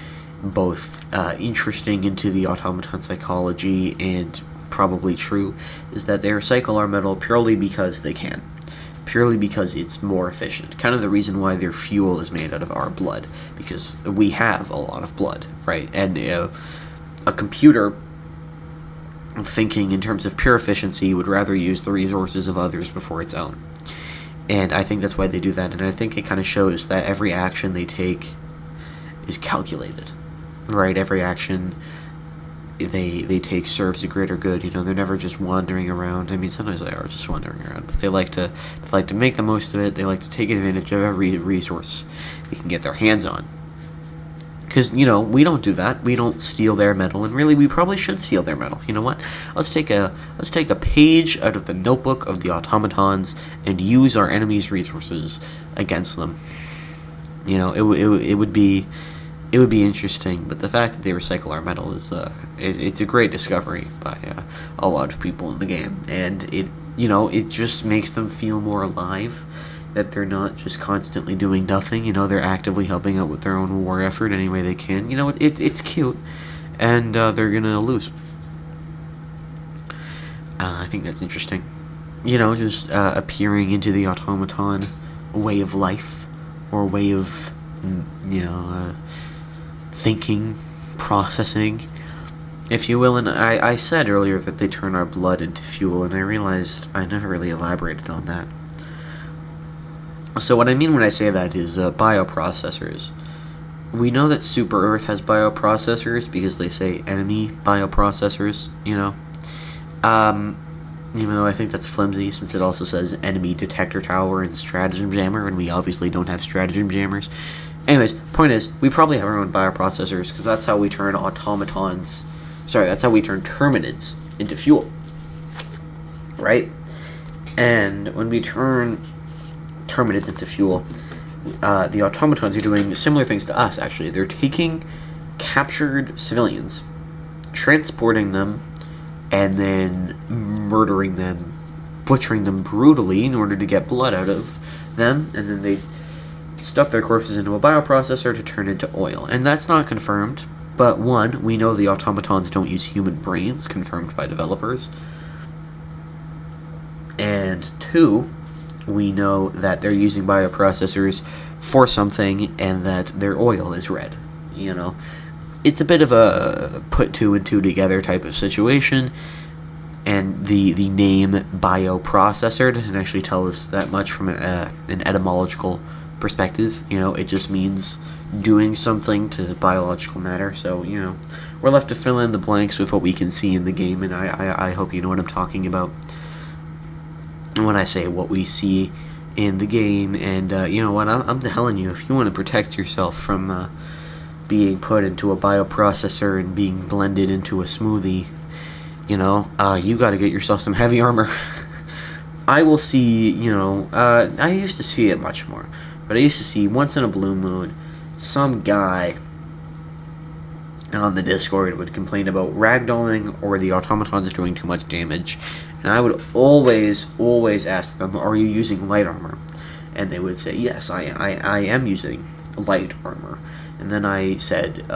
both interesting into the automaton psychology and probably true, is that they recycle our metal purely because they can. Purely because it's more efficient. Kind of the reason why their fuel is made out of our blood, because we have a lot of blood, right? And a computer, thinking in terms of pure efficiency, would rather use the resources of others before its own. And I think that's why they do that, and I think it kind of shows that every action they take is calculated, right? Every action they take serves a greater good. They're never just wandering around. I mean, sometimes they are just wandering around, but they like to make the most of it. They like to take advantage of every resource they can get their hands on. Because, we don't do that. We don't steal their metal, and really, we probably should steal their metal. You know what? Let's take a page out of the notebook of the automatons and use our enemies' resources against them. It would be interesting, but the fact that they recycle our metal is it's a great discovery by a lot of people in the game, and it just makes them feel more alive. That they're not just constantly doing nothing. They're actively helping out with their own war effort any way they can. It's cute, and they're gonna lose. I think that's interesting. Just appearing into the automaton way of life, or way of, thinking, processing, if you will. And I said earlier that they turn our blood into fuel, and I realized I never really elaborated on that. So what I mean when I say that is bioprocessors. We know that Super Earth has bioprocessors because they say enemy bioprocessors, even though I think that's flimsy, since it also says enemy detector tower and stratagem jammer, and we obviously don't have stratagem jammers. Anyways, point is, we probably have our own bioprocessors, because that's how we turn that's how we turn terminids into fuel, right? And when we turn terminids into fuel, the automatons are doing similar things to us, actually. They're taking captured civilians, transporting them, and then murdering them, butchering them brutally in order to get blood out of them, and then they stuff their corpses into a bioprocessor to turn into oil. And that's not confirmed, but one, we know the automatons don't use human brains, confirmed by developers, and two, we know that they're using bioprocessors for something, and that their oil is red. It's a bit of a put two and two together type of situation, and the name bioprocessor doesn't actually tell us that much from an etymological perspective. It just means doing something to biological matter. So, we're left to fill in the blanks with what we can see in the game, and I hope you know what I'm talking about when I say what we see in the game. And you know what, I'm telling you, if you want to protect yourself from being put into a bioprocessor and being blended into a smoothie, you know, you got to get yourself some heavy armor. I will see, you know, I used to see it much more, but I used to see once in a blue moon some guy on the Discord would complain about ragdolling or the automatons doing too much damage, and I would always ask them, are you using light armor? And they would say, yes, I am using light armor. And then I said,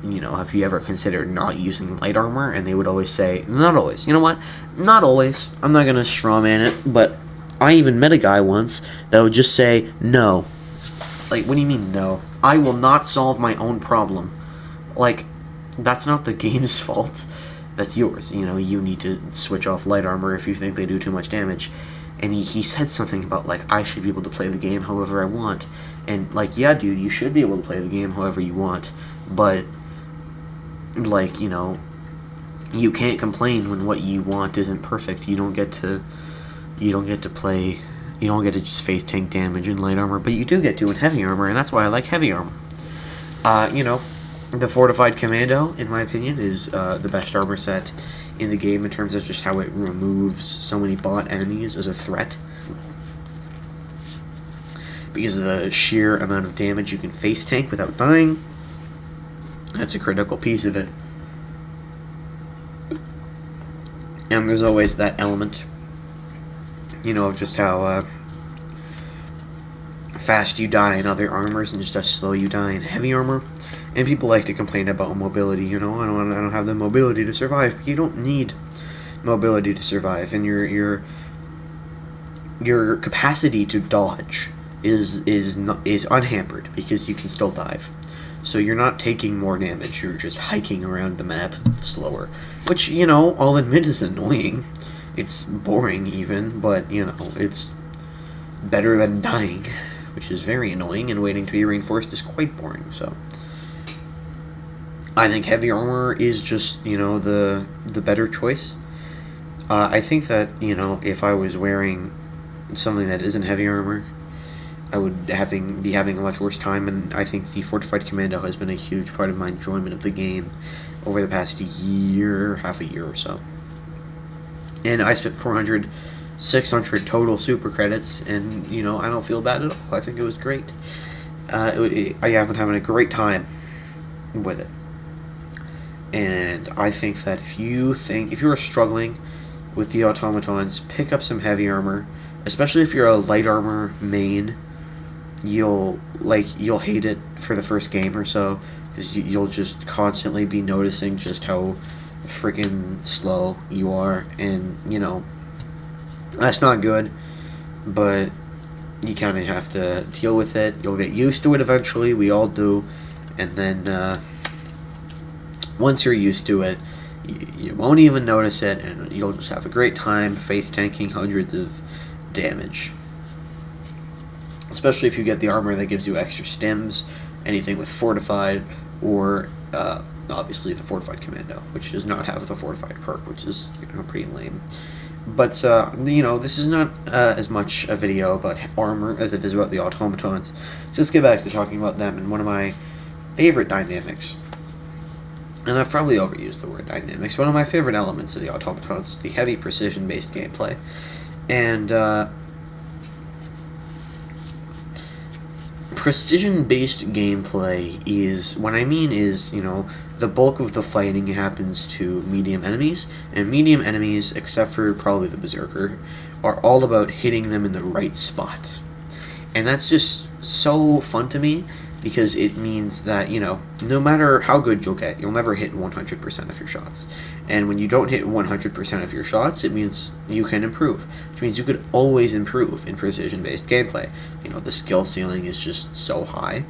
you know, have you ever considered not using light armor? And they would always say, not always. You know what? Not always. I'm not going to straw man it, but I even met a guy once that would just say, no. Like, what do you mean, no? I will not solve my own problem. Like, that's not the game's fault. That's yours. You know, you need to switch off light armor if you think they do too much damage. And he said something about, like, I should be able to play the game however I want. And, like, yeah, dude, you should be able to play the game however you want. But, like, you know, you can't complain when what you want isn't perfect. You don't get to play, you don't get to just face tank damage in light armor, but you do get to in heavy armor, and that's why I like heavy armor. You know, the Fortified Commando, in my opinion, is the best armor set in the game in terms of just how it removes so many bot enemies as a threat. Because of the sheer amount of damage you can face tank without dying. That's a critical piece of it. And there's always that element, you know, of just how fast you die in other armors and just how slow you die in heavy armor. And people like to complain about mobility, you know, I don't have the mobility to survive, but you don't need mobility to survive, and your capacity to dodge is unhampered because you can still dive. So you're not taking more damage, you're just hiking around the map slower, which, you know, I'll admit is annoying. It's boring even, but, you know, it's better than dying, which is very annoying, and waiting to be reinforced is quite boring. So I think heavy armor is just, you know, the better choice. I think that, you know, if I was wearing something that isn't heavy armor, I would be having a much worse time, and I think the Fortified Commando has been a huge part of my enjoyment of the game over the past year, half a year or so. And I spent 400, 600 total super credits, and, you know, I don't feel bad at all. I think it was great. I have been having a great time with it. And I think that if you are struggling with the automatons, pick up some heavy armor, especially if you're a light armor main. You'll hate it for the first game or so, because you'll just constantly be noticing just how freaking slow you are, and, you know, that's not good, but you kind of have to deal with it. You'll get used to it eventually, we all do, and then once you're used to it, you won't even notice it, and you'll just have a great time face tanking hundreds of damage. Especially if you get the armor that gives you extra stims, anything with fortified, or obviously the Fortified Commando, which does not have the fortified perk, which is, you know, pretty lame. But you know, this is not as much a video about armor as it is about the automatons. So let's get back to talking about them and one of my favorite dynamics. And I've probably overused the word dynamics. One of my favorite elements of the automatons is the heavy precision-based gameplay, and precision-based gameplay is, what I mean is, you know, the bulk of the fighting happens to medium enemies, and medium enemies, except for probably the Berserker, are all about hitting them in the right spot. And that's just so fun to me, because it means that, you know, no matter how good you'll get, you'll never hit 100% of your shots. And when you don't hit 100% of your shots, it means you can improve, which means you could always improve in precision-based gameplay. You know, the skill ceiling is just so high.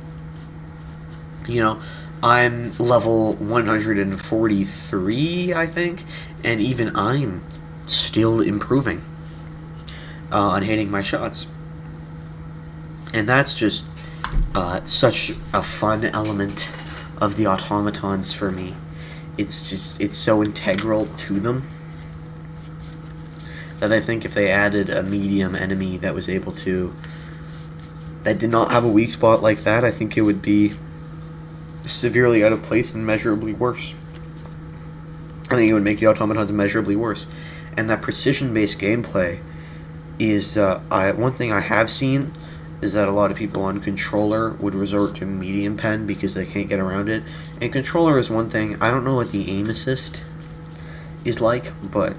You know, I'm level 143, I think, and even I'm still improving on hitting my shots. And that's just such a fun element of the automatons for me. it's so integral to them that I think if they added a medium enemy that was able to, that did not have a weak spot like that, I think it would be severely out of place and measurably worse. I think it would make the automatons immeasurably worse. And that precision-based gameplay is, one thing I have seen is that a lot of people on controller would resort to medium pen because they can't get around it. And controller is one thing. I don't know what the aim assist is like, but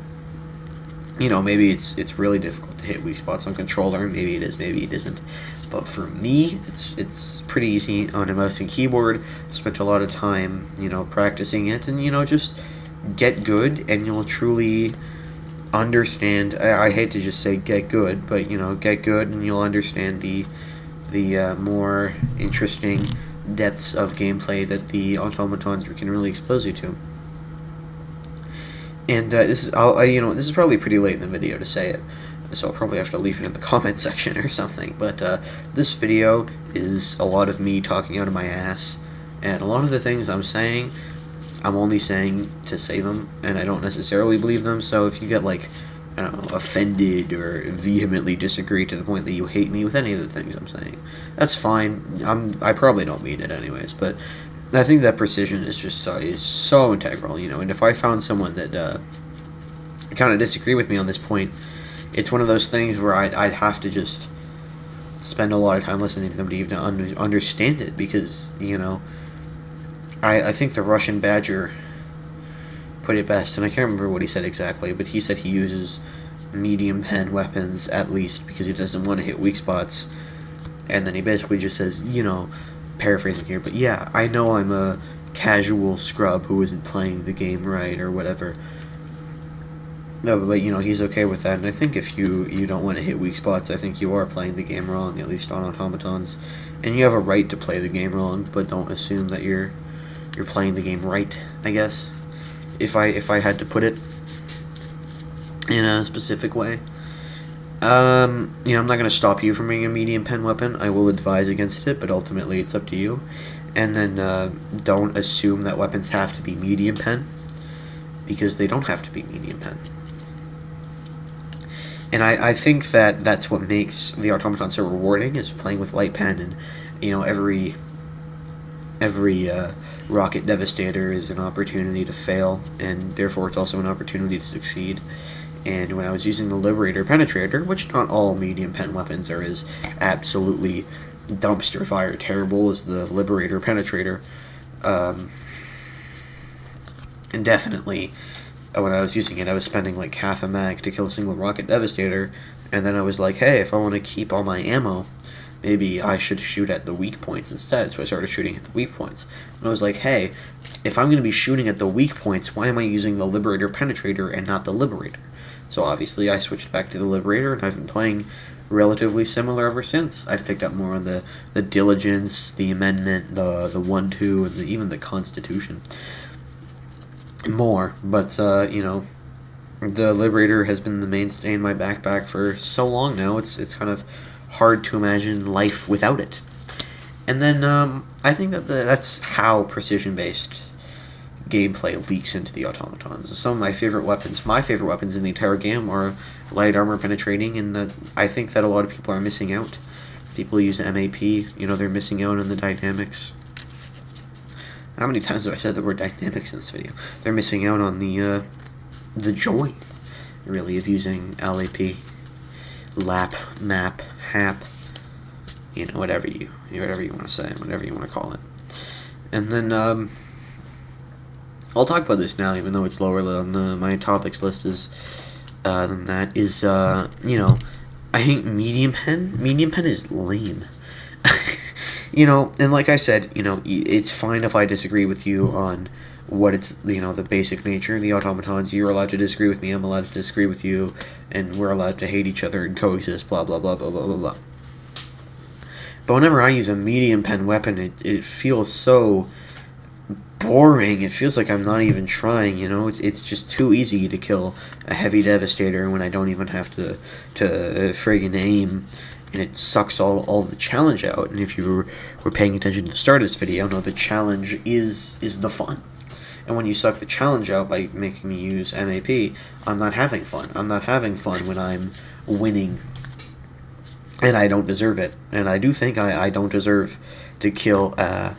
you know, maybe it's really difficult to hit weak spots on controller. Maybe it is, maybe it isn't. But for me, it's pretty easy on a mouse and keyboard. Spent a lot of time, you know, practicing it, and you know, just get good, and you'll truly understand. I hate to just say get good, but you know, get good, and you'll understand the more interesting depths of gameplay that the automatons can really expose you to. And this is, you know, this is probably pretty late in the video to say it, so I'll probably have to leave it in the comment section or something. But this video is a lot of me talking out of my ass, and a lot of the things I'm saying, I'm only saying to say them, and I don't necessarily believe them. So if you get like, I don't know, offended or vehemently disagree to the point that you hate me with any of the things I'm saying, that's fine. I probably don't mean it anyways, but I think that precision is just so integral, you know. And if I found someone that kind of disagree with me on this point, it's one of those things where I'd have to just spend a lot of time listening to them to even understand it, because you know, I think the Russian Badger put it best, and I can't remember what he said exactly, but he said he uses medium pen weapons at least because he doesn't want to hit weak spots, and then he basically just says, you know, paraphrasing here, but yeah, I know I'm a casual scrub who isn't playing the game right or whatever. No, but you know, he's okay with that, and I think if you don't want to hit weak spots, I think you are playing the game wrong, at least on automatons, and you have a right to play the game wrong, but don't assume that you're playing the game right, I guess, if I had to put it in a specific way. You know, I'm not going to stop you from being a medium pen weapon. I will advise against it, but ultimately it's up to you. And then don't assume that weapons have to be medium pen, because they don't have to be medium pen. And I think that that's what makes the automaton so rewarding, is playing with light pen. And you know, every rocket devastator is an opportunity to fail, and therefore it's also an opportunity to succeed. And when I was using the Liberator Penetrator, which not all medium pen weapons are as absolutely dumpster fire terrible as the Liberator Penetrator, and definitely when I was using it, I was spending like half a mag to kill a single rocket devastator, and then I was like, hey, if I want to keep all my ammo, maybe I should shoot at the weak points instead. So I started shooting at the weak points. And I was like, hey, if I'm going to be shooting at the weak points, why am I using the Liberator Penetrator and not the Liberator? So obviously I switched back to the Liberator, and I've been playing relatively similar ever since. I've picked up more on the Diligence, the Amendment, the 1-2, and even the Constitution. More, but, you know, the Liberator has been the mainstay in my backpack for so long now, it's kind of hard to imagine life without it. And then I think that that's how precision-based gameplay leaks into the automatons. Some of my favorite weapons in the entire game are light armor penetrating, and I think that a lot of people are missing out. People use MAP, you know, they're missing out on the dynamics. How many times have I said the word dynamics in this video? They're missing out on the joy, really, of using LAP, LAP, MAP, HAP, you know, whatever you want to say, whatever you want to call it. And then I'll talk about this now, even though it's lower on my topics list than that. Is you know, I think medium pen is lame. You know, and like I said, you know, it's fine if I disagree with you on what it's, you know, the basic nature of the automatons. You're allowed to disagree with me, I'm allowed to disagree with you, and we're allowed to hate each other and coexist, blah, blah, blah, blah, blah, blah, blah. But whenever I use a medium pen weapon, it feels so boring. It feels like I'm not even trying, you know? It's just too easy to kill a heavy devastator when I don't even have to friggin' aim, and it sucks all the challenge out. And if you were paying attention to the start of this video, know the challenge is the fun. And when you suck the challenge out by making me use MAP, I'm not having fun. I'm not having fun when I'm winning. And I don't deserve it. And I do think I don't deserve to kill a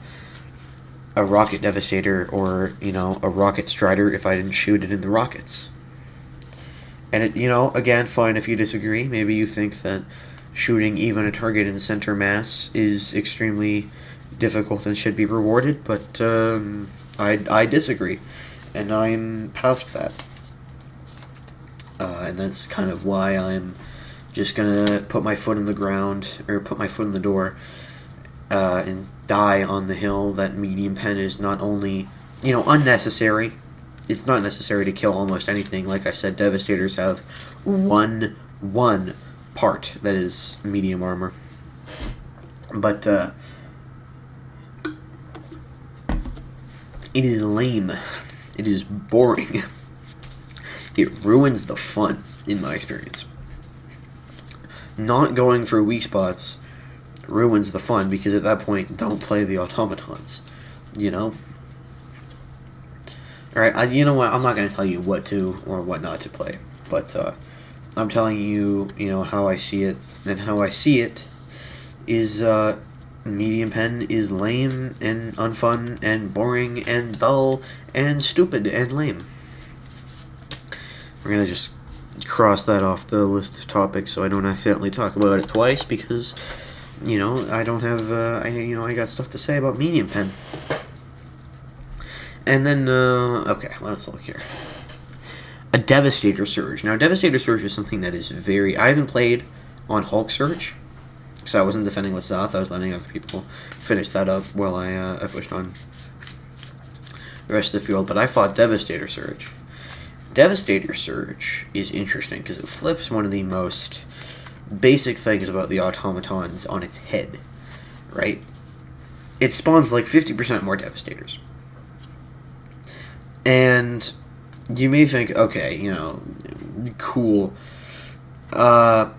Rocket Devastator or, a Rocket Strider if I didn't shoot it in the rockets. And again, fine if you disagree. Maybe you think that shooting even a target in center mass is extremely difficult and should be rewarded, but I disagree, and I'm past that. And that's kind of why I'm just gonna put my foot in the ground, or put my foot in the door, and die on the hill that medium pen is not only, unnecessary. It's not necessary to kill almost anything. Like I said, Devastators have one part that is medium armor. But, it is lame. It is boring. It ruins the fun, in my experience. Not going for weak spots ruins the fun, because at that point, don't play the automatons. Alright, you know what, I'm not going to tell you what to or what not to play, but I'm telling you, how I see it, and how I see it is, medium pen is lame, and unfun, and boring, and dull, and stupid, and lame. We're going to just cross that off the list of topics so I don't accidentally talk about it twice, because, I don't have, I got stuff to say about medium pen. And then, okay, let's look here. A Devastator Surge. Now, Devastator Surge is something that is I haven't played on Hulk Surge, because I wasn't defending with South. I was letting other people finish that up while I pushed on the rest of the field. But I fought Devastator Surge. Devastator Surge is interesting because it flips one of the most basic things about the automatons on its head, right? It spawns like 50% more Devastators. And you may think, okay, cool. Well,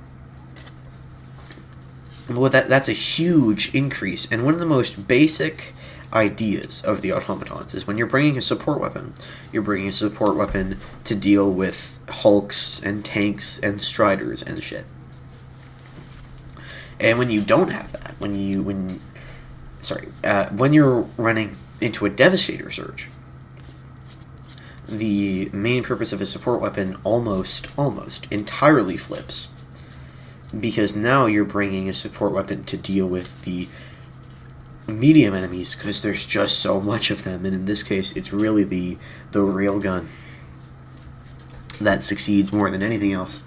that's a huge increase. And one of the most basic ideas of the automatons is when you're bringing a support weapon, you're bringing a support weapon to deal with Hulks and tanks and Striders and shit. And when you don't have that, when you're running into a Devastator Surge, the main purpose of a support weapon almost entirely flips. Because now you're bringing a support weapon to deal with the medium enemies, because there's just so much of them, and in this case, it's really the railgun that succeeds more than anything else.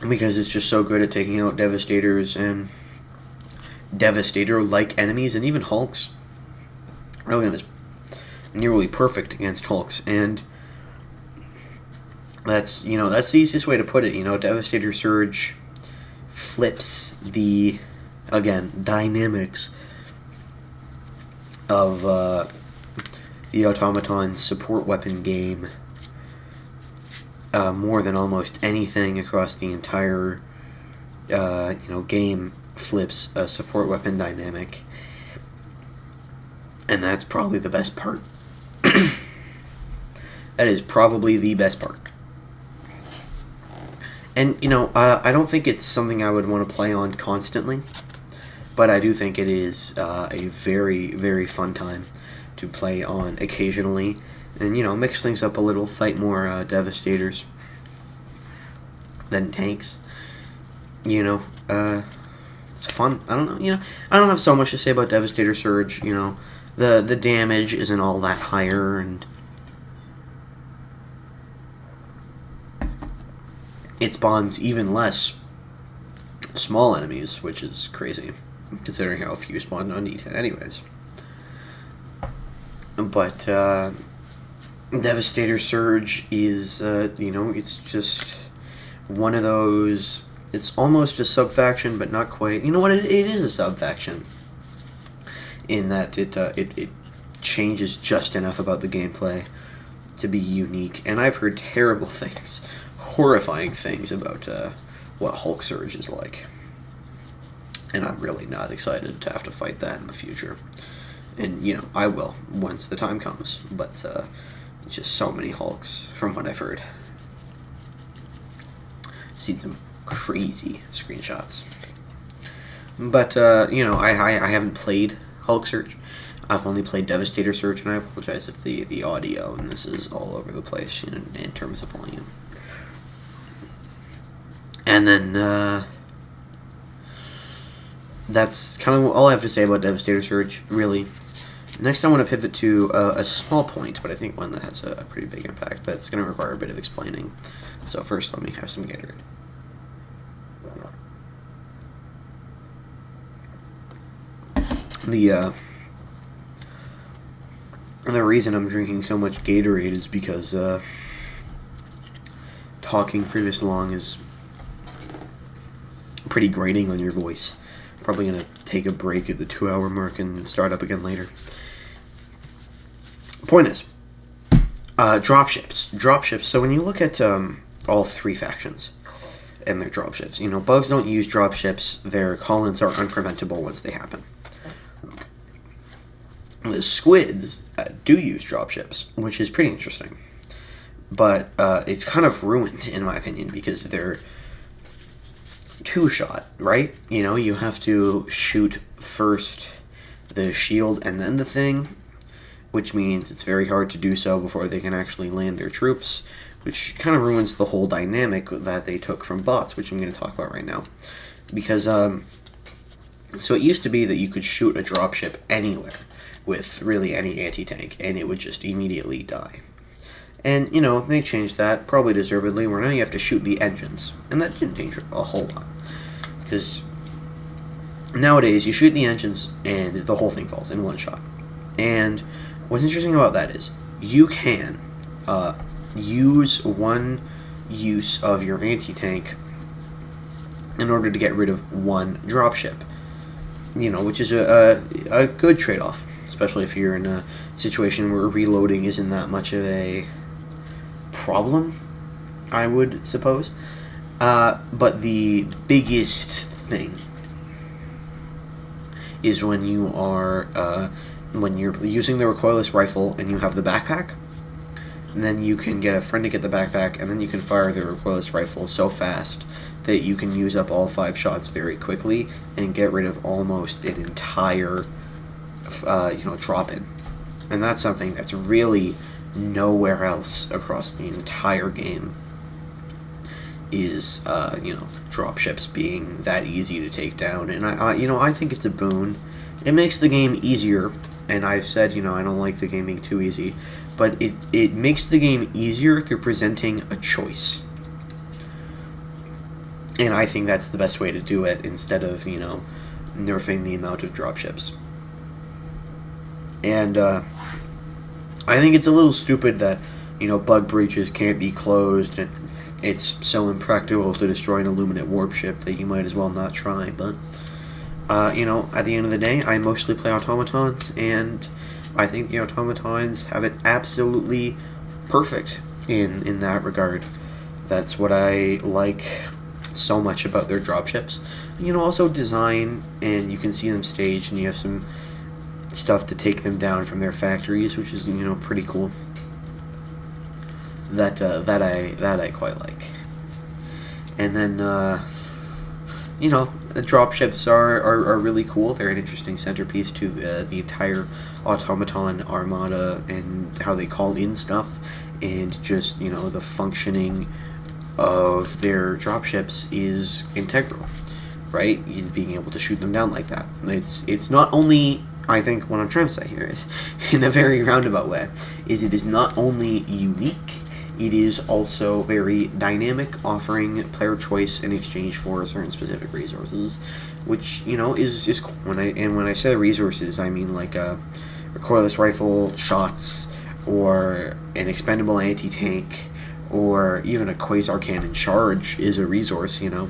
Because it's just so good at taking out Devastators and Devastator-like enemies, and even Hulks. Railgun is nearly perfect against Hulks, and that's the easiest way to put it. Devastator Surge flips the, again, dynamics of the automaton support weapon game more than almost anything across the entire game flips a support weapon dynamic. And that's probably the best part. That is probably the best part. And, I don't think it's something I would want to play on constantly, but I do think it is a very, very fun time to play on occasionally, and, mix things up a little, fight more Devastators than tanks. It's fun. I don't know, I don't have so much to say about Devastator Surge, The damage isn't all that higher, and it spawns even less small enemies, which is crazy, considering how few spawn on D10 anyways. But Devastator Surge is, it's just one of those. It's almost a sub-faction, but not quite. You know what? It is a sub-faction, in that it changes just enough about the gameplay to be unique. And I've heard terrible things, horrifying things about what Hulk Surge is like. And I'm really not excited to have to fight that in the future. And, I will once the time comes. But, just so many Hulks, from what I've heard. I've seen some crazy screenshots. But, I haven't played Hulk Search. I've only played Devastator Search, and I apologize if the audio and this is all over the place in terms of volume. And then, that's kind of all I have to say about Devastator Search, really. Next, I want to pivot to a small point, but I think one that has a pretty big impact. That's going to require a bit of explaining. So first, let me have some Gatorade. The reason I'm drinking so much Gatorade is because talking for this long is pretty grating on your voice. Probably going to take a break at the 2-hour mark and start up again later. Point is, dropships. Dropships, so when you look at all three factions and their dropships, bugs don't use dropships. Their call-ins are unpreventable once they happen. The squids do use dropships, which is pretty interesting. But it's kind of ruined, in my opinion, because they're two-shot, right? You have to shoot first the shield and then the thing, which means it's very hard to do so before they can actually land their troops, which kind of ruins the whole dynamic that they took from bots, which I'm going to talk about right now. Because, so it used to be that you could shoot a dropship anywhere with really any anti-tank, and it would just immediately die. And, they changed that, probably deservedly, where now you have to shoot the engines. And that didn't change a whole lot. Because nowadays, you shoot the engines, and the whole thing falls in one shot. And what's interesting about that is, you can use one use of your anti-tank in order to get rid of one dropship. Which is a good trade-off, especially if you're in a situation where reloading isn't that much of a problem, I would suppose. But the biggest thing is when you are when you're using the recoilless rifle and you have the backpack, and then you can get a friend to get the backpack, and then you can fire the recoilless rifle so fast that you can use up all 5 shots very quickly and get rid of almost an entire drop-in. And that's something that's really nowhere else across the entire game is, dropships being that easy to take down. And I think it's a boon. It makes the game easier, and I've said, I don't like the game being too easy, but it makes the game easier through presenting a choice. And I think that's the best way to do it, instead of, nerfing the amount of dropships. And, I think it's a little stupid that, bug breaches can't be closed, and it's so impractical to destroy an Illuminate warp ship that you might as well not try, but, at the end of the day, I mostly play automatons, and I think the automatons have it absolutely perfect in that regard. That's what I like so much about their dropships. Also design, and you can see them staged, and you have some stuff to take them down from their factories, which is, pretty cool. That I quite like. And then, the dropships are really cool. They're an interesting centerpiece to the entire automaton armada and how they call in stuff, and just, the functioning of their dropships is integral, right? Being able to shoot them down like that. It's not only, I think what I'm trying to say here is, in a very roundabout way, is it is not only unique, it is also very dynamic, offering player choice in exchange for certain specific resources, which, is cool. When I say resources, I mean like recoilless rifle shots, or an expendable anti-tank, or even a quasar cannon charge is a resource, Even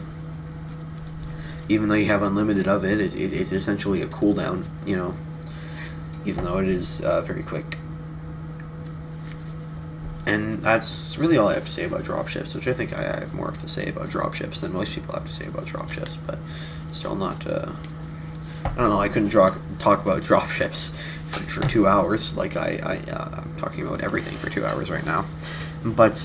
though you have unlimited of it, it's essentially a cooldown, even though it is very quick. And that's really all I have to say about dropships, which I think I have more to say about dropships than most people have to say about dropships, but still not I don't know. I couldn't talk about dropships for 2 hours. Like I'm talking about everything for 2 hours right now. But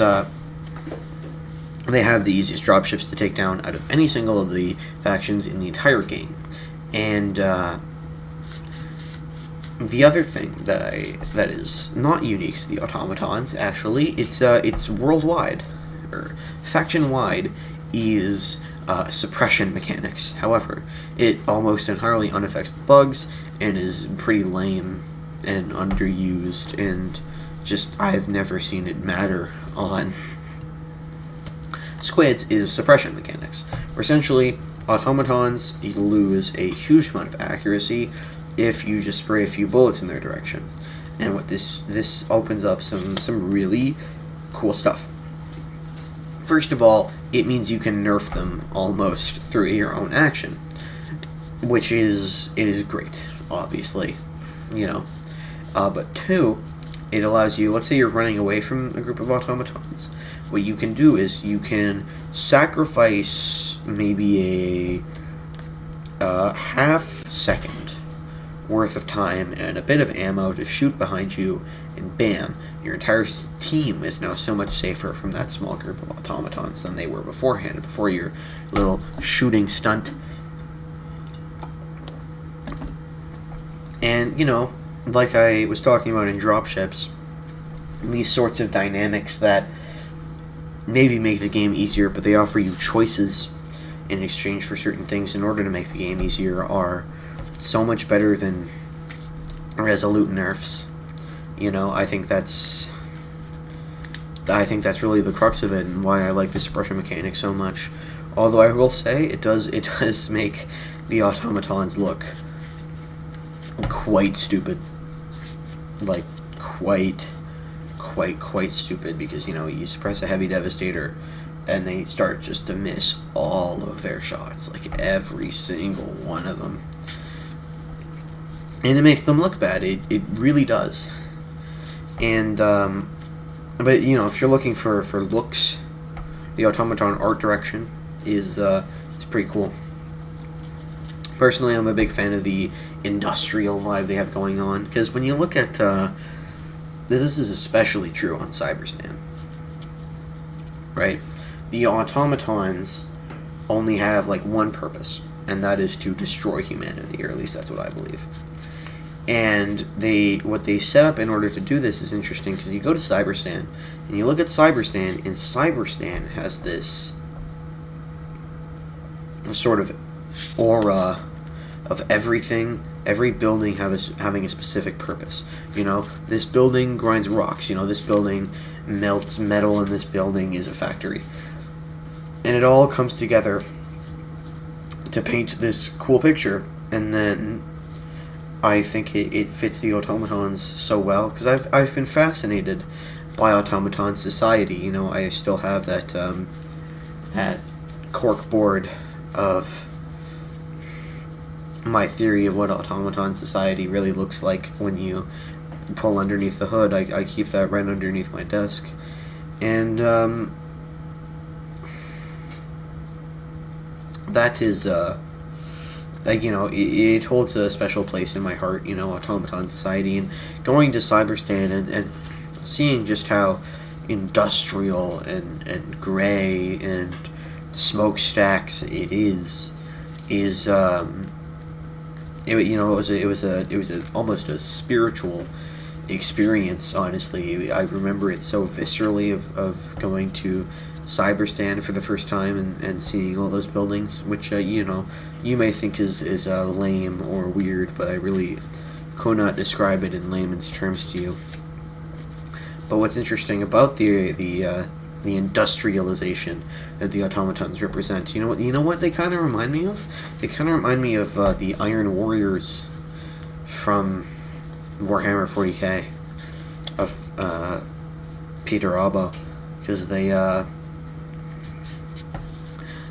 they have the easiest dropships to take down out of any single of the factions in the entire game. And the other thing that is not unique to the automatons, actually, it's worldwide, or faction wide, is suppression mechanics. However, it almost entirely unaffects the bugs and is pretty lame and underused, and just I've never seen it matter on squids. Is suppression mechanics, where essentially automatons, you lose a huge amount of accuracy if you just spray a few bullets in their direction. And what this opens up some really cool stuff. First of all, it means you can nerf them almost through your own action, which is great, obviously, you know. But two, it allows you, let's say you're running away from a group of automatons. What you can do is you can sacrifice maybe a half second worth of time and a bit of ammo to shoot behind you, and bam, your entire team is now so much safer from that small group of automatons than they were beforehand, before your little shooting stunt. And, you know, like I was talking about in dropships, these sorts of dynamics that maybe make the game easier, but they offer you choices in exchange for certain things in order to make the game easier, are so much better than resolute nerfs. You know, I think that's really the crux of it, and why I like the suppression mechanic so much. Although I will say it does make the automatons look quite stupid. Like quite stupid, because, you know, you suppress a heavy devastator and they start just to miss all of their shots, like every single one of them. And it makes them look bad. It really does. And, but, you know, if you're looking for looks, the automaton art direction is pretty cool. Personally, I'm a big fan of the industrial vibe they have going on, because when you look at, this is especially true on Cyberstan, right? The automatons only have, like, one purpose, and that is to destroy humanity, or at least that's what I believe. And what they set up in order to do this is interesting, because you go to Cyberstan, and you look at Cyberstan, and Cyberstan has this sort of aura of everything, every building having a specific purpose. You know, this building grinds rocks, you know, this building melts metal, and this building is a factory. And it all comes together to paint this cool picture, and then I think it fits the automatons so well, because I've been fascinated by automaton society. You know, I still have that cork board of my theory of what automaton society really looks like when you pull underneath the hood. I keep that right underneath my desk, and that is like, you know, it holds a special place in my heart, you know, automaton society. And going to Cyberstan and seeing just how industrial and gray and smokestacks it is you know, it was almost a spiritual experience, honestly. I remember it so viscerally of going to Cyberstan for the first time and seeing all those buildings, which you know, you may think is lame or weird, but I really could not describe it in layman's terms to you. But what's interesting about the industrialization that the automatons represent, you know what they kind of remind me of? They kind of remind me of the Iron Warriors from Warhammer 40k of Peter Abba, because they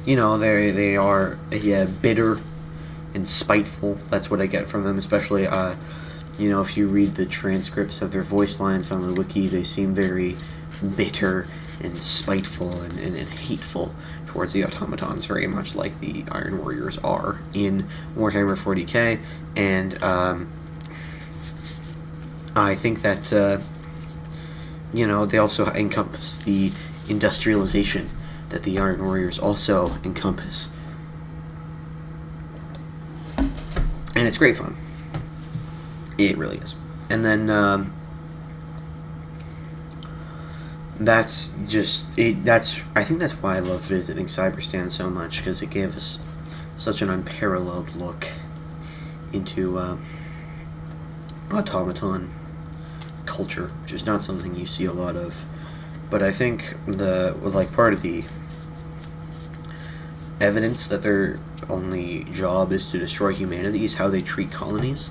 you know, they are bitter and spiteful. That's what I get from them, especially you know, if you read the transcripts of their voice lines on the wiki, they seem very bitter and spiteful and hateful towards the automatons, very much like the Iron Warriors are in Warhammer 40k, and I think that they also encompass the industrialization that the Iron Warriors also encompass, and it's great fun. It really is. And then that's just it. I think that's why I love visiting Cyberstan so much, because it gave us such an unparalleled look into automaton culture, which is not something you see a lot of. But I think part of the evidence that their only job is to destroy humanity is how they treat colonies.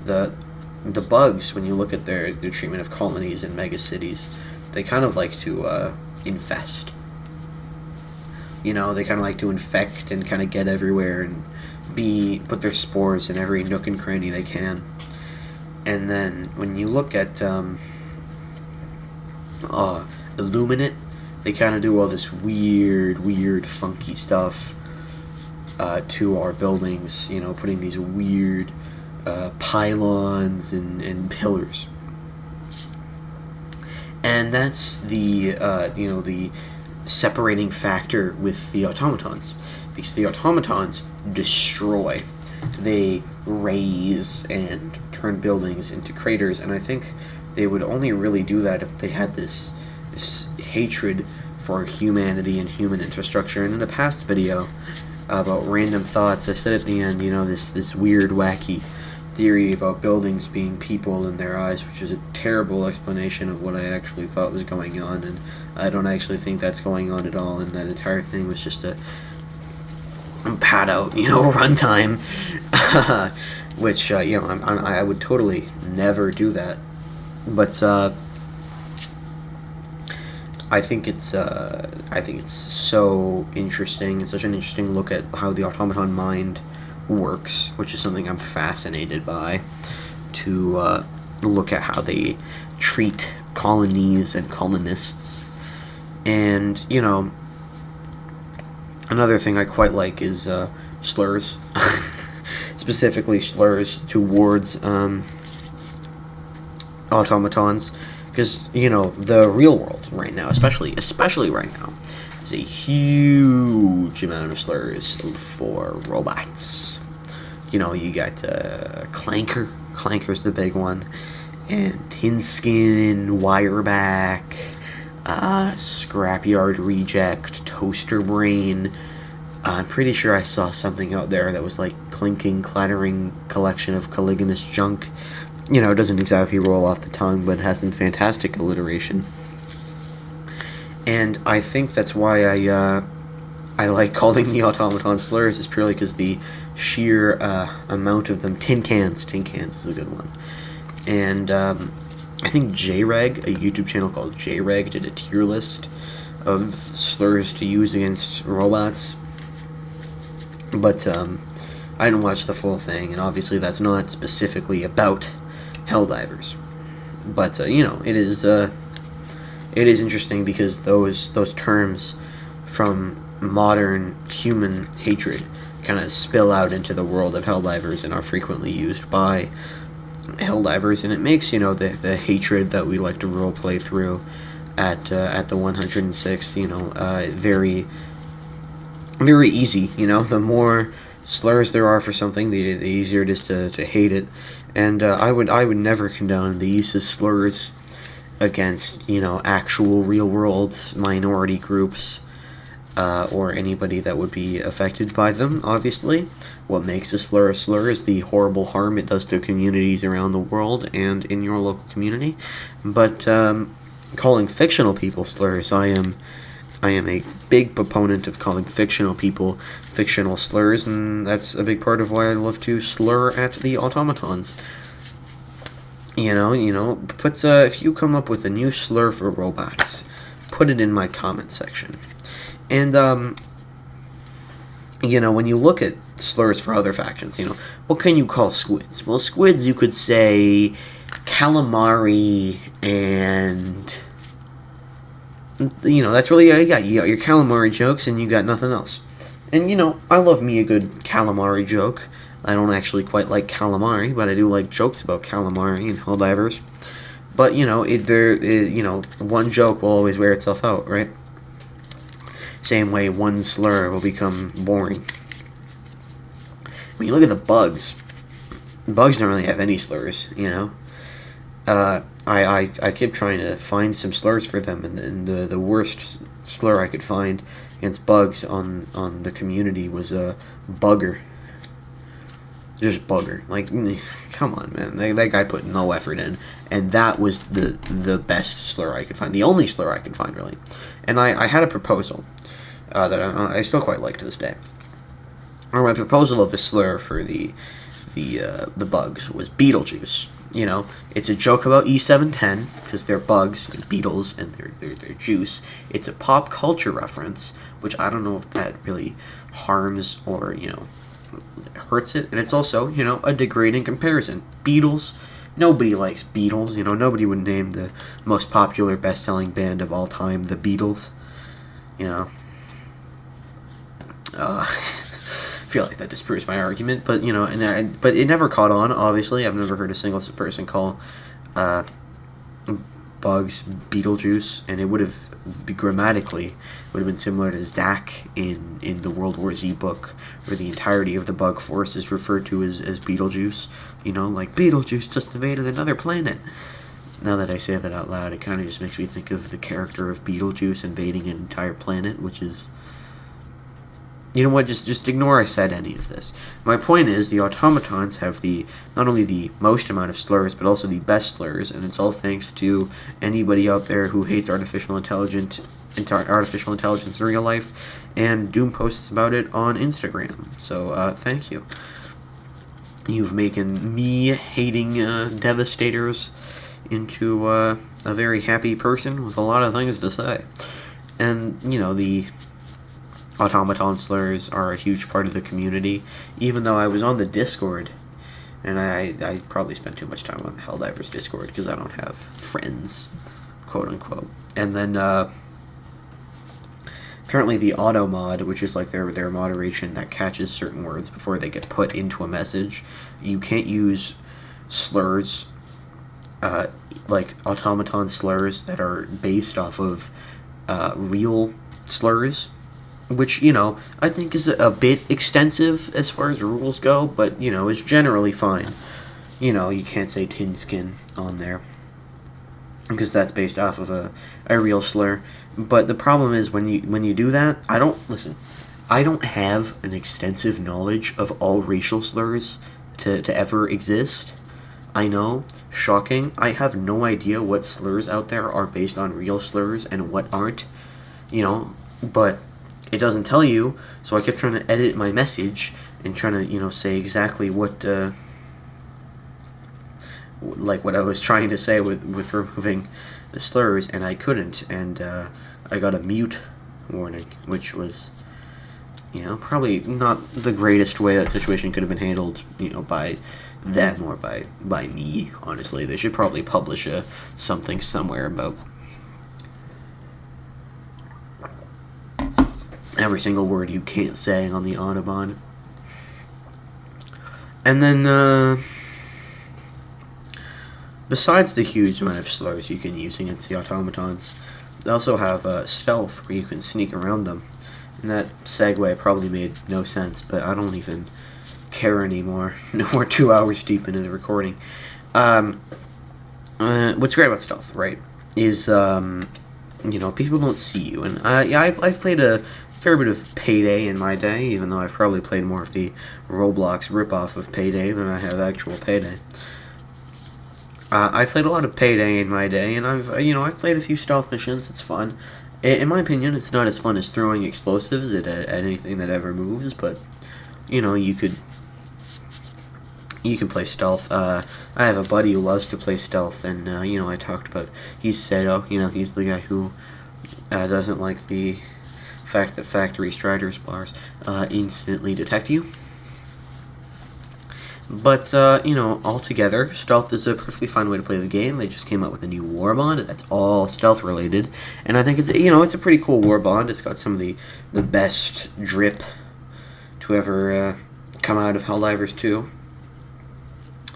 The bugs, when you look at their treatment of colonies in mega cities, they kind of like to infest. They kind of like to infect and kind of get everywhere and put their spores in every nook and cranny they can. And then when you look at Illuminate, they kind of do all this weird, funky stuff to our buildings, putting these weird pylons and pillars. And that's the separating factor with the automatons, because the automatons destroy. They raise and turn buildings into craters, and I think they would only really do that if they had this hatred for humanity and human infrastructure. And in a past video about random thoughts, I said at the end, this weird, wacky theory about buildings being people in their eyes, which is a terrible explanation of what I actually thought was going on, and I don't actually think that's going on at all, and that entire thing was just a pad out, runtime, which, I would totally never do that, but, I think it's so interesting. It's such an interesting look at how the automaton mind works, which is something I'm fascinated by, to look at how they treat colonies and colonists. And, another thing I quite like is slurs. Specifically slurs towards automatons. Because, the real world right now, especially right now, is a huge amount of slurs for robots. You got Clanker. Clanker's the big one. And Tinskin, Wireback, Scrapyard Reject, Toaster Brain. I'm pretty sure I saw something out there that was like clinking, clattering collection of Caligulous junk. It doesn't exactly roll off the tongue, but it has some fantastic alliteration. And I think that's why I like calling the automaton slurs, is purely because the sheer amount of them. Tin cans is a good one. And I think JREG, a YouTube channel called JREG, did a tier list of slurs to use against robots. But I didn't watch the full thing, and obviously that's not specifically about Helldivers. But it is interesting, because those terms from modern human hatred kind of spill out into the world of Helldivers and are frequently used by Helldivers, and it makes the hatred that we like to roleplay through at the 106th very, very easy. The more slurs there are for something, the easier it is to hate it. And I would never condone the use of slurs against actual real world minority groups or anybody that would be affected by them. Obviously, what makes a slur is the horrible harm it does to communities around the world and in your local community. But calling fictional people slurs, I am a big proponent of calling fictional people fictional slurs, and that's a big part of why I love to slur at the automatons. But if you come up with a new slur for robots, put it in my comment section. And when you look at slurs for other factions, what can you call squids? Well, squids, you could say calamari and That's really all you got. You got your calamari jokes, and you got nothing else. And I love me a good calamari joke. I don't actually quite like calamari, but I do like jokes about calamari and Helldivers. But one joke will always wear itself out, right? Same way, one slur will become boring. When you look at the bugs don't really have any slurs, I kept trying to find some slurs for them, and the worst slur I could find against bugs on the community was a bugger. Just bugger. Like, come on, man. That guy put no effort in, and that was the best slur I could find. The only slur I could find, really. And I had a proposal that I still quite like to this day. My proposal of a slur for the bugs was Beetlejuice. It's a joke about E710 because they're bugs, and beetles, and they're juice. It's a pop culture reference, which I don't know if that really harms or hurts it. And it's also a degrading comparison. Beatles. Nobody likes Beatles. Nobody would name the most popular best-selling band of all time the Beatles. I feel like that disproves my argument, but but it never caught on. Obviously, I've never heard a single person call bugs Beetlejuice, and it would have grammatically would have been similar to Zack in the World War Z book, where the entirety of the bug force is referred to as Beetlejuice. Like Beetlejuice just invaded another planet. Now that I say that out loud, it kind of just makes me think of the character of Beetlejuice invading an entire planet, which is... You know what? Just ignore I said any of this. My point is, the automatons have not only the most amount of slurs, but also the best slurs, and it's all thanks to anybody out there who hates artificial intelligence in real life, and Doom posts about it on Instagram. So thank you. You've making me hating Devastators into a very happy person with a lot of things to say, and the automaton slurs are a huge part of the community, even though I was on the Discord, and I probably spent too much time on the Helldivers Discord because I don't have friends, quote unquote. And then apparently the auto mod, which is like their moderation that catches certain words before they get put into a message, you can't use slurs, like automaton slurs that are based off of real slurs, which, I think is a bit extensive as far as rules go, but, is generally fine. You can't say tin skin on there, because that's based off of a real slur. But the problem is, when you do that, I don't have an extensive knowledge of all racial slurs to ever exist. I know, shocking, I have no idea what slurs out there are based on real slurs and what aren't, but... It doesn't tell you, so I kept trying to edit my message and trying to, say exactly what, what I was trying to say with removing the slurs, and I couldn't, and I got a mute warning, which was, probably not the greatest way that situation could have been handled, by them or by me, honestly. They should probably publish something somewhere about every single word you can't say on the Autobahn. And then, besides the huge amount of slurs you can use against the automatons, they also have stealth, where you can sneak around them. And that segue probably made no sense, but I don't even care anymore. We're 2 hours deep into the recording. What's great about stealth, right, is, people don't see you. And I've played a fair bit of Payday in my day, even though I've probably played more of the Roblox ripoff of Payday than I have actual Payday. I played a lot of Payday in my day, and I've played a few stealth missions. It's fun. In my opinion, it's not as fun as throwing explosives at anything that ever moves, but you can play stealth. I have a buddy who loves to play stealth, and I talked about, he's Seto, he's the guy who doesn't like the fact that factory striders bars instantly detect you. But, altogether, stealth is a perfectly fine way to play the game. They just came out with a new war bond that's all stealth related. And I think it's a pretty cool war bond. It's got some of the best drip to ever come out of Helldivers 2.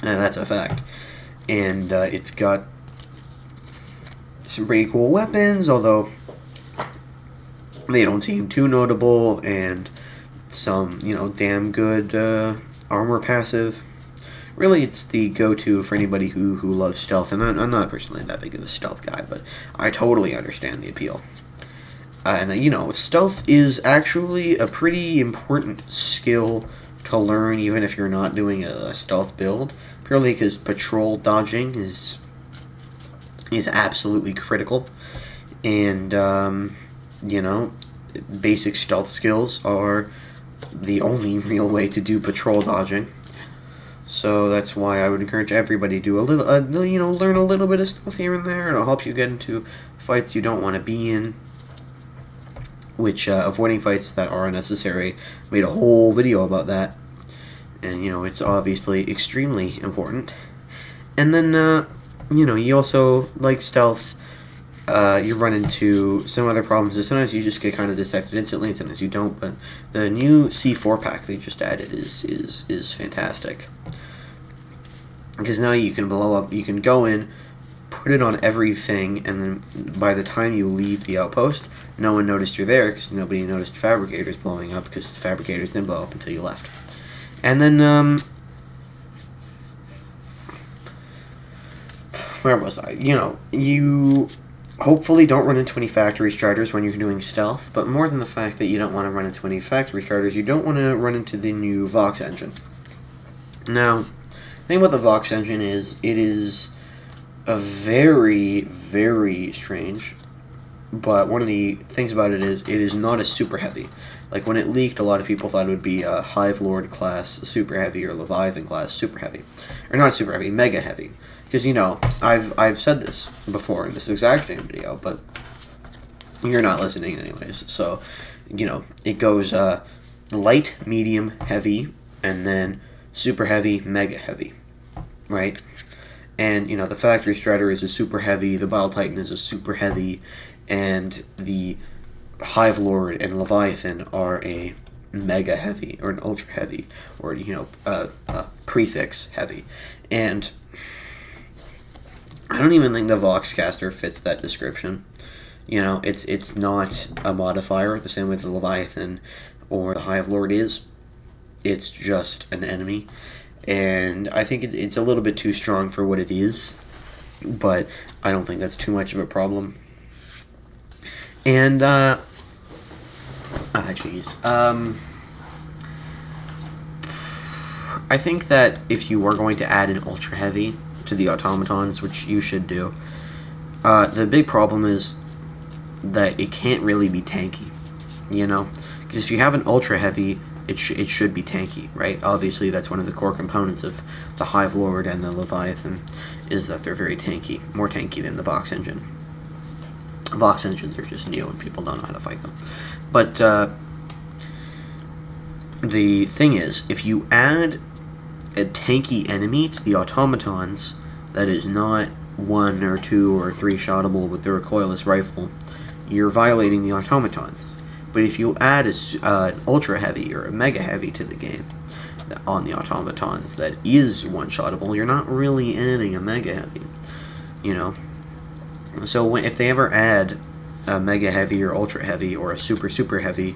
And that's a fact. And it's got some pretty cool weapons, although they don't seem too notable, and some, damn good armor passive. Really, it's the go-to for anybody who loves stealth, and I'm not personally that big of a stealth guy, but I totally understand the appeal. And, stealth is actually a pretty important skill to learn, even if you're not doing a stealth build, purely because patrol dodging is absolutely critical, and, basic stealth skills are the only real way to do patrol dodging. So that's why I would encourage everybody to do learn a little bit of stealth here and there. It'll help you get into fights you don't want to be in, which avoiding fights that are unnecessary. Made a whole video about that, and it's obviously extremely important. And then you also, like stealth, you run into some other problems. Sometimes you just get kind of detected instantly, and sometimes you don't. But the new C4 pack they just added is fantastic, because now you can blow up. You can go in, put it on everything, and then by the time you leave the outpost, no one noticed you're there, because nobody noticed fabricators blowing up, because fabricators didn't blow up until you left. And then where was I? You hopefully don't run into any factory starters when you're doing stealth, but more than the fact that you don't want to run into any factory starters, you don't want to run into the new Vox engine. Now, the thing about the Vox engine is, it is a very, very strange, but one of the things about it is not a super heavy. Like, when it leaked, a lot of people thought it would be a Hive Lord class super heavy or Leviathan class super heavy. Or not super heavy, mega heavy. Because, I've said this before in this exact same video, but you're not listening anyways. So, it goes light, medium, heavy, and then super heavy, mega heavy, right? And, the Factory Strider is a super heavy, the Battle Titan is a super heavy, and the Hive Lord and Leviathan are a mega heavy, or an ultra heavy, or, prefix heavy. And I don't even think the Voxcaster fits that description. It's not a modifier the same way the Leviathan or the Hive Lord is. It's just an enemy. And I think it's a little bit too strong for what it is, but I don't think that's too much of a problem. And, I think that if you are going to add an ultra heavy to the automatons, which you should do, the big problem is that it can't really be tanky, because if you have an ultra heavy, it should be tanky, right? Obviously, that's one of the core components of the Hive Lord and the Leviathan, is that they're very tanky, more tanky than the Vox engine. Vox engines are just new and people don't know how to fight them. But the thing is, if you add a tanky enemy to the automatons that is not 1 or 2 or 3 shottable with the recoilless rifle, you're violating the automatons. But if you add an ultra heavy or a mega heavy to the game on the automatons that is 1 shottable, you're not really adding a mega heavy, So if they ever add a mega heavy or ultra heavy or a super heavy,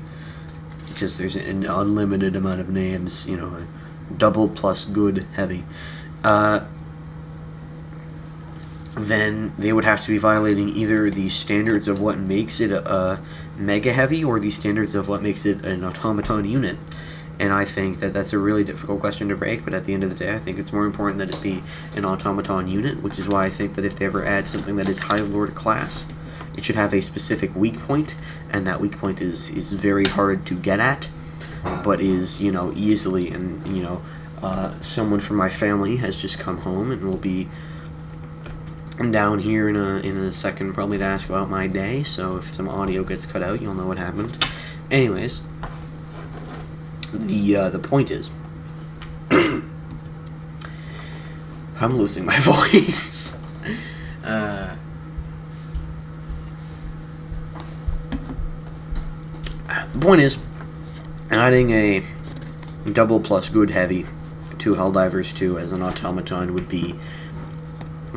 because there's an unlimited amount of names, a double plus good heavy, then they would have to be violating either the standards of what makes it a mega heavy or the standards of what makes it an automaton unit. And I think that that's a really difficult question to break, but at the end of the day, I think it's more important that it be an automaton unit, which is why I think that if they ever add something that is Hive Lord class, it should have a specific weak point, and that weak point is very hard to get at, but is, easily, and, someone from my family has just come home and will be down here in a second probably to ask about my day, so if some audio gets cut out, you'll know what happened. Anyways, the point is, I'm losing my voice. The point is, adding a double plus good heavy to Helldivers 2 as an automaton would be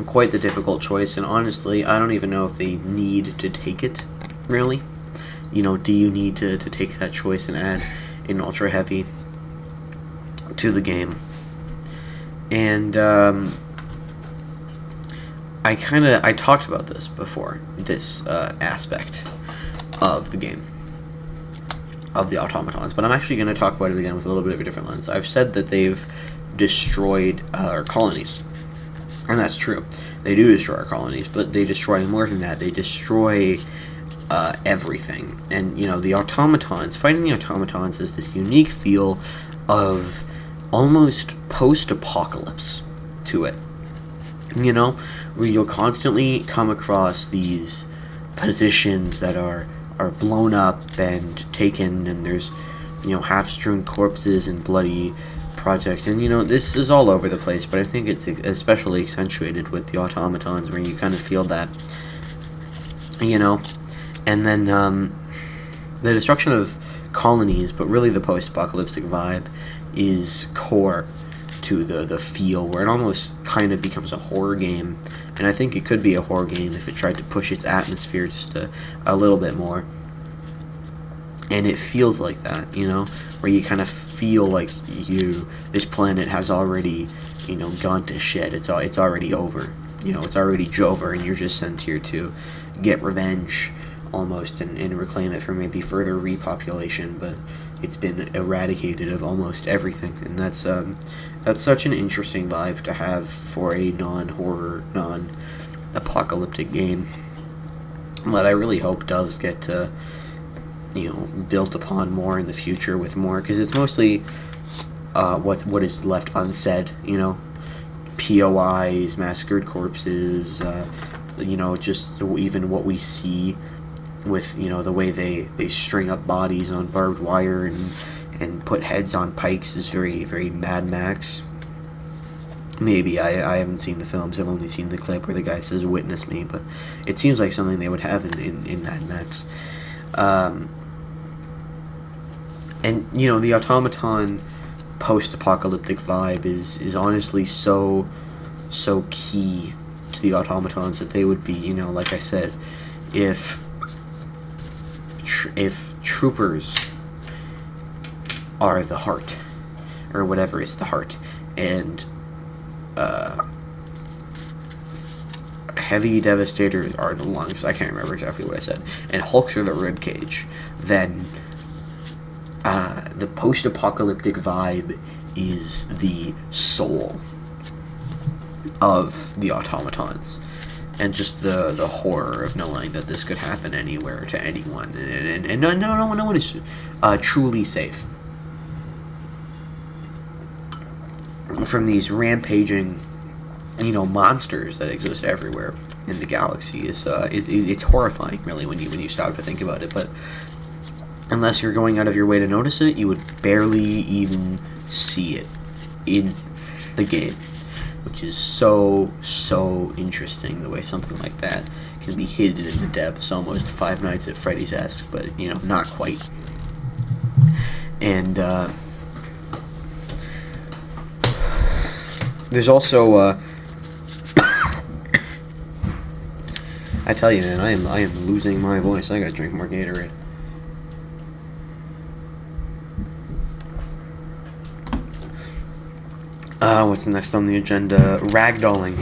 quite the difficult choice, and honestly, I don't even know if they need to take it, really. You know, do you need to take that choice and add an ultra heavy to the game? And I talked about this before, this aspect of the game, of the automatons, but I'm actually going to talk about it again with a little bit of a different lens. I've said that they've destroyed our colonies, and that's true. They do destroy our colonies, but they destroy more than that. They destroy everything. And, you know, the automatons, fighting the automatons is this unique feel of almost post-apocalypse to it. You know, where you'll constantly come across these positions that are blown up and taken, and there's, you know, half-strewn corpses and bloody projects, and, you know, this is all over the place, but I think it's especially accentuated with the automatons, where you kind of feel that, you know. And then the destruction of colonies, but really the post-apocalyptic vibe is core to the feel, where it almost kind of becomes a horror game. And I think it could be a horror game if it tried to push its atmosphere just a little bit more. And it feels like that, you know, where you kind of feel like this planet has already, you know, gone to shit. It's already over. You know, it's already Jover, and you're just sent here to get revenge, almost, and reclaim it for maybe further repopulation. But it's been eradicated of almost everything, and that's such an interesting vibe to have for a non-horror, non-apocalyptic game that I really hope does get to, you know, built upon more in the future with more, because it's mostly what is left unsaid, you know, POIs, massacred corpses, you know, just even what we see with, you know, the way they string up bodies on barbed wire and put heads on pikes is very, very Mad Max. Maybe, I haven't seen the films, I've only seen the clip where the guy says, "Witness me," but it seems like something they would have in Mad Max. And, you know, the automaton post-apocalyptic vibe is honestly so key to the automatons that they would be, you know, like I said, if troopers are the heart, or whatever is the heart, and heavy devastators are the lungs, I can't remember exactly what I said, and hulks are the rib cage, then the post-apocalyptic vibe is the soul of the automatons, and just the horror of knowing that this could happen anywhere to anyone, and no one is truly safe from these rampaging, you know, monsters that exist everywhere in the galaxy. It's horrifying, really, when you stop to think about it. But unless you're going out of your way to notice it, you would barely even see it in the game, which is so interesting, the way something like that can be hidden in the depths, almost Five Nights at Freddy's-esque, but, you know, not quite. And there's also I tell you, man, I am losing my voice. I gotta drink more Gatorade. What's next on the agenda? Ragdolling.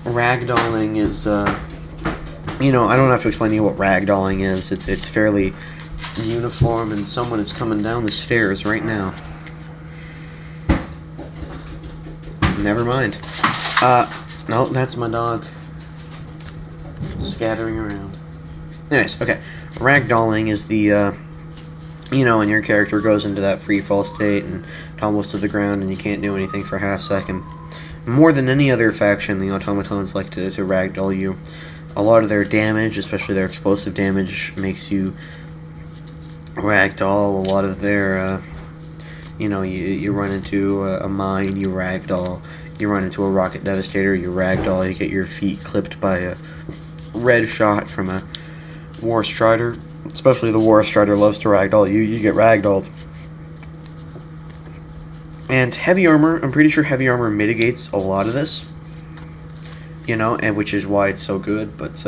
Ragdolling is, you know, I don't have to explain to you what ragdolling is. It's fairly uniform, and someone is coming down the stairs right now. Never mind. No, that's my dog scattering around. Anyways, okay. Ragdolling is the, you know, when your character goes into that free fall state and tumbles to the ground and you can't do anything for a half second. More than any other faction, the automatons like to ragdoll you. A lot of their damage, especially their explosive damage, makes you ragdoll. A lot of their You know, you run into a mine, you ragdoll. You run into a rocket devastator, you ragdoll. You get your feet clipped by a red shot from a war strider. Especially the war strider loves to ragdoll you. You get ragdolled. And heavy armor, I'm pretty sure heavy armor mitigates a lot of this. You know, and which is why it's so good. But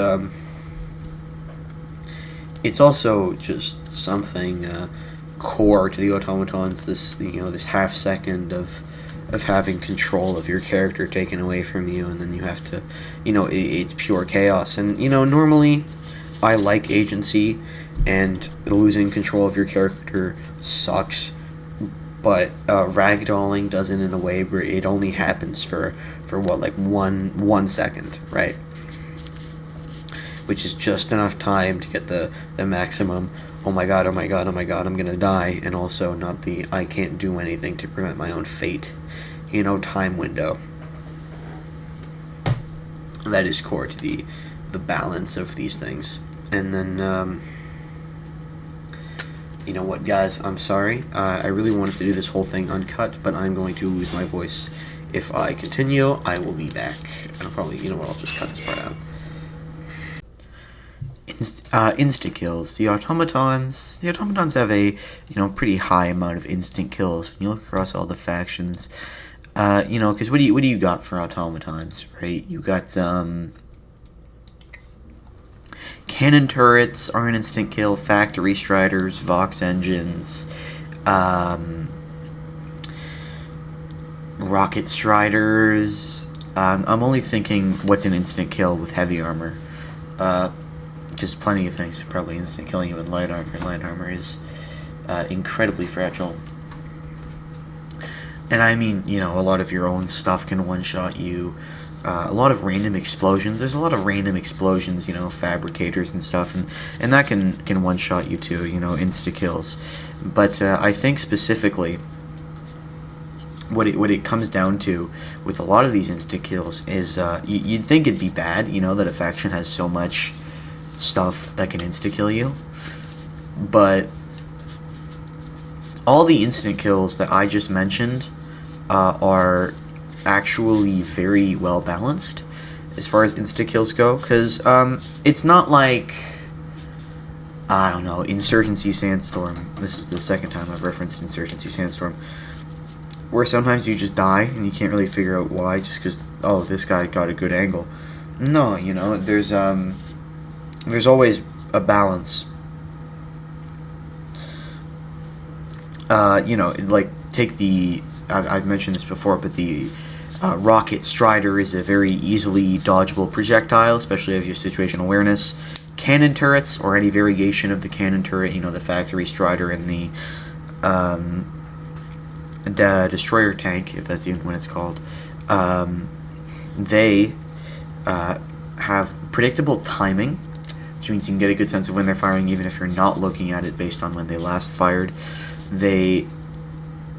it's also just something core to the automatons. This half second of having control of your character taken away from you, and then you have to, it's pure chaos. And normally, I like agency, and losing control of your character sucks. But ragdolling does it in a way where it only happens for what, like 1 second, right? Which is just enough time to get the maximum, oh my god, oh my god, oh my god, I'm gonna die, and also not the I can't do anything to prevent my own fate, time window. That is core to the balance of these things. And then, you know what, guys, I'm sorry. I really wanted to do this whole thing uncut, but I'm going to lose my voice if I continue. I will be back. I'll probably, I'll just cut this part out. Instant kills. The automatons have a pretty high amount of instant kills when you look across all the factions. Because what do you got for automatons, right? You got cannon turrets are an instant kill. Factory striders, Vox engines, rocket striders. I'm only thinking what's an instant kill with heavy armor. Just plenty of things probably instant killing you in light armor. Light armor is incredibly fragile. And I mean, a lot of your own stuff can one-shot you. A lot of random explosions. There's a lot of random explosions, fabricators and stuff, and that can one-shot you too, insta kills. But I think specifically what it comes down to with a lot of these instant kills is you'd think it'd be bad, that a faction has so much stuff that can insta-kill you, but all the instant kills that I just mentioned are actually very well balanced as far as insta kills go, because it's not like, I don't know, Insurgency Sandstorm. This is the second time I've referenced Insurgency Sandstorm, where sometimes you just die and you can't really figure out why, just because, oh, this guy got a good angle. No, there's always a balance. Like, take the, I've mentioned this before, but the rocket strider is a very easily dodgeable projectile, especially if you have situational awareness. Cannon turrets, or any variation of the cannon turret, the factory strider and the destroyer tank, if that's even what it's called, they have predictable timing, which means you can get a good sense of when they're firing even if you're not looking at it based on when they last fired. They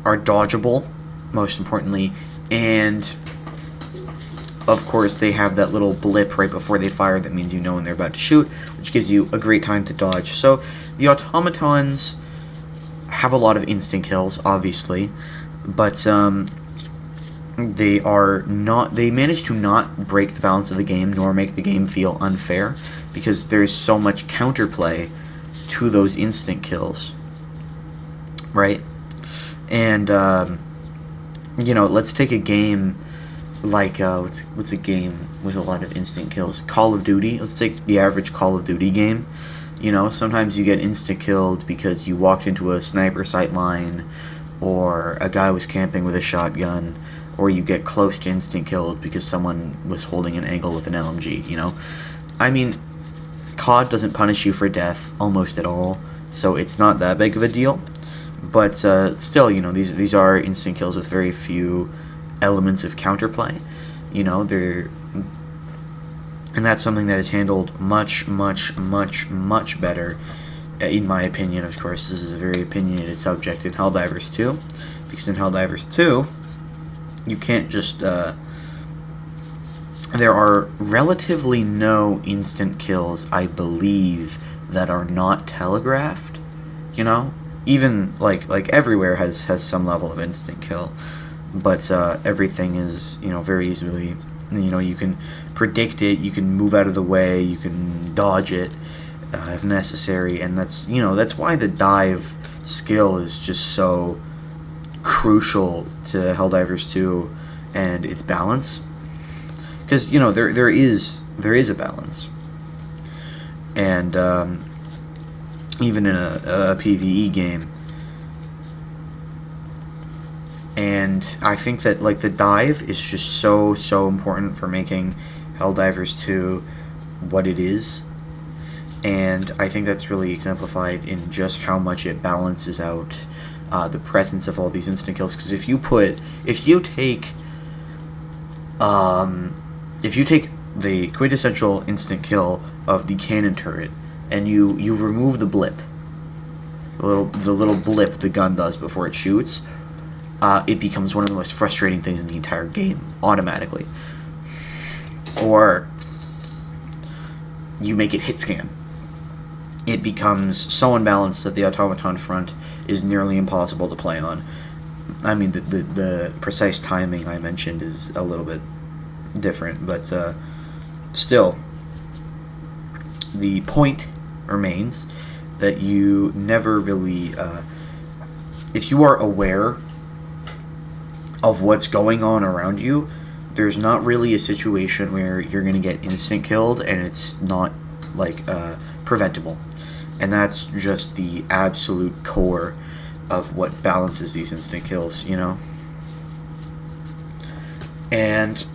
are dodgeable, most importantly, and of course they have that little blip right before they fire that means when they're about to shoot, which gives you a great time to dodge. So the automatons have a lot of instant kills, obviously, but they manage to not break the balance of the game nor make the game feel unfair, because there's so much counterplay to those instant kills, right? And let's take a game like what's a game with a lot of instant kills? Call of Duty. Let's take the average Call of Duty game. Sometimes you get instant killed because you walked into a sniper sight line, or a guy was camping with a shotgun, or you get close to instant killed because someone was holding an angle with an LMG. I mean, COD doesn't punish you for death almost at all, so it's not that big of a deal. But still, these are instant kills with very few elements of counterplay. And that's something that is handled much, much, much, much better, in my opinion. Of course, this is a very opinionated subject in Helldivers 2, because in Helldivers 2, you can't just, there are relatively no instant kills, I believe, that are not telegraphed, even like everywhere has some level of instant kill, but everything is, you know, very easily, you know, you can predict it, you can move out of the way, you can dodge it if necessary, and that's, you know, that's why the dive skill is just so crucial to Helldivers 2 and its balance, because, you know, there is a balance, and even in a PvE game. And I think that, like, the dive is just so important for making Helldivers 2 what it is. And I think that's really exemplified in just how much it balances out the presence of all these instant kills. Because if you take the quintessential instant kill of the cannon turret and you remove the blip, the little blip the gun does before it shoots, it becomes one of the most frustrating things in the entire game, automatically. Or you make it hit scan. It becomes so unbalanced that the automaton front is nearly impossible to play on. I mean, the precise timing I mentioned is a little bit different, but still, the point remains that you never really, if you are aware of what's going on around you, there's not really a situation where you're going to get instant killed and it's not, like, preventable. And that's just the absolute core of what balances these instant kills, you know? And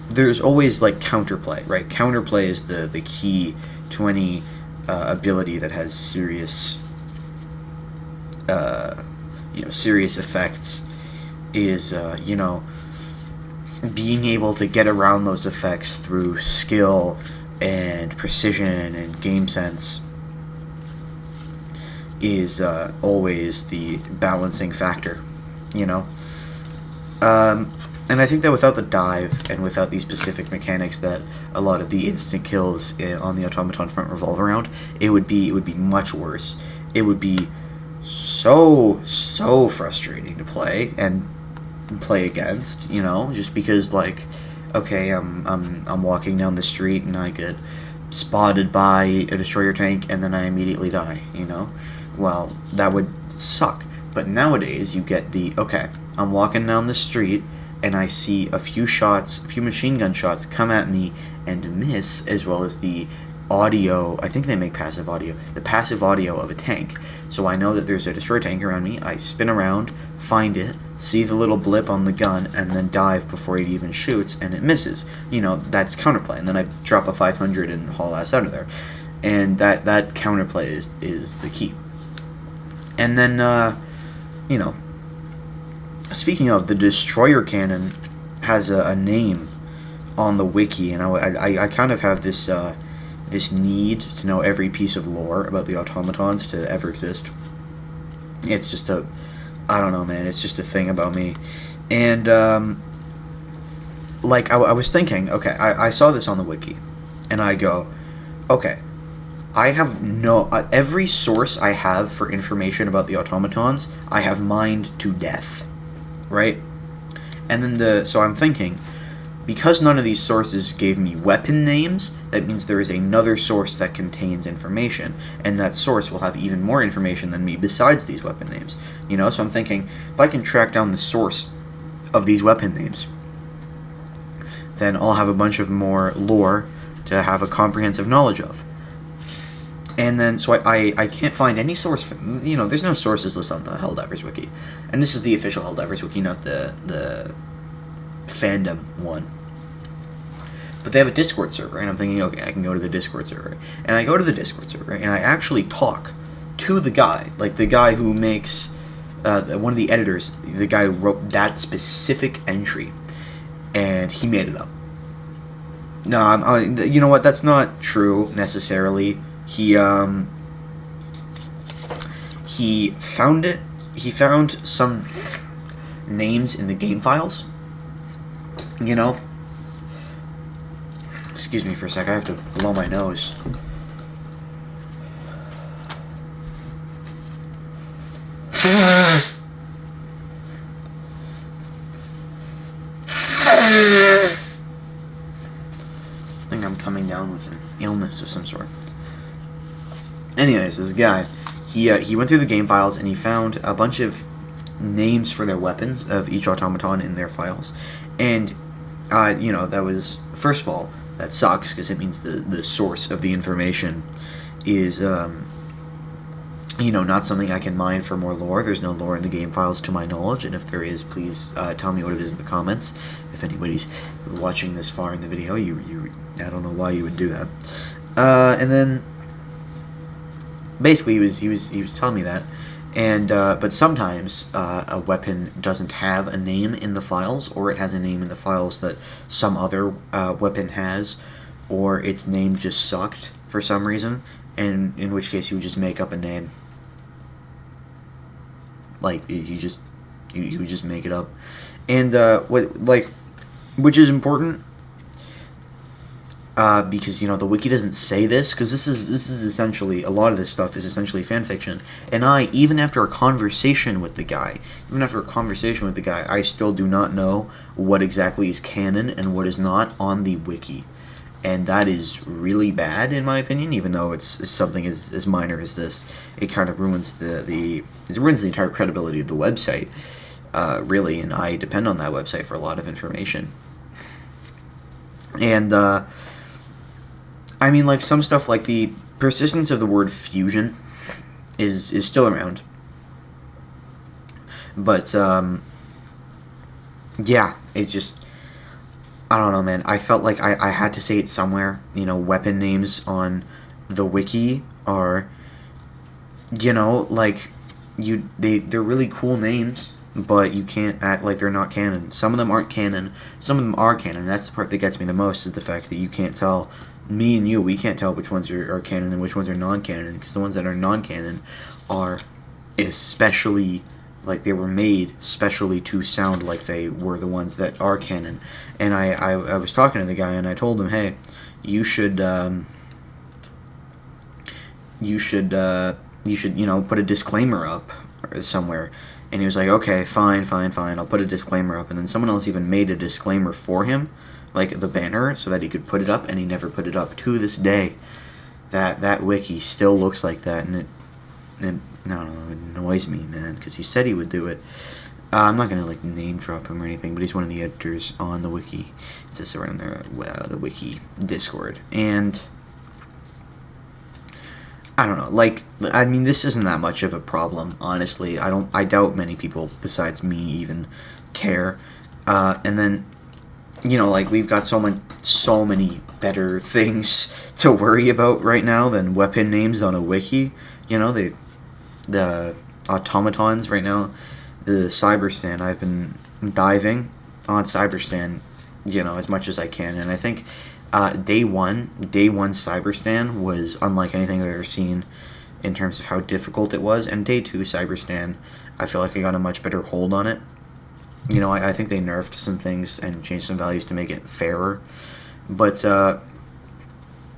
there's always, like, counterplay, right? Counterplay is the key to any ability that has serious, serious effects, is, being able to get around those effects through skill and precision and game sense is always the balancing factor, you know? And I think that without the dive and without these specific mechanics that a lot of the instant kills on the automaton front revolve around, it would be much worse. It would be so frustrating to play and play against, you know, just because, like, okay, I'm walking down the street and I get spotted by a destroyer tank and then I immediately die, you know? Well, that would suck. But nowadays you get okay, I'm walking down the street and I see a few machine gun shots come at me and miss, as well as the audio, I think they make passive audio, the passive audio of a tank. So I know that there's a destroyer tank around me, I spin around, find it, see the little blip on the gun, and then dive before it even shoots, and it misses. You know, that's counterplay, and then I drop a 500 and haul ass out of there. And that counterplay is the key. And then, speaking of, the destroyer cannon has a name on the wiki, and I kind of have this need to know every piece of lore about the automatons to ever exist. It's just I don't know, man, it's just a thing about me. And, I was thinking, okay, I saw this on the wiki, and I go, okay, I have every source I have for information about the automatons, I have mined to death, right? And then so I'm thinking, because none of these sources gave me weapon names, that means there is another source that contains information, and that source will have even more information than me besides these weapon names, you know? So I'm thinking, if I can track down the source of these weapon names, then I'll have a bunch of more lore to have a comprehensive knowledge of. And then, so I can't find any source, you know, there's no sources listed on the Helldivers wiki. And this is the official Helldivers wiki, not the fandom one. But they have a Discord server, and I'm thinking, okay, I can go to the Discord server. And I go to the Discord server, and I actually talk to the guy, like the guy who makes, one of the editors, the guy who wrote that specific entry, and he made it up. No, you know what, that's not true, necessarily. He found it. He found some names in the game files. You know? Excuse me for a sec, I have to blow my nose. down with an illness of some sort. Anyways, this guy, he went through the game files and he found a bunch of names for their weapons of each automaton in their files, and that was, first of all, that sucks because it means the source of the information is not something I can mine for more lore. There's no lore in the game files to my knowledge, and if there is, please tell me what it is in the comments. If anybody's watching this far in the video, I don't know why you would do that. And then basically he was telling me that, and but sometimes a weapon doesn't have a name in the files, or it has a name in the files that some other weapon has, or its name just sucked for some reason, and in which case he would just make up a name. Like, he would just make it up. And which is important, because the wiki doesn't say this, because this is essentially, a lot of this stuff is essentially fan fiction, and even after a conversation with the guy, I still do not know what exactly is canon and what is not on the wiki, and that is really bad in my opinion. Even though it's something as minor as this, it kind of ruins the entire credibility of the website, really, and I depend on that website for a lot of information. And I mean, like, some stuff like the persistence of the word fusion is still around. But, yeah, it's just, I don't know, man. I felt like I had to say it somewhere. Weapon names on the wiki are, like, they're really cool names, but you can't act like they're not canon. Some of them aren't canon, some of them are canon. That's the part that gets me the most, is the fact that you can't tell, me and you, we can't tell which ones are canon and which ones are non-canon, because the ones that are non-canon are especially, like, they were made specially to sound like they were the ones that are canon. And I was talking to the guy, and I told him, hey, you should put a disclaimer up somewhere. And he was like, okay, fine, I'll put a disclaimer up. And then someone else even made a disclaimer for him, like the banner, so that he could put it up, and he never put it up. To this day, that wiki still looks like that, and it I don't know, it annoys me, man, because he said he would do it. I'm not gonna name drop him or anything, but he's one of the editors on the wiki. It's just around there, the wiki Discord, and I don't know. I mean, this isn't that much of a problem, honestly. I doubt many people besides me even care. And then, we've got so many better things to worry about right now than weapon names on a wiki. The automatons right now, the Cyberstan. I've been diving on Cyberstan, as much as I can, and I think day one Cyberstan was unlike anything I've ever seen in terms of how difficult it was, and day two Cyberstan, I feel like I got a much better hold on it. I think they nerfed some things and changed some values to make it fairer, but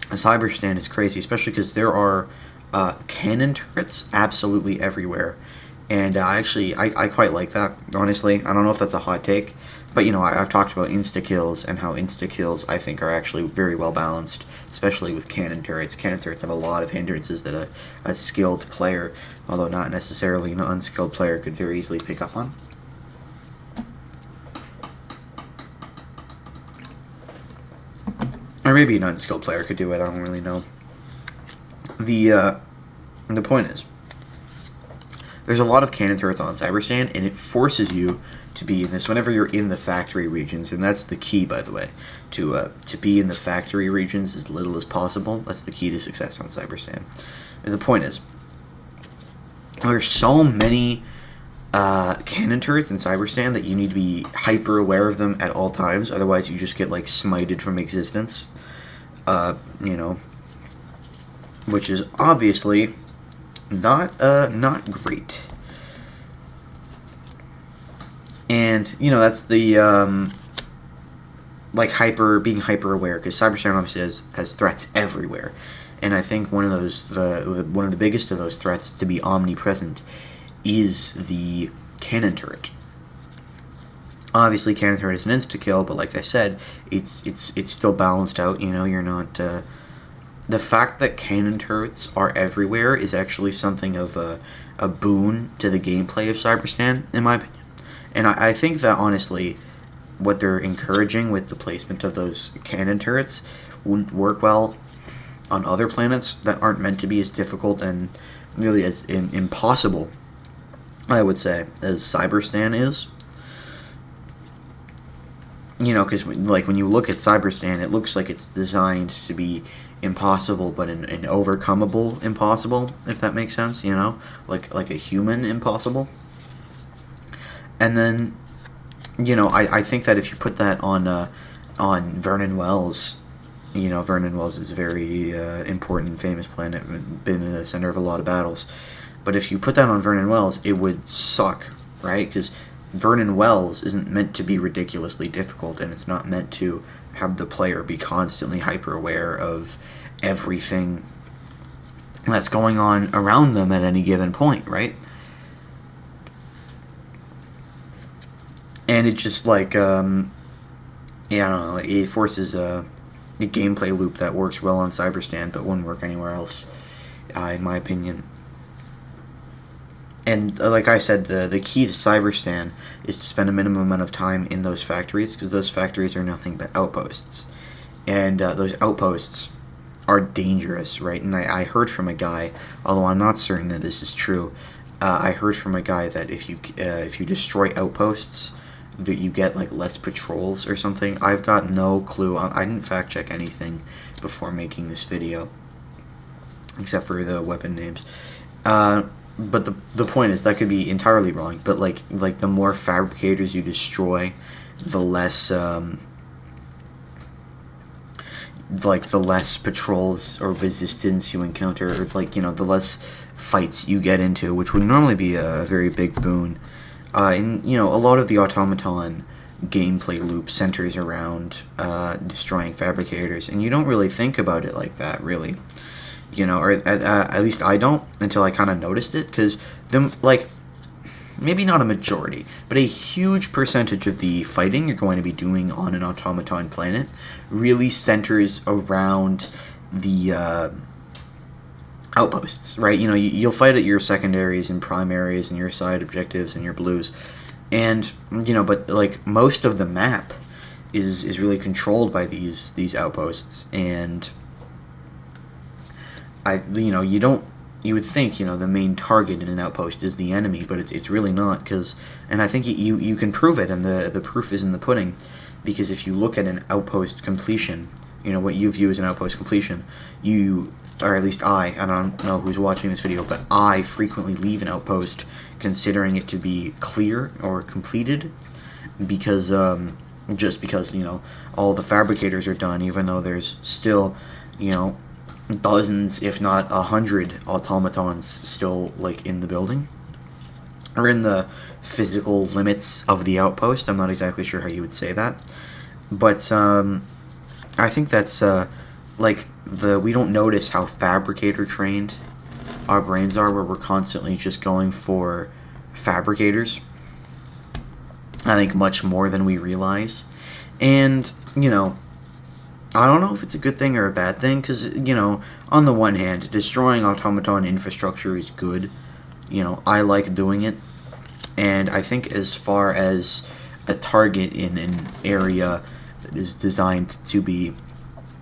Cyberstan is crazy, especially because there are cannon turrets absolutely everywhere, and I quite like that, honestly. I don't know if that's a hot take, but I've talked about insta-kills, and how insta-kills I think are actually very well balanced, especially with cannon turrets. Cannon turrets have a lot of hindrances that a skilled player, although not necessarily an unskilled player, could very easily pick up on. Or maybe an unskilled player could do it, I don't really know. The point is, there's a lot of cannon turrets on Cyberstan, and it forces you to be in this whenever you're in the factory regions, and that's the key, by the way, to be in the factory regions as little as possible. That's the key to success on Cyberstan. And the point is, there's so many cannon turrets in Cyberstan that you need to be hyper aware of them at all times, otherwise you just get smited from existence. Which is obviously not great. And that's the being hyper aware, because Cyberstan obviously has threats everywhere, and I think one of the biggest of those threats to be omnipresent is the cannon turret. Obviously, cannon turret is an insta kill, but like I said, it's still balanced out. You know, you're not. The fact that cannon turrets are everywhere is actually something of a boon to the gameplay of Cyberstan, in my opinion. And I think that honestly, what they're encouraging with the placement of those cannon turrets wouldn't work well on other planets that aren't meant to be as difficult and really as impossible, I would say, as Cyberstan is. You know, because like when you look at Cyberstan, it looks like it's designed to be impossible, but an overcomable impossible, if that makes sense. You know, like a human impossible. And then, you know, I think that if you put that on Vernon Wells, you know, Vernon Wells is a very important and famous planet, been in the center of a lot of battles. But if you put that on Vernon Wells, it would suck, right? Because Vernon Wells isn't meant to be ridiculously difficult, and it's not meant to have the player be constantly hyper aware of everything that's going on around them at any given point, right? And it just like yeah, I don't know, it forces a gameplay loop that works well on Cyberstan but wouldn't work anywhere else, in my opinion. And like I said, the key to Cyberstan is to spend a minimum amount of time in those factories, because those factories are nothing but outposts. And those outposts are dangerous, right? And I heard from a guy, although I'm not certain that this is true, I heard from a guy that if you destroy outposts, that you get like less patrols or something. I've got no clue. I didn't fact check anything before making this video, except for the weapon names. But the point is that could be entirely wrong. But like the more fabricators you destroy, the less the less patrols or resistance you encounter, or like, you know, the less fights you get into, which would normally be a very big boon. And you know, a lot of the automaton gameplay loop centers around destroying fabricators, and you don't really think about it like that, really. You know, or at least I don't, until I kind of noticed it, because them, like, maybe not a majority, but a huge percentage of the fighting you're going to be doing on an automaton planet really centers around the outposts, right? You know, you'll fight at your secondaries and primaries and your side objectives and your blues, and you know, but like most of the map is really controlled by these outposts. And you would think, you know, the main target in an outpost is the enemy, but it's really not, because, and I think you can prove it, and the proof is in the pudding, because if you look at an outpost completion, you know, what you view as an outpost completion, or at least I don't know who's watching this video, but I frequently leave an outpost considering it to be clear or completed, because just because, you know, all the fabricators are done, even though there's still, you know, dozens, if not 100 automatons still like in the building, or in the physical limits of the outpost. I'm not exactly sure how you would say that, but I think that's like we don't notice how fabricator trained our brains are, where we're constantly just going for fabricators, I think, much more than we realize. And you know, I don't know if it's a good thing or a bad thing, because, you know, on the one hand, destroying automaton infrastructure is good. You know, I like doing it. And I think as far as a target in an area that is designed to be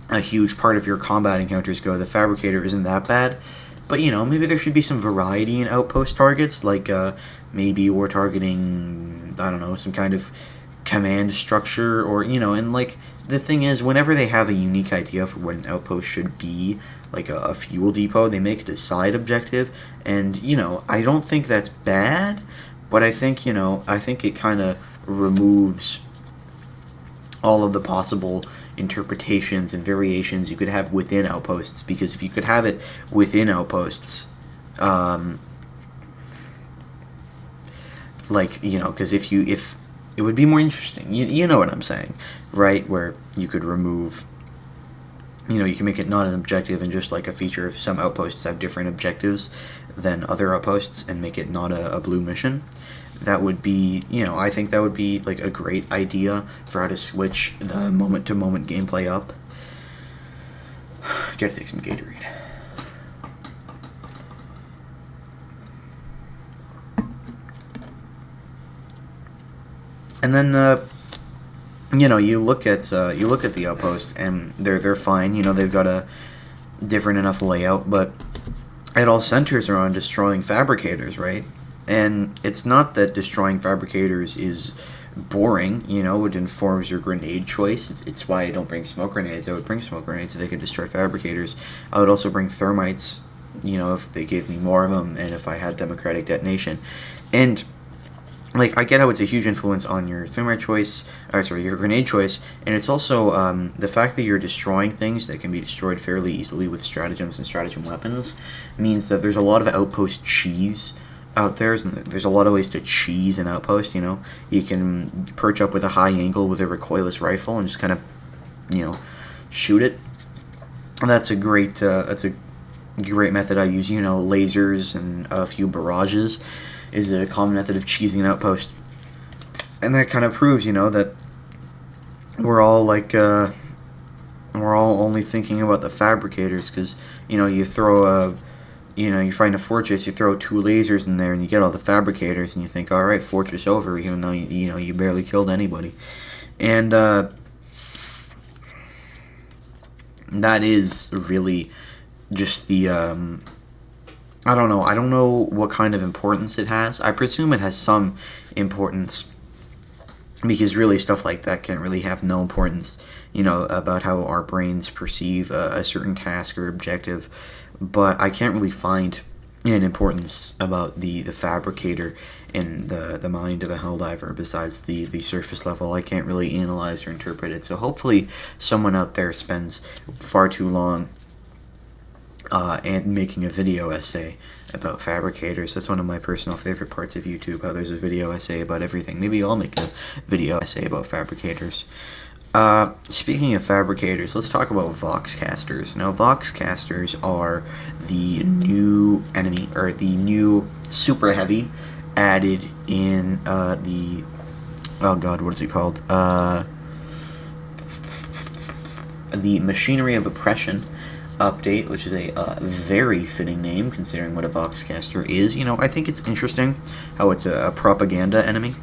a huge part of your combat encounters go, the fabricator isn't that bad. But, you know, maybe there should be some variety in outpost targets, like maybe we're targeting, I don't know, some kind of command structure, or, you know, and like the thing is, whenever they have a unique idea for what an outpost should be, like a fuel depot, they make it a side objective. And, you know, I don't think that's bad, but I think, you know, I think it kind of removes all of the possible interpretations and variations you could have within outposts, because if you could have it within outposts, like, you know, because if it would be more interesting. You know what I'm saying, right? Where you could remove, you know, you can make it not an objective and just like a feature of some outposts have different objectives than other outposts, and make it not a blue mission. that would be, I think that would be like a great idea for how to switch the moment to moment gameplay up. Gotta take some Gatorade. And then you look at the outpost, and they're fine. They've got a different enough layout, but it all centers around destroying fabricators, right? And it's not that destroying fabricators is boring. It informs your grenade choice. It's why I don't bring smoke grenades. I would bring smoke grenades so they could destroy fabricators. I would also bring thermites, if they gave me more of them, and if I had democratic detonation. And like, I get how it's a huge influence on your thermite choice, your grenade choice, and it's also the fact that you're destroying things that can be destroyed fairly easily with stratagems and stratagem weapons means that there's a lot of outpost cheese out there. There's a lot of ways to cheese an outpost. You can perch up with a high angle with a recoilless rifle and just kind of, shoot it. And that's a great method I use. Lasers and a few barrages is a common method of cheesing an outpost, and that kind of proves, that we're all only thinking about the fabricators, because you throw you find a fortress, you throw 2 lasers in there, and you get all the fabricators, and you think, all right, fortress over, even though you barely killed anybody, and that is really just the I don't know. I don't know what kind of importance it has. I presume it has some importance, because really stuff like that can't really have no importance, about how our brains perceive a certain task or objective. But I can't really find an importance about the fabricator in the mind of a Helldiver besides the surface level. I can't really analyze or interpret it. So hopefully someone out there spends far too long and making a video essay about fabricators. That's one of my personal favorite parts of YouTube, how there's a video essay about everything. Maybe I'll make a video essay about fabricators. Speaking of fabricators, let's talk about Voxcasters. Now, Voxcasters are the new enemy, or the new super heavy added in the... Oh god, what is it called? The Machinery of Oppression update, which is a very fitting name considering what a Voxcaster is. I think it's interesting how it's a propaganda enemy.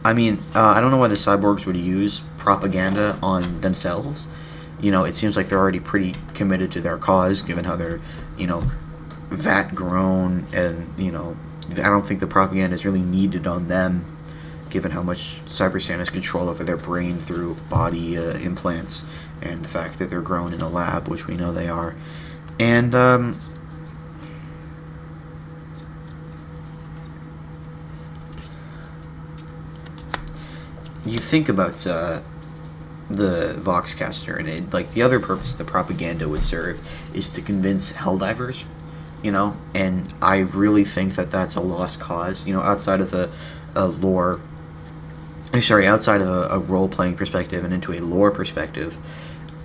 I mean, I don't know why the cyborgs would use propaganda on themselves. It seems like they're already pretty committed to their cause, given how they're, vat grown, and, I don't think the propaganda is really needed on them, given how much Cyberstan has control over their brain through body implants, and the fact that they're grown in a lab, which we know they are. And, you think about the Voxcaster, and the other purpose the propaganda would serve is to convince Helldivers, and I really think that that's a lost cause, outside of a lore, outside of a role-playing perspective and into a lore perspective.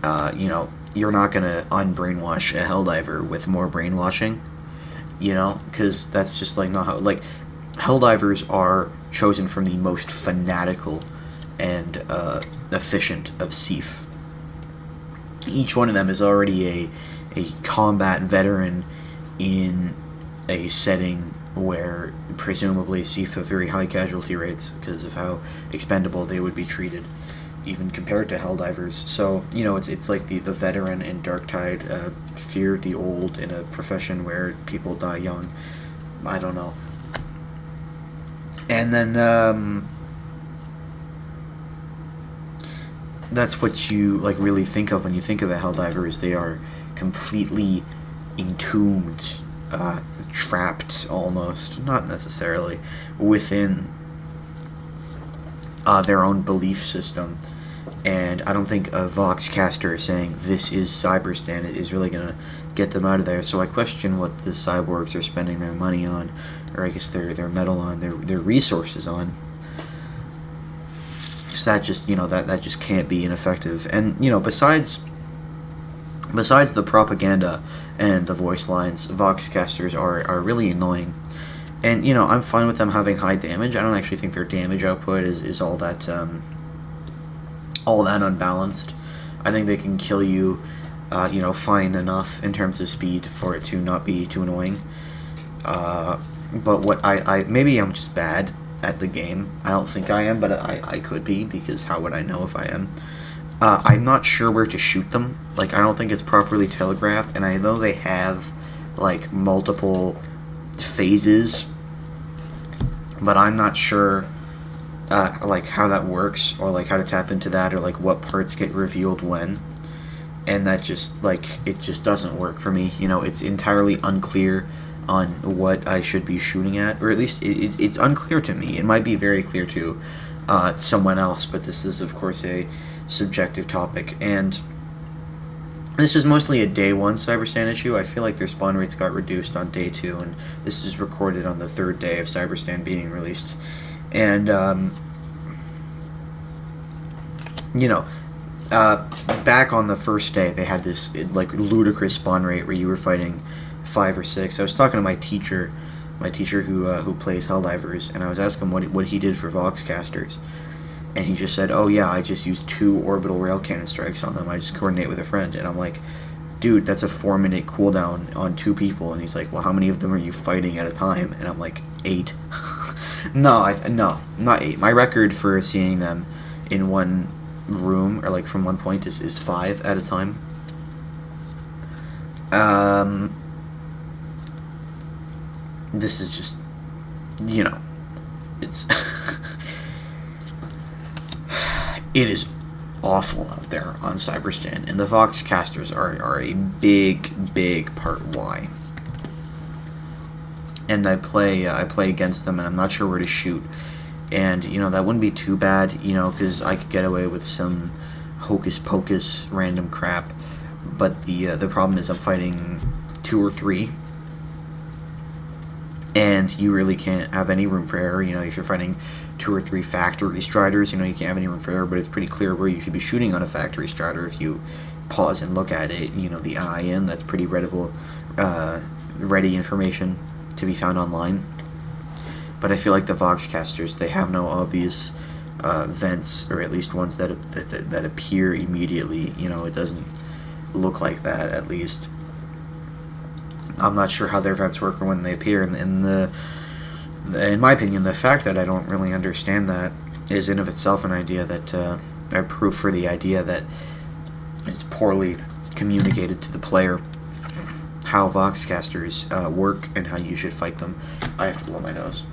You're not going to unbrainwash a Helldiver with more brainwashing, because that's just, not how, Helldivers are chosen from the most fanatical and efficient of Seath. Each one of them is already a combat veteran in a setting where presumably Seath have very high casualty rates because of how expendable they would be treated, even compared to Helldivers. So, it's like the veteran in Darktide feared the old in a profession where people die young. I don't know. And then, that's what you, really think of when you think of a Helldiver, is they are completely entombed, trapped almost, not necessarily, within their own belief system. And I don't think a Voxcaster saying this is Cyberstan is really going to get them out of there. So I question what the cyborgs are spending their money on, or I guess their metal on, their resources on. Because that just, that just can't be ineffective. And, besides the propaganda and the voice lines, Voxcasters are really annoying. And, I'm fine with them having high damage. I don't actually think their damage output is all that unbalanced. I think they can kill you, fine enough in terms of speed for it to not be too annoying. But what maybe I'm just bad at the game. I don't think I am, but I could be, because how would I know if I am? I'm not sure where to shoot them. Like, I don't think it's properly telegraphed, and I know they have, like, multiple phases, but I'm not sure, like, how that works, or, like, how to tap into that, or, like, what parts get revealed when. And that just, like, it just doesn't work for me. It's entirely unclear on what I should be shooting at, or at least it's unclear to me. It might be very clear to someone else, but this is, of course, a subjective topic, and this is mostly a day 1 Cyberstan issue. I feel like their spawn rates got reduced on day 2, and this is recorded on the 3rd day of Cyberstan being released. And, back on the first day, they had this, like, ludicrous spawn rate where you were fighting 5 or 6. I was talking to my teacher who plays Helldivers, and I was asking him what he did for Voxcasters. And he just said, oh yeah, I just use 2 orbital rail cannon strikes on them. I just coordinate with a friend. And I'm like, dude, that's a 4-minute cooldown on 2 people. And he's like, well, how many of them are you fighting at a time? And I'm like, 8. No, not 8. My record for seeing them in one room, or like from one point, is 5 at a time. This is just, it's... It is awful out there on Cyberstan, and the Voxcasters are a big part why. And I play against them, and I'm not sure where to shoot. And, that wouldn't be too bad, because I could get away with some hocus-pocus random crap. But the problem is I'm fighting 2 or 3, and you really can't have any room for error. If you're fighting 2 or 3 factory striders, you can't have any room for error, but it's pretty clear where you should be shooting on a factory strider if you pause and look at it. The IN, that's pretty readable, ready information to be found online. But I feel like the Voxcasters, they have no obvious vents, or at least ones that appear immediately. It doesn't look like that, at least. I'm not sure how their vents work or when they appear, and in my opinion, the fact that I don't really understand that is in of itself an idea that, a proof for the idea that it's poorly communicated to the player how Voxcasters work and how you should fight them. I have to blow my nose.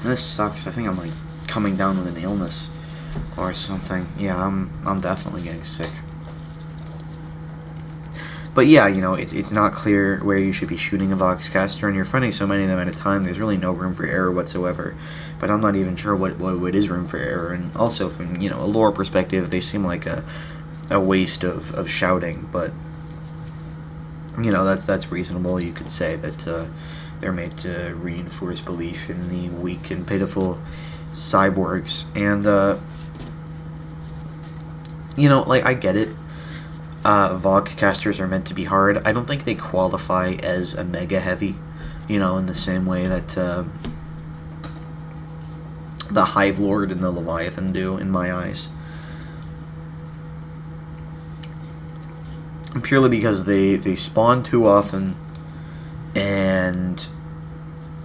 This sucks. I think I'm like coming down with an illness or something. Yeah, I'm definitely getting sick. But yeah, it's not clear where you should be shooting a Voxcaster, and you're fighting so many of them at a time, there's really no room for error whatsoever. But I'm not even sure what is room for error, and also from, a lore perspective, they seem like a waste of shouting, but, that's reasonable. You could say that, they're made to reinforce belief in the weak and pitiful cyborgs, and, I get it. Voxcasters are meant to be hard. I don't think they qualify as a mega heavy, in the same way that the Hive Lord and the Leviathan do, in my eyes. Purely because they spawn too often, and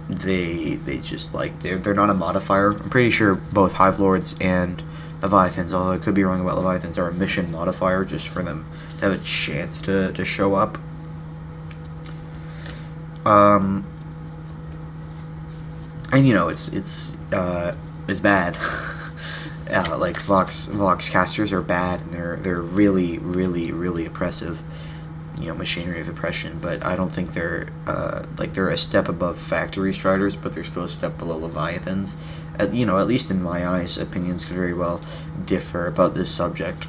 they just, they're not a modifier. I'm pretty sure both Hive Lords and Leviathans, although I could be wrong about Leviathans, are a mission modifier just for them to have a chance to show up. And it's bad. Voxcasters are bad, and they're really oppressive. Machinery of oppression, but I don't think they're they're a step above factory striders, but they're still a step below Leviathans. At least in my eyes, opinions could very well differ about this subject.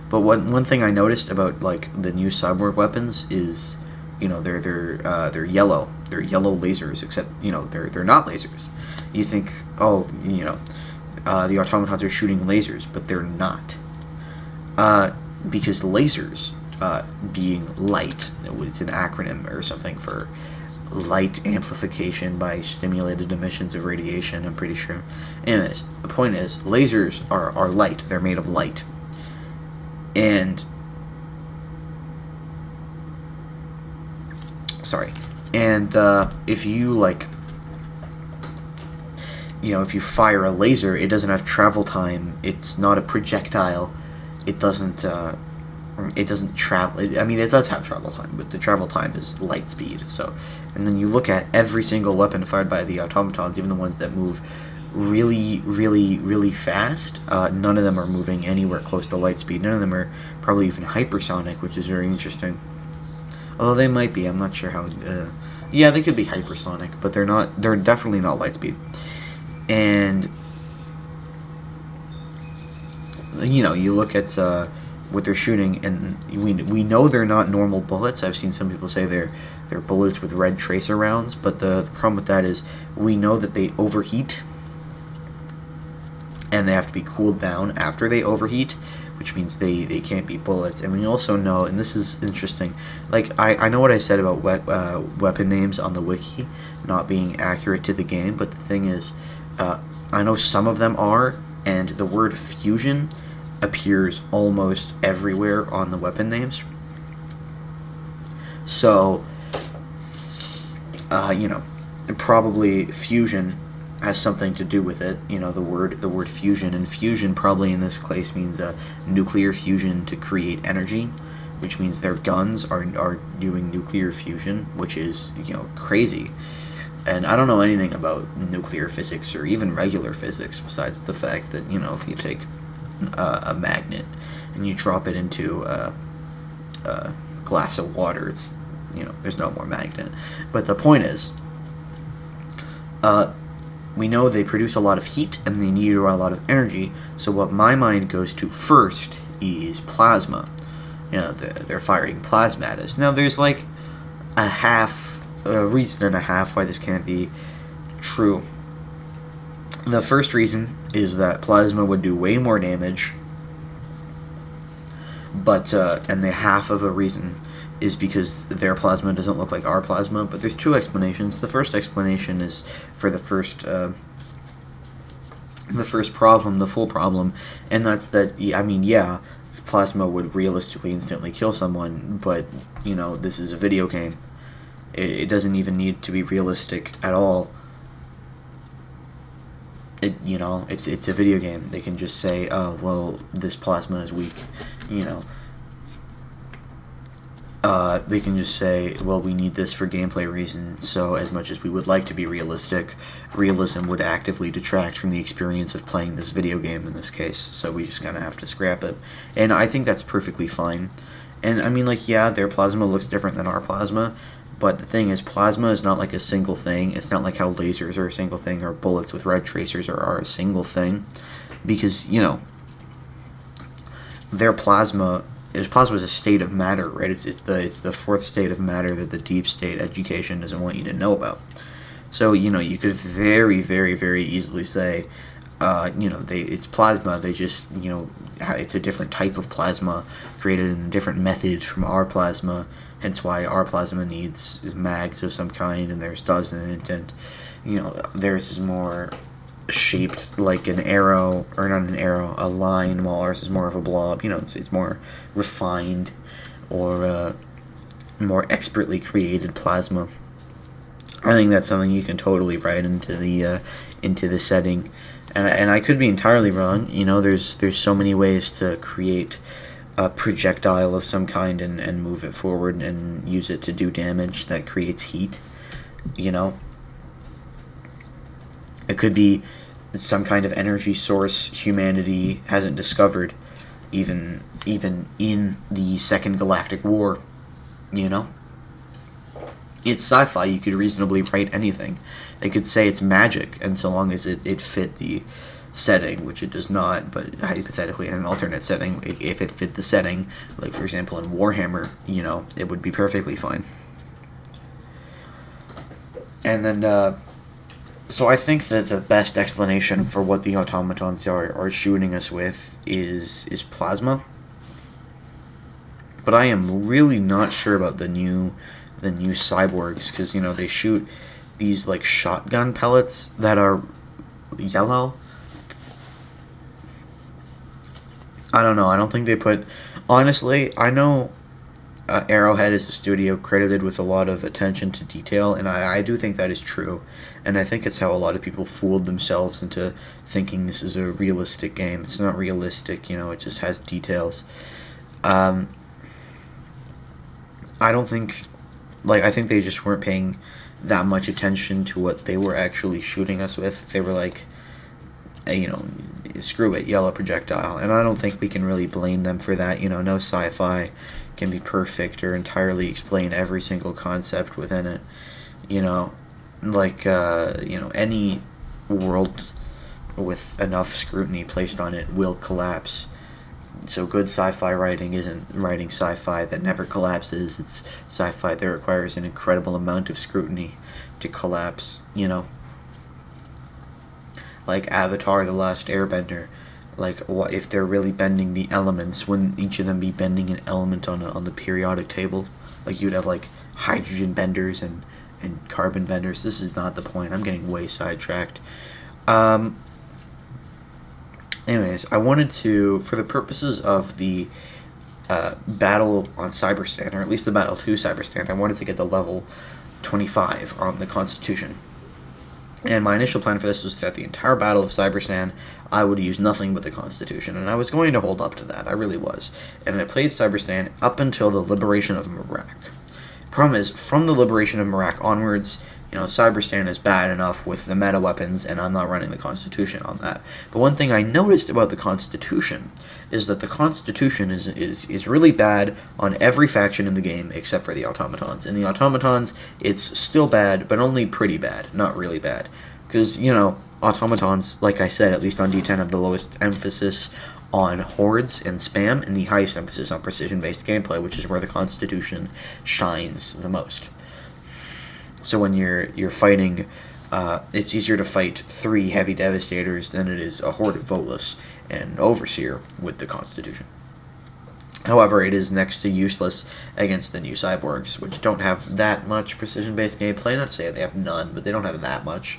But one thing I noticed about the new cyborg weapons is they're yellow. They're yellow lasers, except they're not lasers. You think, oh, the automatons are shooting lasers, but they're not. Because lasers, being light, it's an acronym or something for light amplification by stimulated emissions of radiation, I'm pretty sure. Anyways, the point is, lasers are light. They're made of light. And if you if you fire a laser, it doesn't have travel time. It's not a projectile. It doesn't travel. I mean, it does have travel time, but the travel time is light speed. So, and then you look at every single weapon fired by the automatons, even the ones that move really, really, really fast. None of them are moving anywhere close to light speed. None of them are probably even hypersonic, which is very interesting. Although they might be. I'm not sure how. Yeah, they could be hypersonic, but they're not. They're definitely not light speed. And you look at what they're shooting, and we know they're not normal bullets. I've seen some people say they're bullets with red tracer rounds, but the problem with that is we know that they overheat, and they have to be cooled down after they overheat, which means they can't be bullets. And we also know, and this is interesting, I know what I said about weapon names on the wiki not being accurate to the game, but the thing is, I know some of them are, and the word fusion appears almost everywhere on the weapon names. So, probably fusion has something to do with it. The word fusion, and fusion probably in this case means nuclear fusion to create energy, which means their guns are doing nuclear fusion, which is crazy. And I don't know anything about nuclear physics or even regular physics besides the fact that if you take a magnet and you drop it into a glass of water, it's there's no more magnet. But the point is, we know they produce a lot of heat and they need a lot of energy. So what my mind goes to first is plasma. They're firing plasma at us. Now there's a reason and a half why this can't be true. The first reason is that plasma would do way more damage, but and the half of a reason is because their plasma doesn't look like our plasma. But there's two explanations. The first explanation is for the first problem, the full problem, and that's that. I mean, yeah, plasma would realistically instantly kill someone, but this is a video game. It doesn't even need to be realistic at all. It's a video game. They can just say, oh, well, this plasma is weak. They can just say, well, we need this for gameplay reasons, so as much as we would like to be realistic, realism would actively detract from the experience of playing this video game in this case, so we just kind of have to scrap it. And I think that's perfectly fine. And I mean, yeah, their plasma looks different than our plasma, but the thing is, plasma is not like a single thing. It's not like how lasers are a single thing, or bullets with red tracers are a single thing, because, their plasma is a state of matter, right? It's the fourth state of matter that the deep state education doesn't want you to know about. So, you could very, very, very easily say, it's plasma. They just, it's a different type of plasma created in a different method from our plasma. Hence why our plasma needs mags of some kind and theirs doesn't. And, theirs is more shaped like an arrow, or not an arrow, a line, while ours is more of a blob. It's more refined or more expertly created plasma. I think that's something you can totally write into the setting, and I could be entirely wrong. There's so many ways to create a projectile of some kind and move it forward and use it to do damage that creates heat. It could be some kind of energy source humanity hasn't discovered, even in the Second Galactic War. It's sci-fi. You could reasonably write anything. They could say it's magic, and so long as it fit the setting, which it does not, but hypothetically in an alternate setting, if it fit the setting, like for example in Warhammer, it would be perfectly fine. And then, so I think that the best explanation for what the automatons are shooting us with is plasma. But I am really not sure about the new cyborgs, because they shoot these like shotgun pellets that are yellow. I don't know. I don't think they put. Honestly, I know Arrowhead is a studio credited with a lot of attention to detail, and I do think that is true. And I think it's how a lot of people fooled themselves into thinking this is a realistic game. It's not realistic, it just has details. Um, I don't think. I think they just weren't paying that much attention to what they were actually shooting us with. They were like, you know, screw it, yellow projectile. And I don't think we can really blame them for that. No sci-fi can be perfect or entirely explain every single concept within it. You know, any world with enough scrutiny placed on it will collapse. So good sci-fi writing isn't writing sci-fi that never collapses. It's sci-fi that requires an incredible amount of scrutiny to collapse, Like Avatar: The Last Airbender. Like, what if they're really bending the elements? Wouldn't each of them be bending an element on the periodic table? Like, you'd have, hydrogen benders and carbon benders. This is not the point. I'm getting way sidetracked. Um, Anyways, I wanted to, for the purposes of the battle on Cyberstand, or at least the battle to Cyberstand, I wanted to get the level 25 on the Constitution. And my initial plan for this was that the entire battle of Cyberstan, I would use nothing but the Constitution, and I was going to hold up to that. I really was. And I played Cyberstan up until the liberation of Merak. Problem is, from the liberation of Merak onwards, Cyberstan is bad enough with the meta weapons, and I'm not running the Constitution on that. But one thing I noticed about the Constitution is that the Constitution is really bad on every faction in the game except for the automatons. And the automatons, it's still bad, but only pretty bad, not really bad. Because, automatons, like I said, at least on D10, have the lowest emphasis on hordes and spam, and the highest emphasis on precision-based gameplay, which is where the Constitution shines the most. So when you're fighting, it's easier to fight 3 heavy devastators than it is a horde of Volus and Overseer with the Constitution. However, it is next to useless against the new cyborgs, which don't have that much precision-based gameplay. Not to say they have none, but they don't have that much.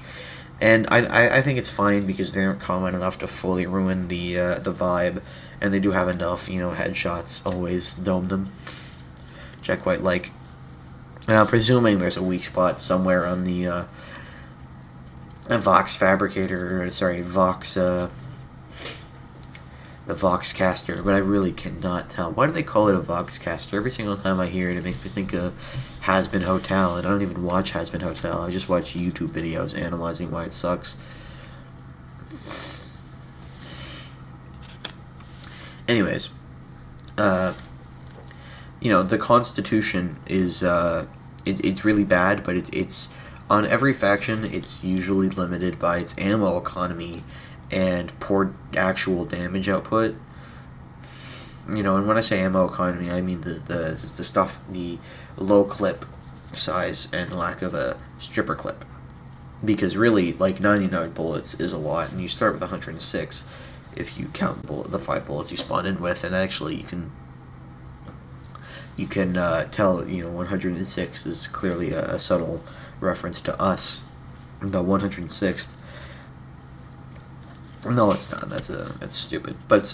And I think it's fine because they aren't common enough to fully ruin the vibe, and they do have enough, headshots always dome them, which I quite like. And I'm presuming there's a weak spot somewhere on the Vox Fabricator, Vox, the Vox Caster, but I really cannot tell. Why do they call it a Vox Caster? Every single time I hear it, it makes me think of Has-Been Hotel, and I don't even watch Has-Been Hotel. I just watch YouTube videos analyzing why it sucks. Anyways, the Constitution is, it's really bad, but it's on every faction, it's usually limited by its ammo economy and poor actual damage output. And when I say ammo economy, I mean the stuff, the low clip size and lack of a stripper clip. Because really, 99 bullets is a lot, and you start with 106 if you count the 5 bullets you spawn in with, and actually you can tell, 106 is clearly a subtle reference to us, the 106th. No, it's not. That's stupid. But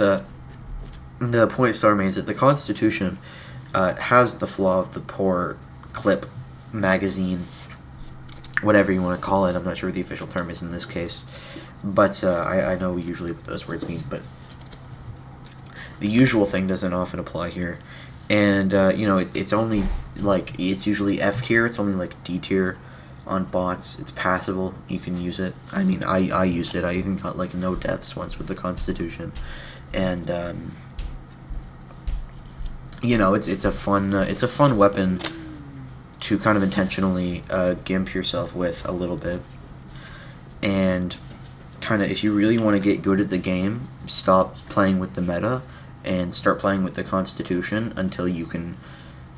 the point still remains that the Constitution has the flaw of the poor clip magazine, whatever you want to call it. I'm not sure what the official term is in this case, but I know usually what those words mean. But the usual thing doesn't often apply here, and it's only it's usually F tier. It's only D tier on bots. It's passable. You can use it. I mean, I used it. I even got no deaths once with the Constitution, and it's a fun weapon to kind of intentionally gimp yourself with a little bit, and kind of, if you really want to get good at the game, stop playing with the meta and start playing with the Constitution until you can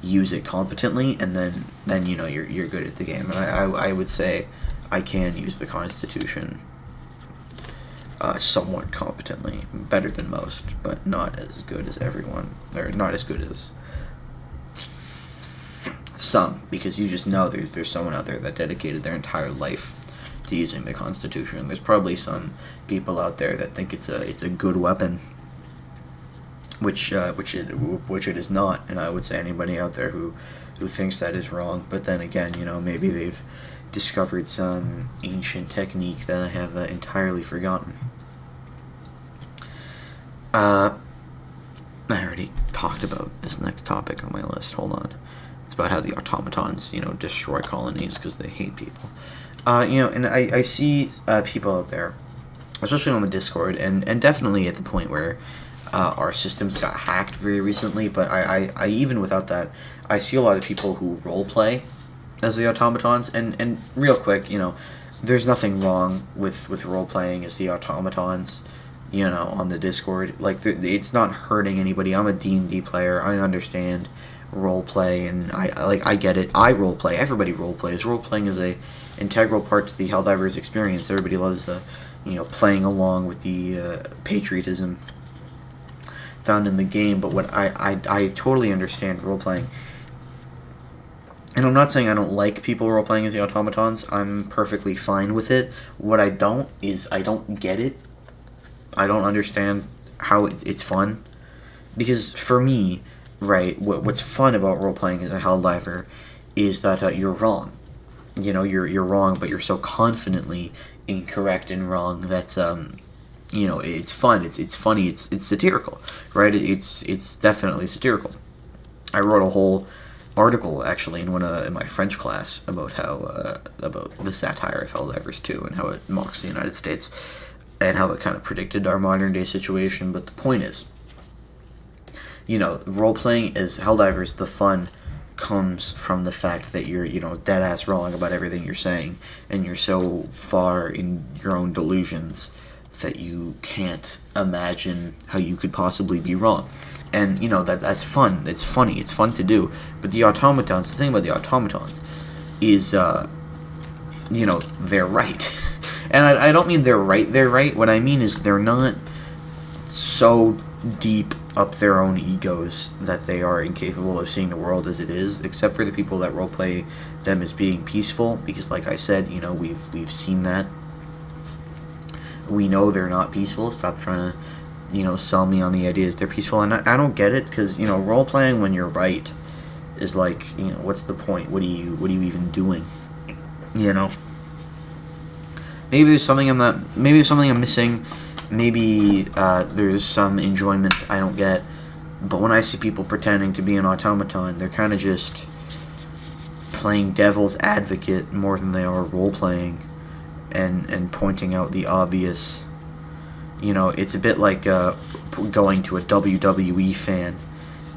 use it competently, and then you know you're good at the game. And I would say I can use the Constitution somewhat competently, better than most, but not as good as everyone, or not as good as some, because you just know there's someone out there that dedicated their entire life to using the Constitution. There's probably some people out there that think it's a good weapon, which it is not, and I would say anybody out there who thinks that is wrong. But then again, you know, maybe they've discovered some ancient technique that I have entirely forgotten. I already talked about this next topic on my list. Hold on. It's about how the automatons, you know, destroy colonies because they hate people. You know, and I see people out there, especially on the Discord, and definitely at the point where our systems got hacked very recently, but I even without that, I see a lot of people who roleplay as the automatons, and real quick, you know, there's nothing wrong with role-playing as the automatons, you know, on the Discord. Like, it's not hurting anybody. I'm a D&D player. I understand role-play, and I get it. I role-play. Everybody role-plays. Role-playing is a integral part to the Helldivers experience. Everybody loves, you know, playing along with the patriotism found in the game. But what I totally understand role-playing. And I'm not saying I don't like people role-playing as the automatons. I'm perfectly fine with it. What I don't is I don't get it. I don't understand how it's fun. Because for me, right, what's fun about role-playing as a Helldiver is that you're wrong. You know, you're wrong, but you're so confidently incorrect and wrong that, you know, it's fun, it's funny, it's satirical, right? It's definitely satirical. I wrote a whole article actually in my French class about how about the satire of Helldivers 2 and how it mocks the United States and how it kind of predicted our modern day situation. But the point is, you know, role playing as Helldivers, the fun comes from the fact that you're, you know, dead ass wrong about everything you're saying, and you're so far in your own delusions that you can't imagine how you could possibly be wrong. And, you know, that's fun. It's funny. It's fun to do. But the automatons, the thing about the automatons is, you know, they're right. And I don't mean they're right. What I mean is they're not so deep up their own egos that they are incapable of seeing the world as it is, except for the people that roleplay them as being peaceful, because like I said, you know, we've seen that. We know they're not peaceful. Stop trying to, you know, sell me on the ideas they're peaceful. And I don't get it, because, you know, role-playing when you're right is like, you know, what's the point? What are you even doing? You know? Maybe there's something I'm missing. Maybe there's some enjoyment I don't get. But when I see people pretending to be an automaton, they're kind of just playing devil's advocate more than they are role-playing and pointing out the obvious. You know, it's a bit like going to a WWE fan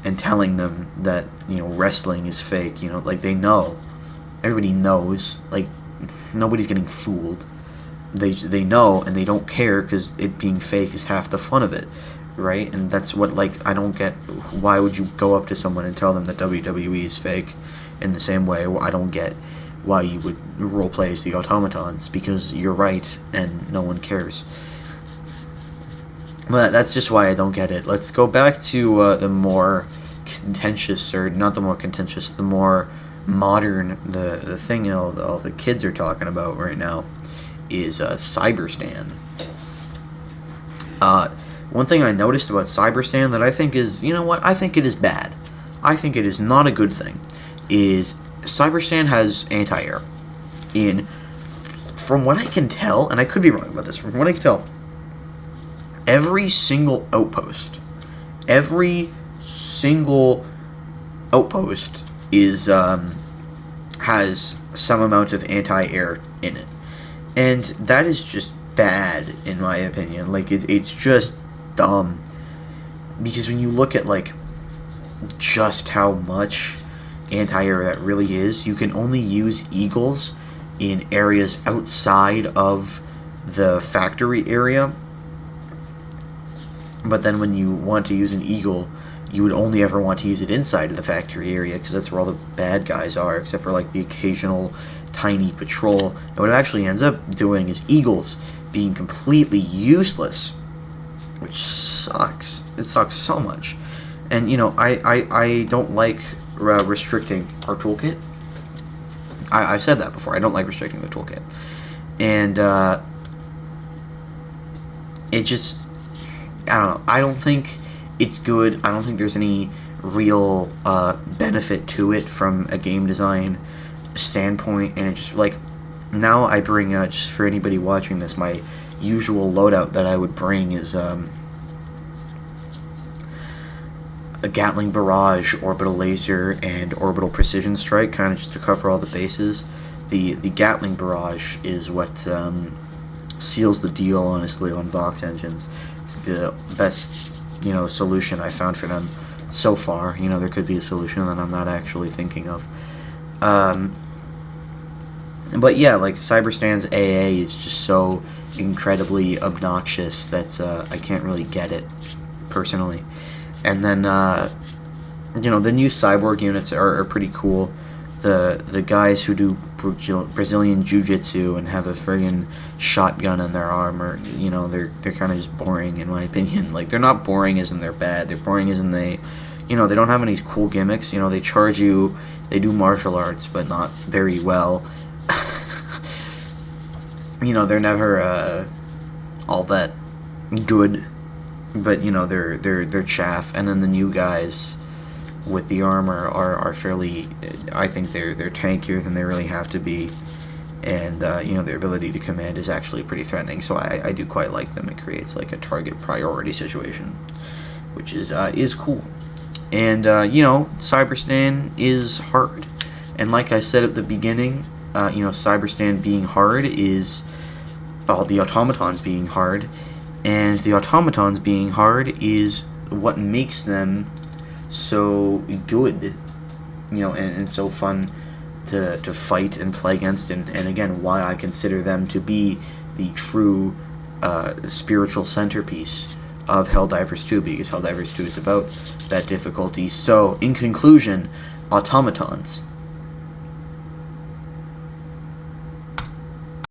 and telling them that, you know, wrestling is fake. You know, like, they know. Everybody knows. Like, nobody's getting fooled. They know, and they don't care, because it being fake is half the fun of it, right? And that's what, like, I don't get. Why would you go up to someone and tell them that WWE is fake? In the same way, I don't get why you would roleplay as the automatons, because you're right, and no one cares. But that's just why I don't get it. Let's go back to the more contentious, or not the more contentious, the more modern, the thing all the kids are talking about right now is Cyberstan. One thing I noticed about Cyberstan that I think is, you know what, I think it is bad. I think it is not a good thing. Is Cyberstan has anti-air. From what I can tell, and I could be wrong about this, from what I can tell, every single outpost is has some amount of anti-air in it. And that is just bad, in my opinion. Like, it's just dumb. Because when you look at, like, just how much anti-air that really is, you can only use eagles in areas outside of the factory area. But then when you want to use an eagle, you would only ever want to use it inside of the factory area, because that's where all the bad guys are, except for like the occasional tiny patrol. And what it actually ends up doing is Eagles being completely useless, which sucks. It sucks so much. And, you know, I don't like restricting our toolkit. I've said that before. I don't like restricting the toolkit. And it just, I don't know. I don't think it's good. I don't think there's any real benefit to it from a game design standpoint. And it just, like, now I bring, just for anybody watching this, my usual loadout that I would bring is a Gatling Barrage, Orbital Laser, and Orbital Precision Strike, kind of just to cover all the bases. The Gatling Barrage is what seals the deal, honestly, on Vox engines. It's the best, you know, solution I found for them so far. You know, there could be a solution that I'm not actually thinking of. But yeah, like, Cyberstan's AA is just so incredibly obnoxious that I can't really get it, personally. And then, you know, the new cyborg units are pretty cool. The guys who do Brazilian Jiu-Jitsu and have a friggin' shotgun in their armor, you know, they're kind of just boring, in my opinion. Like, they're not boring as in they're bad. They're boring as in they, you know, they don't have any cool gimmicks. You know, they charge you, they do martial arts, but not very well. You know, they're never all that good, but, you know, they're chaff. And then the new guys with the armor are fairly, I think they're tankier than they really have to be, and you know, their ability to command is actually pretty threatening. So I do quite like them. It creates like a target priority situation, which is cool. And you know, Cyberstan is hard, and like I said at the beginning, you know, Cyberstan being hard is the automatons being hard, and the automatons being hard is what makes them so good, you know, and so fun to fight and play against, and again, why I consider them to be the true spiritual centerpiece of Helldivers 2, because Helldivers 2 is about that difficulty. So, in conclusion, automatons.